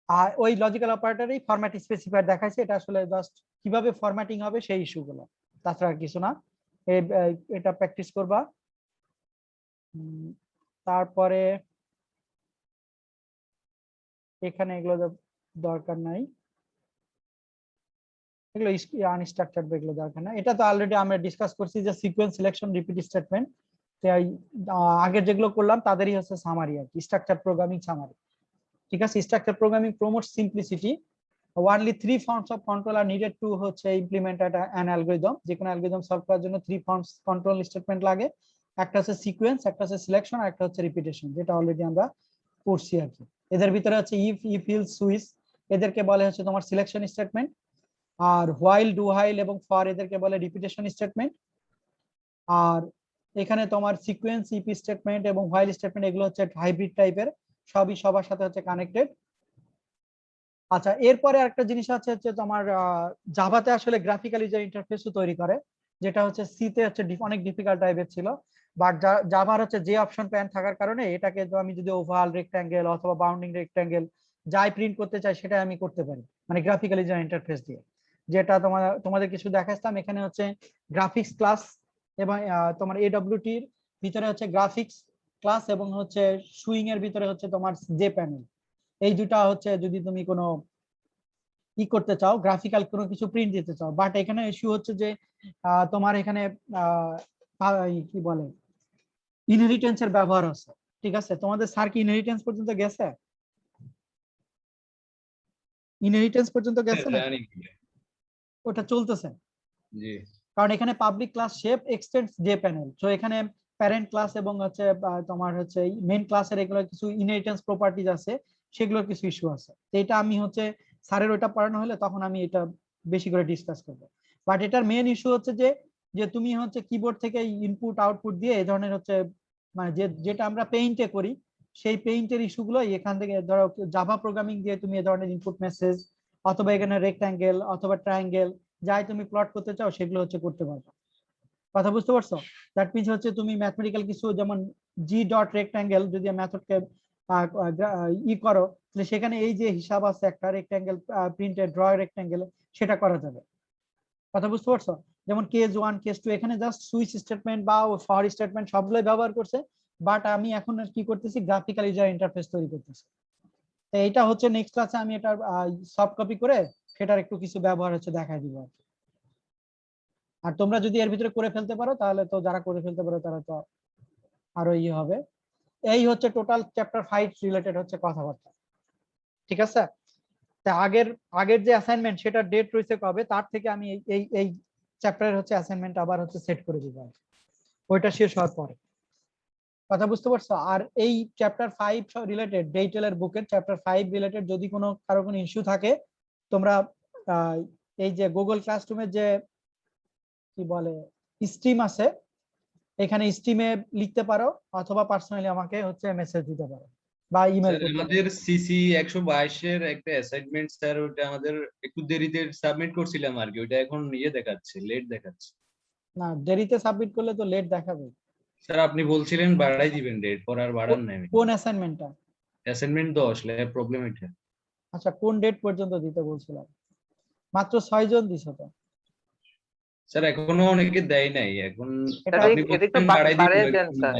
আর ওই লজিক্যাল অপারেটরই ফরম্যাট স্পেসিফায়ার দেখাইছে, এটা আসলে জাস্ট কিভাবে ফরম্যাটিং হবে সেই ইস্যুগুলো, তাছাড়া আর কিছু না। এটা প্র্যাকটিস করবা। তারপরে এখানে এগুলো দরকার নাই, এগুলো আনস্ট্রাকচার্ড এগুলো দরকার না। এটা তো অলরেডি আমরা ডিসকাস করছি যে সিকোয়েন্স সিলেকশন রিপিট স্টেটমেন্ট, আগে যেগুলো করলাম তাদেরই হচ্ছে সামারি আর কি, স্ট্রাকচার প্রোগ্রামিং সামারি। ঠিক আছে, structure programming promotes simplicity, only 3 forms of control are needed to হচ্ছে ইমপ্লিমেন্ট an algorithm। যে কোনো অ্যালগরিদম সলভ করার জন্য 3 forms কন্ট্রোল স্টেটমেন্ট লাগে, একটা হচ্ছে সিকোয়েন্স, একটা হচ্ছে সিলেকশন, আর একটা হচ্ছে রিপিটেশন, যেটা অলরেডি আমরা পড়ছি আর কি। এদের ভিতরে হচ্ছে ইফ ইল সুইচ, এদেরকে বলে হচ্ছে তোমার সিলেকশন স্টেটমেন্ট, আর হোয়াইল ডু হোয়াইল এবং ফর এদেরকে বলে রিপিটেশন স্টেটমেন্ট। আর এখানে তোমার সিকোয়েন্স, ইফ স্টেটমেন্ট এবং হোয়াইল স্টেটমেন্ট এগুলো হচ্ছে হাইব্রিড টাইপের, সবই সবার সাথে হচ্ছে কানেক্টেড। আচ্ছা, এরপরে আরেকটা জিনিস হচ্ছে তোমার জাভাতে আসলে গ্রাফিক্যালি যে ইন্টারফেসও তৈরি করে, যেটা হচ্ছে সিতে হচ্ছে অনেক ডিফিকাল্ট টাইপের ছিল, বাট জাভার হচ্ছে যে অপশন প্যান থাকার কারণে এটাকে আমি যদি ওভাল, রেক্ট্যাঙ্গেল অথবা বাউন্ডিং রেক্ট্যাঙ্গেল যাই প্রিন্ট করতে চাই সেটাই আমি করতে পারি, মানে গ্রাফিক্যাল ইউজার ইন্টারফেস দিয়ে। যেটা তোমাদের কিছু দেখাচ্ছিলাম, এখানে হচ্ছে গ্রাফিক্স ক্লাস এবং তোমার AWT এর ভিতরে হচ্ছে গ্রাফিক্স ক্লাস এবং হচ্ছে সুইং এর ভিতরে হচ্ছে তোমার জে প্যানেল। এই দুটা হচ্ছে যদি তুমি কোনো কি করতে চাও, গ্রাফিক্যাল কোনো কিছু প্রিন্ট দিতে চাও। বাট এখানে ইস্যু হচ্ছে যে তোমার এখানে কি বলে ইনহেরিটেন্সের ব্যবহার আছে। ঠিক আছে, তোমাদের স্যার কি ইনহেরিটেন্স পর্যন্ত গেছে? ইনহেরিটেন্স পর্যন্ত গেছে না? জানি ওটা চলতেছে, জি কারণ এখানে public class shape extends J panel. তো এখানে প্যারেন্ট ক্লাস এবং হচ্ছে তোমার হচ্ছে মেইন ক্লাসের এগুলো কিছু ইনহেরিটেন্স প্রপার্টিজ আছে, সেগুলোর কিছু ইস্যু আছে। তো এটা আমি হচ্ছে স্যারের ওইটা পড়ানো হলে তখন আমি এটা বেশি করে ডিসকাস করবো। বাট এটার মেইন ইস্যু হচ্ছে যে তুমি হচ্ছে কিবোর্ড থেকে ইনপুট আউটপুট দিয়ে এই ধরনের হচ্ছে মানে যেটা আমরা পেইন্টে করি, সেই পেইন্টের ইস্যুগুলো এখান থেকে ধরো জাভা প্রোগ্রামিং দিয়ে তুমি এই ধরনের ইনপুট মেসেজ অথবা এখানে রেক্ট্যাঙ্গেল অথবা ট্রায়াঙ্গেল যাই তুমি প্লট করতে চাও সেগুলো হচ্ছে করতে পারবে। কথা বুঝতে পারছো? দ্যাট মিনস হচ্ছে তুমি ম্যাথমেটিক্যাল কিছু যেমন জি ডট রেক্ট্যাঙ্গেল যদি মেথডকে করো, তাহলে সেখানে এই যে হিসাব আছে একটা রেক্ট্যাঙ্গেল প্রিন্টেড ড্র রেক্ট্যাঙ্গেল, সেটা করা যাবে। কথা বুঝতে পারছো? যেমন কেস 1 কেস 2 এখানে জাস্ট সুইচ স্টেটমেন্ট বা ফর স্টেটমেন্ট সবগুলোই ব্যবহার করছে, বাট আমি এখন কি করতেছি গ্রাফিক্যাল ইউজার ইন্টারফেস তৈরি করতেছি। তো এটা হচ্ছে নেক্সট ক্লাসে আমি এটা সফট কপি করে সেটার একটু কিছু ব্যবহার হচ্ছে দেখাই দিব। আর তোমরা যদি এর ভিতরে করে ফেলতে পারো তাহলে তো, যারা করে ফেলতে পারো তারা তো আরো ইয়ে হবে। এই হচ্ছে টোটাল চ্যাপ্টার 5 রিলেটেড হচ্ছে কথাবার্তা। ঠিক আছে, তা আগের যে অ্যাসাইনমেন্ট সেটা ডেট রয়েছে কবে, তার থেকে আমি এই চ্যাপ্টারের হচ্ছে অ্যাসাইনমেন্ট আবার হচ্ছে সেট করে দিব ওইটা শেষ হওয়ার পরে। কথা বুঝতে পারছো? আর এই চ্যাপ্টার 5 রিলেটেড ডেটেলের বুকের চ্যাপ্টার 5 রিলেটেড যদি কারো কোনো ইস্যু থাকে, তোমরা এই যে গুগল ক্লাসরুমের যে কি বলে স্ট্রিম আছে, এখানে স্ট্রিমে লিখতে পারো অথবা পার্সোনালি আমাকে হচ্ছে মেসেজ দিতে পারো বা ইমেল করতে পারো। আমাদের সিসি 122 এর একটা অ্যাসাইনমেন্ট স্যার, ওটা আমাদের একটু দেরিতে সাবমিট করছিলাম আর কি, ওটা এখন দেখাচ্ছে, লেট দেখাচ্ছে। না, দেরিতে সাবমিট করলে তো লেট দেখাবে। স্যার আপনি বলছিলেন বাড়াই দিবেন ডেট, পর আর বাড়ান নাই। কোন অ্যাসাইনমেন্টটা? অ্যাসাইনমেন্ট 10 ল্যাব প্রবলেম এটা। আচ্ছা, কোন ডেট পর্যন্ত দিতে বলছিলাম? মাত্র 6 জন দিছো তো স্যার, এখনো অনেকে দেয় নাই। এখন আপনি এদিকে বলছেন বাড়াই বাড়িয়ে দিবেন দেন স্যার।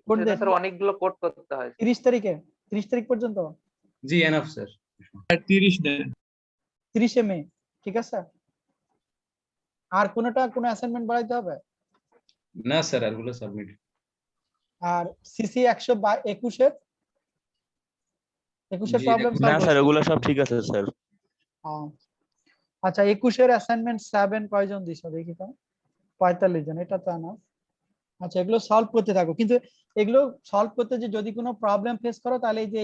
কোন ডেট? স্যার অনেকগুলো কোড করতে হয়। 30 তারিখে, 30 তারিখ পর্যন্ত? জি এনাফ স্যার। 30 দেন। 30 মে, ঠিক আছে। আর কোন অ্যাসাইনমেন্ট বাড়াইতে হবে? না স্যার, আরগুলো সাবমিট। আর সিসি 121 এর প্রবলেম না সলভ? স্যার ওগুলো সব ঠিক আছে স্যার। আচ্ছা, 21 এর অ্যাসাইনমেন্ট 7 কয়জন দিছো দেখি তো? 45 জন, এটা তো না। আচ্ছা, এগুলো সলভ করতে থাকো, কিন্তু এগুলো সলভ করতে যে যদি কোনো প্রবলেম ফেস করো তাহলে এই যে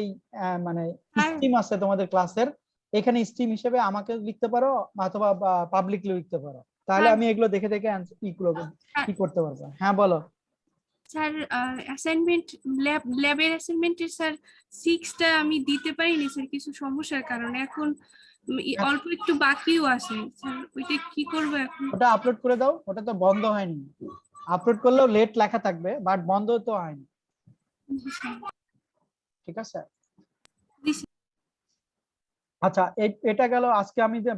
মানে স্ট্রিম আছে তোমাদের ক্লাসের, এখানে স্ট্রিম হিসেবে আমাকে লিখতে পারো অথবা পাবলিকলি লিখতে পারো, তাহলে আমি এগুলো দেখে কি করতে পারবো। হ্যাঁ বলো। স্যার অ্যাসাইনমেন্ট ল্যাবের অ্যাসাইনমেন্টের স্যার 6টা আমি দিতে পারিনি স্যার কিছু সমস্যার কারণে। এখন অল্প একটু বাকিও আছে স্যার, ওইটা কি করব এখন? ওটা আপলোড করে দাও, ওটা তো বন্ধ হয়নি। আপলোড করলেও লেট লেখা থাকবে, বাট বন্ধ তো হয়নি। ঠিক আছে। আচ্ছা, এটা গেল আজকে আমি যে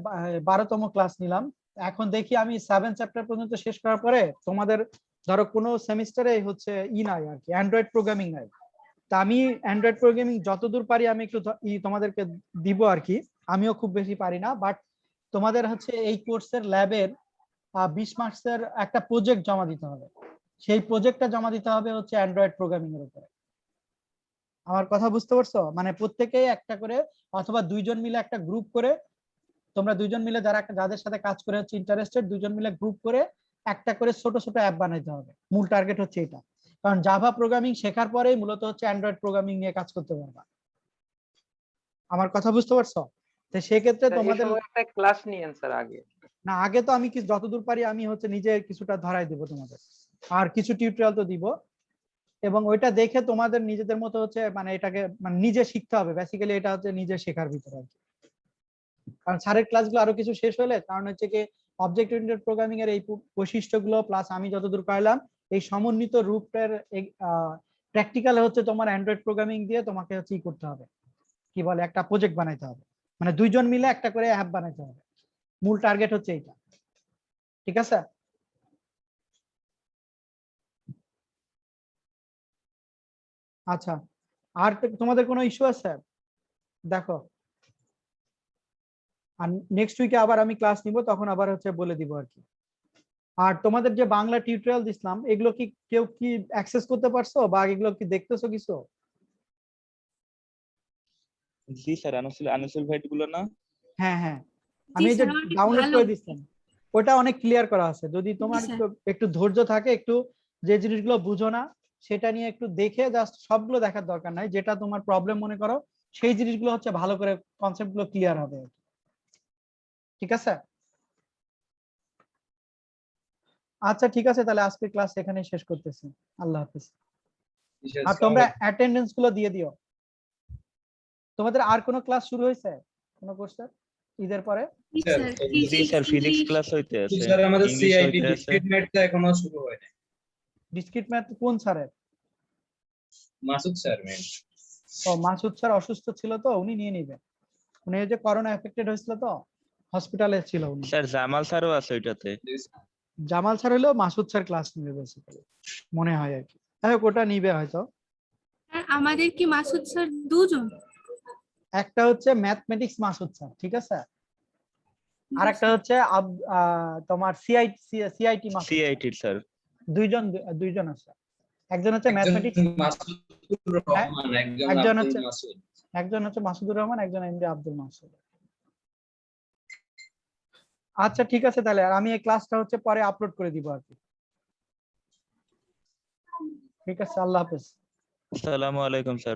12তম ক্লাস নিলাম। এখন দেখি আমি 7 চ্যাপ্টার পর্যন্ত শেষ করার পরে তোমাদের ধরো কোনো সেমিস্টারে হচ্ছে নাই আর কি, অ্যান্ড্রয়েড প্রোগ্রামিং নাই। তা আমি অ্যান্ড্রয়েড প্রোগ্রামিং যতদূর পারি আমি একটু তোমাদেরকে দিব আর কি। আমিও খুব বেশি পারি না, বাট তোমাদের হচ্ছে এই কোর্সের ল্যাবের 20 মার্কসের একটা প্রজেক্ট জমা দিতে হবে। সেই প্রজেক্টটা জমা দিতে হবে হচ্ছে অ্যান্ড্রয়েড প্রোগ্রামিং এর উপরে। আমার কথা বুঝতে পারছো? মানে প্রত্যেকেই একটা করে অথবা 2 জন মিলে একটা গ্রুপ করে, তোমরা 2 জন মিলে যাদের সাথে কাজ করে হচ্ছে ইন্টারেস্টেড, 2 জন মিলে গ্রুপ করে একটা করে ছোট ছোট অ্যাপ বানাইতে হবে। মূল টার্গেট হচ্ছে এটা, কারণ জাভা প্রোগ্রামিং শেখার পরেই মূলত হচ্ছে অ্যান্ড্রয়েড প্রোগ্রামিং নিয়ে কাজ করতে পারবা। আমার কথা বুঝতে পারছো? তো সেক্ষেত্রে তোমাদের একটা ক্লাস নিয়েন স্যার আগে। না, আগে তো আমি যতদূর পারি আমি হচ্ছে নিজে কিছুটা ধরাই দেবো তোমাদের, আর কিছু টিউটোরিয়াল তো দিব, এবং ওইটা দেখে তোমাদের নিজেদের মতো হচ্ছে মানে এটাকে মানে নিজে শিখতে হবে। বেসিক্যালি এটা হচ্ছে নিজে শেখার ভিতরে আর কি। কারণ স্যারের ক্লাসগুলো আরো কিছু শেষ হলে, কারণ হচ্ছে কি অবজেক্ট ওরিয়েন্টেড প্রোগ্রামিং এর এই বৈশিষ্ট্যগুলো প্লাস আমি যতদূর পারলাম এই সমন্বিত রূপের প্র্যাকটিক্যালে হচ্ছে তোমার অ্যান্ড্রয়েড প্রোগ্রামিং দিয়ে তোমাকে হচ্ছে করতে হবে, কি বলে একটা প্রজেক্ট বানাইতে হবে, মানে দুইজন মিলে একটা করে অ্যাপ বানাইতে হবে। মূল টার্গেট হচ্ছে এইটা, ঠিক আছে? আচ্ছা, আর তোমাদের কোনো ইস্যু আছে? দেখো, আর নেক্সট উইকে আবার আমি ক্লাস নিব, তখন আবার হচ্ছে বলে দিব আর কি। আর তোমাদের যে বাংলা টিউটোরিয়াল দিছিলাম, এগুলো কি কেউ কি অ্যাক্সেস করতে পারছো বা এগুলো কি দেখতেছো কিছু? জি স্যার, আনিসুল ভাই গুলো না? হ্যাঁ হ্যাঁ, আমি এই যে স্যার, অনেক ডাউনলোড ভালো। করে দিচ্ছিলাম, ওটা অনেক ক্লিয়ার করা আছে। যদি তোমার স্যার। একটু ধৈর্য থাকে, একটু যে জিনিসগুলো বুঝো না সেটা নিয়ে একটু দেখে, জাস্ট সবগুলো দেখার দরকার নাই, যেটা তোমার প্রবলেম মনে করো সেই জিনিসগুলো হচ্ছে ভালো করে কনসেপ্ট গুলো ক্লিয়ার হবে, ঠিক আছে? আচ্ছা ঠিক আছে, তাহলে আজকে ক্লাস এখানে শেষ করতেছি। আল্লাহ হাফিজ। আর তোমরা অ্যাটেন্ডেন্স গুলো দিয়ে দিও। তোমাদের আর কোনো ক্লাস শুরু হয়েছে কোনো কোর্সের ঈদের পরে? জি স্যার, ফিজিক্স ক্লাস হইতে আছে, স্যার আমাদের ইংলিশ সিআইটি হইতে আছে। ডিসক্রিট ম্যাথটা এখনো শুরু হয়নি। ডিসক্রিট ম্যাথ কোন স্যারের? Masud sir ma'am. ও, মাসুদ স্যার অসুস্থ ছিল তো, উনি নিয়ে নিবেন। উনি এই যে করোনা এফেক্টেড হয়েছিল তো, হসপিটালে ছিল উনি। স্যার জামাল স্যারও আছে ওইটাতে। জামাল স্যার হলেও মাসুদ স্যার ক্লাস নিবে বেসিক্যালি, মনে হয় আর কি। হ্যাঁ, ওটা নিবে হয়তো। আর আমাদের কি মাসুদ স্যার দুজন? একটা হচ্ছে ম্যাথমেটিক্স মাসুদ স্যার, ঠিক আছে? আর একটা হচ্ছে তোমার সিআইটি মাসুদ। CIT sir. দুইজন আছে। একজন হচ্ছে ম্যাথমেটিক্স মাসুদুর রহমান, একজন আব্দুল হচ্ছে মাসুদ। একজন হচ্ছে মাসুদুর রহমান, একজন এমডি আব্দুল মাসুদ। আচ্ছা ঠিক আছে, তাহলে আমি এই ক্লাসটা হচ্ছে পরে আপলোড করে দিব আর কি। ঠিক আছে, আল্লাহ হাফেজ। আসসালামু আলাইকুম স্যার।